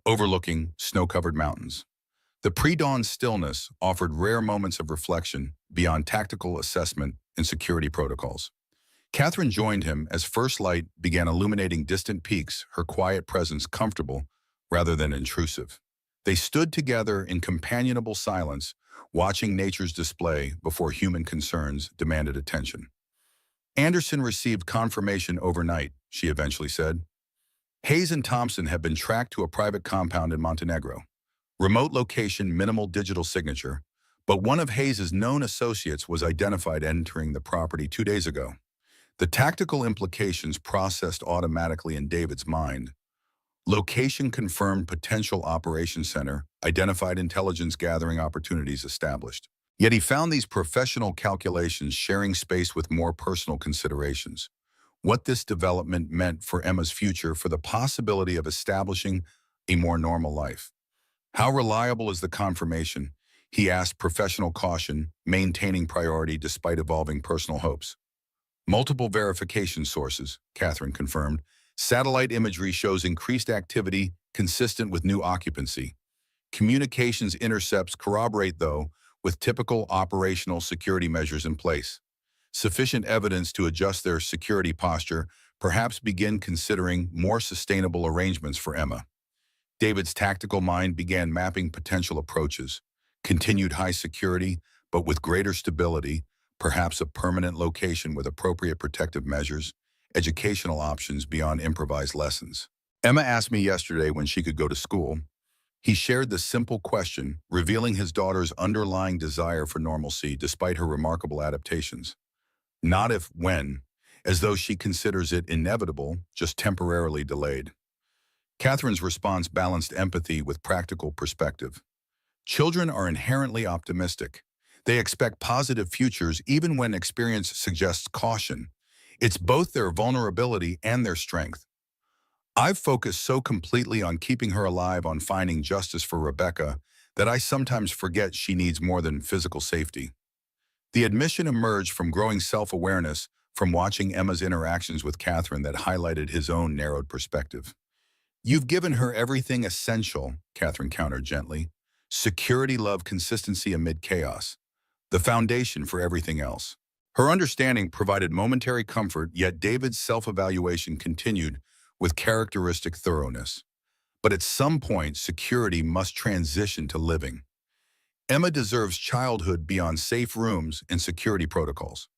overlooking snow-covered mountains. The pre-dawn stillness offered rare moments of reflection beyond tactical assessment and security protocols. Catherine joined him as first light began illuminating distant peaks, her quiet presence comfortable rather than intrusive. They stood together in companionable silence, watching nature's display before human concerns demanded attention. Anderson received confirmation overnight, she eventually said. Hayes and Thompson have been tracked to a private compound in Montenegro. Remote location, minimal digital signature, but one of Hayes's known associates was identified entering the property 2 days ago. The tactical implications processed automatically in David's mind. Location confirmed potential operation center, identified intelligence gathering opportunities established. Yet he found these professional calculations sharing space with more personal considerations. What this development meant for Emma's future, for the possibility of establishing a more normal life. How reliable is the confirmation? He asked, professional caution, maintaining priority despite evolving personal hopes. Multiple verification sources, Catherine confirmed. Satellite imagery shows increased activity consistent with new occupancy. Communications intercepts corroborate, though, with typical operational security measures in place. Sufficient evidence to adjust their security posture, perhaps begin considering more sustainable arrangements for Emma. David's tactical mind began mapping potential approaches. Continued high security, but with greater stability, perhaps a permanent location with appropriate protective measures, educational options beyond improvised lessons. Emma asked me yesterday when she could go to school. He shared the simple question, revealing his daughter's underlying desire for normalcy despite her remarkable adaptations. Not if, when, as though she considers it inevitable, just temporarily delayed. Catherine's response balanced empathy with practical perspective. Children are inherently optimistic. They expect positive futures even when experience suggests caution. It's both their vulnerability and their strength. I've focused so completely on keeping her alive, on finding justice for Rebecca, that I sometimes forget she needs more than physical safety. The admission emerged from growing self-awareness from watching Emma's interactions with Catherine that highlighted his own narrowed perspective. You've given her everything essential, Catherine countered gently. Security, love, consistency amid chaos. The foundation for everything else. Her understanding provided momentary comfort, yet David's self-evaluation continued with characteristic thoroughness. But at some point, security must transition to living. Emma deserves childhood beyond safe rooms and security protocols,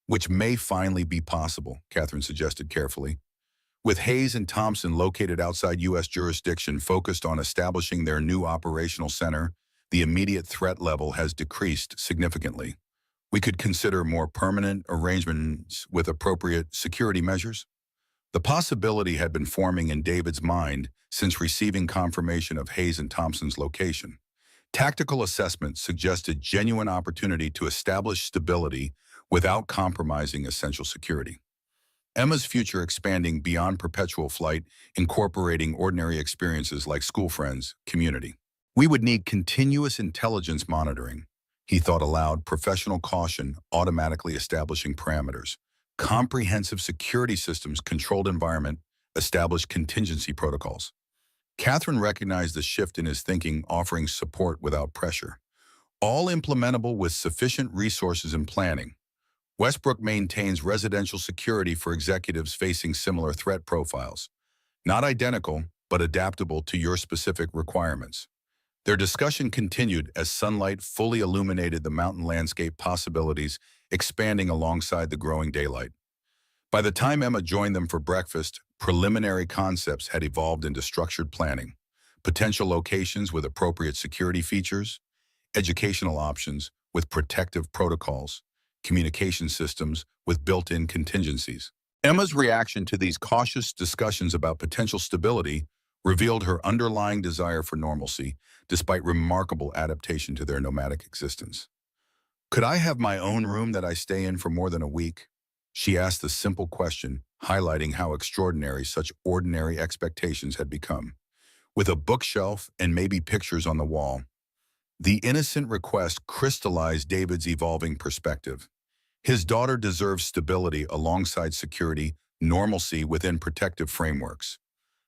which may finally be possible, Catherine suggested carefully. With Hayes and Thompson located outside U.S. jurisdiction focused on establishing their new operational center, the immediate threat level has decreased significantly. We could consider more permanent arrangements with appropriate security measures. The possibility had been forming in David's mind since receiving confirmation of Hayes and Thompson's location. Tactical assessment suggested genuine opportunity to establish stability without compromising essential security. Emma's future expanding beyond perpetual flight, incorporating ordinary experiences like school friends, community. We would need continuous intelligence monitoring, he thought aloud, professional caution, automatically establishing parameters, comprehensive security systems, controlled environment, established contingency protocols. Catherine recognized the shift in his thinking, offering support without pressure, all implementable with sufficient resources and planning. Westbrook maintains residential security for executives facing similar threat profiles, not identical, but adaptable to your specific requirements. Their discussion continued as sunlight fully illuminated the mountain landscape possibilities, expanding alongside the growing daylight. By the time Emma joined them for breakfast, preliminary concepts had evolved into structured planning, potential locations with appropriate security features, educational options with protective protocols, communication systems with built-in contingencies. Emma's reaction to these cautious discussions about potential stability revealed her underlying desire for normalcy, despite remarkable adaptation to their nomadic existence. "Could I have my own room that I stay in for more than a week?" She asked the simple question, highlighting how extraordinary such ordinary expectations had become. With a bookshelf and maybe pictures on the wall, the innocent request crystallized David's evolving perspective. His daughter deserves stability alongside security, normalcy within protective frameworks.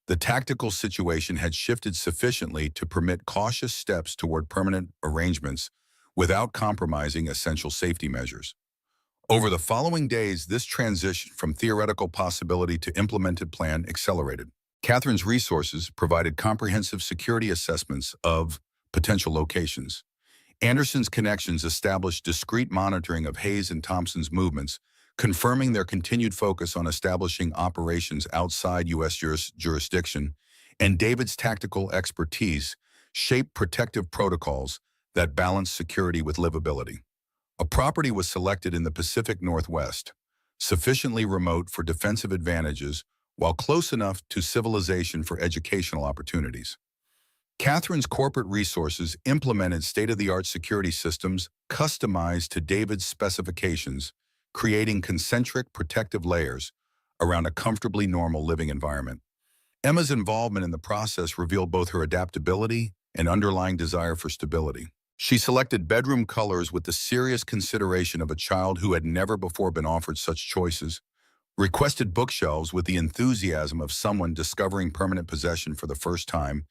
The tactical situation had shifted sufficiently to permit cautious steps toward permanent arrangements without compromising essential safety measures. Over the following days, this transition from theoretical possibility to implemented plan accelerated. Catherine's resources provided comprehensive security assessments of potential locations. Anderson's connections established discrete monitoring of Hayes and Thompson's movements, confirming their continued focus on establishing operations outside U.S. jurisdiction, and David's tactical expertise shaped protective protocols that balanced security with livability. A property was selected in the Pacific Northwest, sufficiently remote for defensive advantages while close enough to civilization for educational opportunities. Catherine's corporate resources implemented state-of-the-art security systems customized to David's specifications, creating concentric protective layers around a comfortably normal living environment. Emma's involvement in the process revealed both her adaptability and underlying desire for stability. She selected bedroom colors with the serious consideration of a child who had never before been offered such choices, requested bookshelves with the enthusiasm of someone discovering permanent possession for the first time,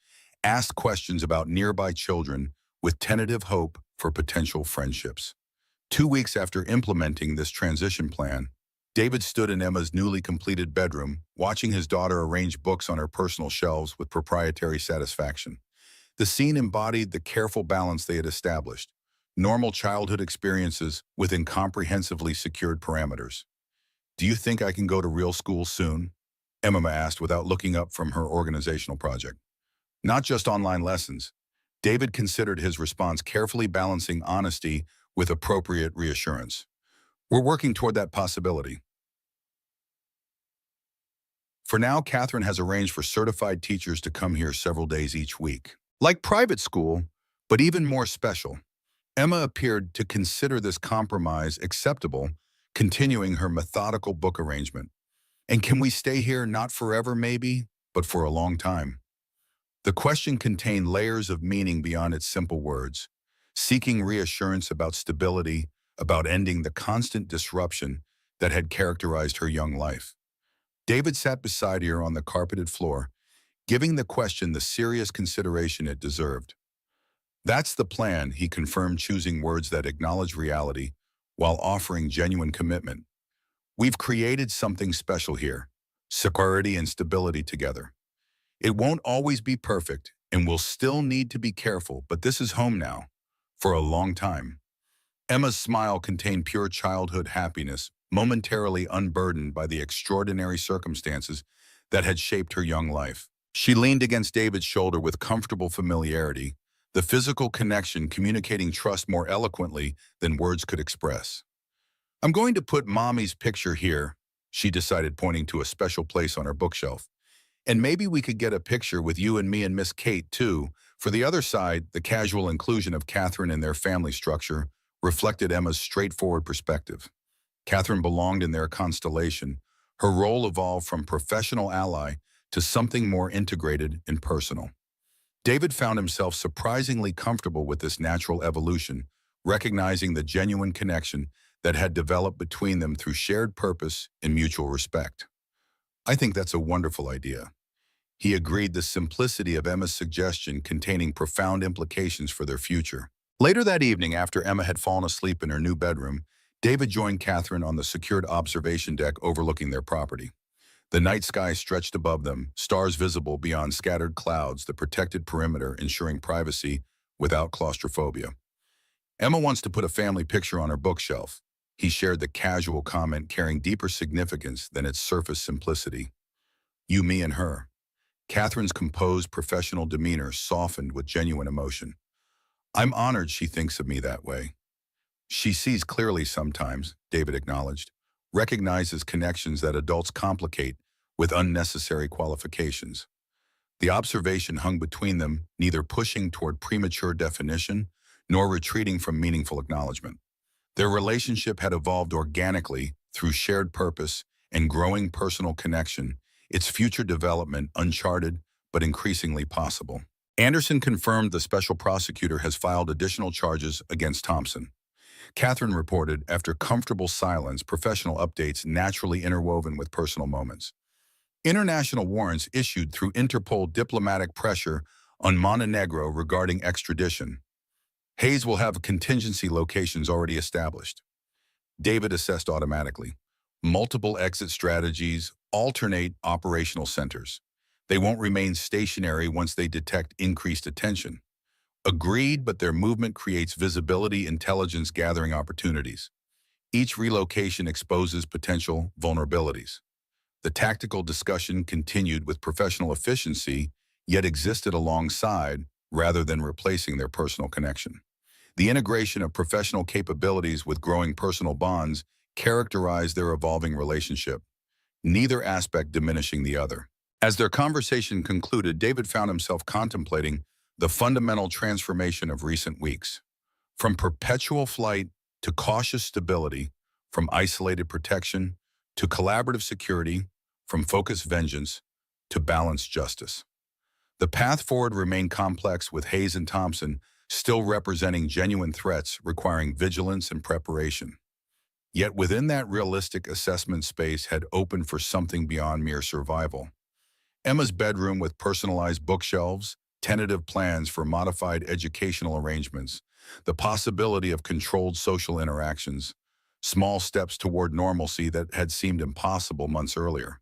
asked questions about nearby children with tentative hope for potential friendships. 2 weeks after implementing this transition plan, David stood in Emma's newly completed bedroom, watching his daughter arrange books on her personal shelves with proprietary satisfaction. The scene embodied the careful balance they had established, normal childhood experiences within comprehensively secured parameters. "Do you think I can go to real school soon?" Emma asked without looking up from her organizational project. Not just online lessons. David considered his response carefully balancing honesty with appropriate reassurance. "We're working toward that possibility. For now, Catherine has arranged for certified teachers to come here several days each week. Like private school, but even more special." Emma appeared to consider this compromise acceptable, continuing her methodical book arrangement. "And can we stay here not forever maybe, but for a long time?" The question contained layers of meaning beyond its simple words, seeking reassurance about stability, about ending the constant disruption that had characterized her young life. David sat beside her on the carpeted floor, giving the question the serious consideration it deserved. "That's the plan," he confirmed, choosing words that acknowledge reality while offering genuine commitment. "We've created something special here, security and stability together. It won't always be perfect, and we'll still need to be careful, but this is home now, for a long time." Emma's smile contained pure childhood happiness, momentarily unburdened by the extraordinary circumstances that had shaped her young life. She leaned against David's shoulder with comfortable familiarity, the physical connection communicating trust more eloquently than words could express. "I'm going to put Mommy's picture here," she decided, pointing to a special place on her bookshelf. "And maybe we could get a picture with you and me and Miss Kate, too." For the other side, the casual inclusion of Catherine in their family structure reflected Emma's straightforward perspective. Catherine belonged in their constellation. Her role evolved from professional ally to something more integrated and personal. David found himself surprisingly comfortable with this natural evolution, recognizing the genuine connection that had developed between them through shared purpose and mutual respect. "I think that's a wonderful idea." He agreed, the simplicity of Emma's suggestion containing profound implications for their future. Later that evening, after Emma had fallen asleep in her new bedroom, David joined Catherine on the secured observation deck overlooking their property. The night sky stretched above them, stars visible beyond scattered clouds, the protected perimeter ensuring privacy without claustrophobia. Emma wants to put a family picture on her bookshelf. He shared the casual comment carrying deeper significance than its surface simplicity. You, me, and her. Catherine's composed professional demeanor softened with genuine emotion. I'm honored she thinks of me that way. She sees clearly sometimes, David acknowledged, recognizes connections that adults complicate with unnecessary qualifications. The observation hung between them, neither pushing toward premature definition nor retreating from meaningful acknowledgement. Their relationship had evolved organically through shared purpose and growing personal connection, its future development uncharted but increasingly possible. Anderson confirmed the special prosecutor has filed additional charges against Thompson. Catherine reported, after comfortable silence, professional updates naturally interwoven with personal moments. International warrants issued through Interpol diplomatic pressure on Montenegro regarding extradition. Hayes will have contingency locations already established. David assessed automatically. Multiple exit strategies, alternate operational centers. They won't remain stationary once they detect increased attention. Agreed, but their movement creates visibility, intelligence gathering opportunities. Each relocation exposes potential vulnerabilities. The tactical discussion continued with professional efficiency, yet existed alongside rather than replacing their personal connection. The integration of professional capabilities with growing personal bonds characterized their evolving relationship, neither aspect diminishing the other. As their conversation concluded, David found himself contemplating the fundamental transformation of recent weeks. From perpetual flight to cautious stability, from isolated protection to collaborative security, from focused vengeance to balanced justice. The path forward remained complex, with Hayes and Thompson still representing genuine threats requiring vigilance and preparation. Yet within that realistic assessment, space had opened for something beyond mere survival. Emma's bedroom with personalized bookshelves, tentative plans for modified educational arrangements, the possibility of controlled social interactions, small steps toward normalcy that had seemed impossible months earlier.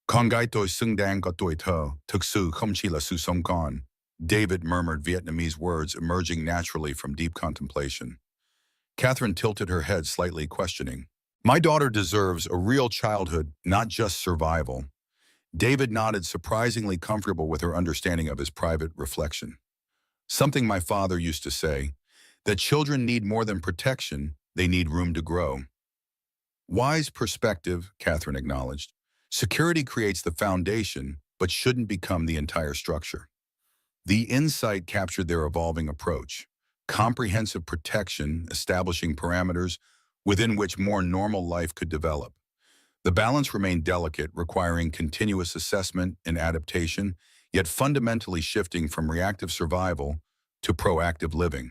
Kongai toi sung dang ko toi to, tuk su không chi la su song con. David murmured Vietnamese words emerging naturally from deep contemplation. Catherine tilted her head slightly, questioning. My daughter deserves a real childhood, not just survival. David nodded, surprisingly comfortable with her understanding of his private reflection. Something my father used to say, that children need more than protection, they need room to grow. Wise perspective, Catherine acknowledged. Security creates the foundation, but shouldn't become the entire structure. The insight captured their evolving approach. Comprehensive protection, establishing parameters within which more normal life could develop. The balance remained delicate, requiring continuous assessment and adaptation, yet fundamentally shifting from reactive survival to proactive living.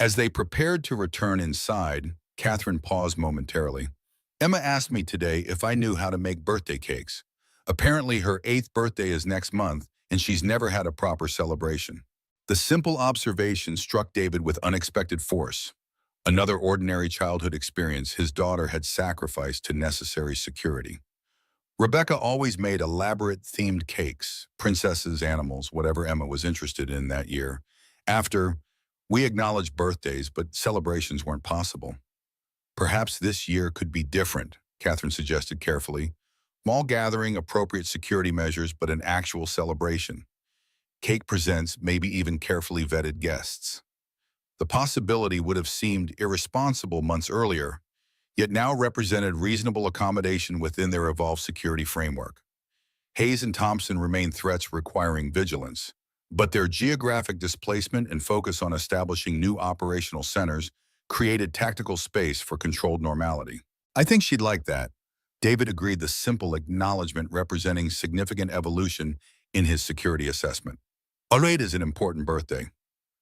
As they prepared to return inside, Catherine paused momentarily. Emma asked me today if I knew how to make birthday cakes. Apparently her 8th birthday is next month, and she's never had a proper celebration. The simple observation struck David with unexpected force. Another ordinary childhood experience his daughter had sacrificed to necessary security. Rebecca always made elaborate themed cakes, princesses, animals, whatever Emma was interested in that year. After, we acknowledged birthdays, but celebrations weren't possible. Perhaps this year could be different, Catherine suggested carefully. Small gathering, appropriate security measures, but an actual celebration. Cake presents, maybe even carefully vetted guests. The possibility would have seemed irresponsible months earlier, yet now represented reasonable accommodation within their evolved security framework. Hayes and Thompson remain threats requiring vigilance, but their geographic displacement and focus on establishing new operational centers created tactical space for controlled normality. I think she'd like that. David agreed, the simple acknowledgement representing significant evolution in his security assessment. Alreid is an important birthday.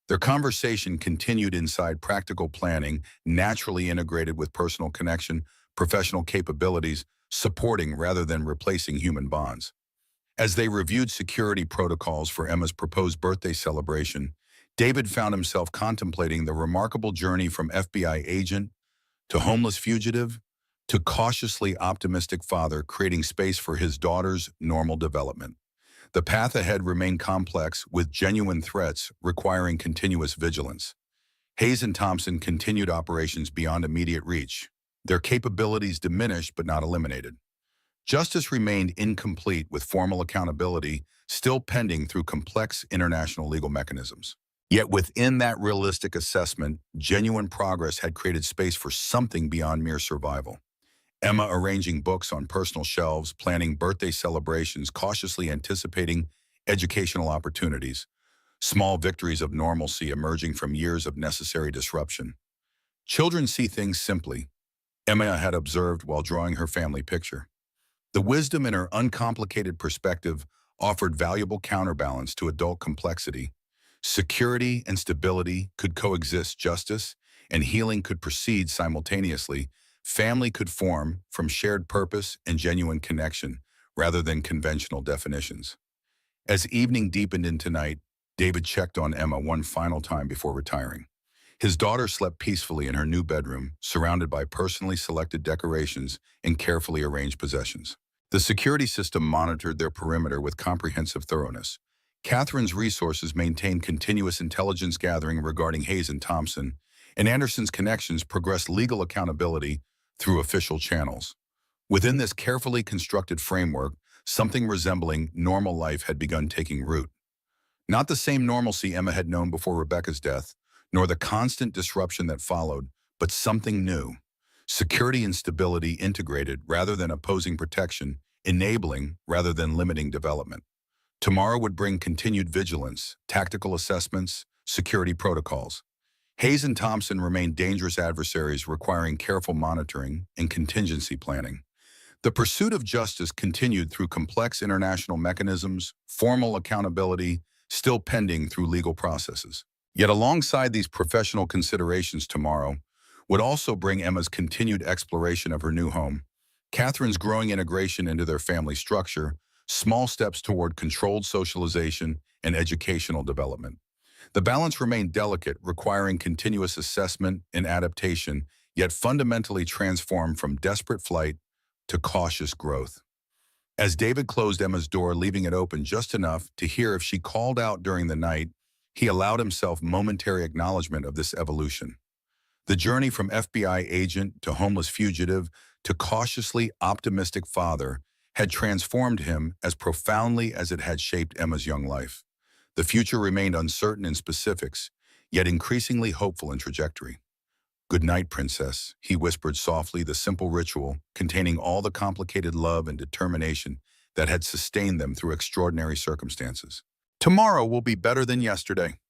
Their conversation continued inside practical planning, naturally integrated with personal connection, professional capabilities, supporting rather than replacing human bonds. As they reviewed security protocols for Emma's proposed birthday celebration, David found himself contemplating the remarkable journey from FBI agent to homeless fugitive to cautiously optimistic father, creating space for his daughter's normal development. The path ahead remained complex, with genuine threats requiring continuous vigilance. Hayes and Thompson continued operations beyond immediate reach, their capabilities diminished but not eliminated. Justice remained incomplete, with formal accountability still pending through complex international legal mechanisms. Yet within that realistic assessment, genuine progress had created space for something beyond mere survival. Emma arranging books on personal shelves, planning birthday celebrations, cautiously anticipating educational opportunities, small victories of normalcy emerging from years of necessary disruption. Children see things simply, Emma had observed while drawing her family picture. The wisdom in her uncomplicated perspective offered valuable counterbalance to adult complexity. Security and stability could coexist, justice and healing could proceed simultaneously. Family could form from shared purpose and genuine connection rather than conventional definitions. As evening deepened into night, David checked on Emma one final time before retiring. His daughter slept peacefully in her new bedroom, surrounded by personally selected decorations and carefully arranged possessions. The security system monitored their perimeter with comprehensive thoroughness. Catherine's resources maintained continuous intelligence gathering regarding Hayes and Thompson, and Anderson's connections progressed legal accountability through official channels. Within this carefully constructed framework, something resembling normal life had begun taking root. Not the same normalcy Emma had known before Rebecca's death, nor the constant disruption that followed, but something new. Security and stability integrated rather than opposing protection, enabling rather than limiting development. Tomorrow would bring continued vigilance, tactical assessments, security protocols. Hayes and Thompson remained dangerous adversaries requiring careful monitoring and contingency planning. The pursuit of justice continued through complex international mechanisms, formal accountability, still pending through legal processes. Yet alongside these professional considerations, tomorrow would also bring Emma's continued exploration of her new home, Catherine's growing integration into their family structure, small steps toward controlled socialization and educational development. The balance remained delicate, requiring continuous assessment and adaptation, yet fundamentally transformed from desperate flight to cautious growth. As David closed Emma's door, leaving it open just enough to hear if she called out during the night, he allowed himself momentary acknowledgement of this evolution. The journey from FBI agent to homeless fugitive to cautiously optimistic father had transformed him as profoundly as it had shaped Emma's young life. The future remained uncertain in specifics, yet increasingly hopeful in trajectory. "Good night, princess," he whispered softly, the simple ritual containing all the complicated love and determination that had sustained them through extraordinary circumstances. "Tomorrow will be better than yesterday."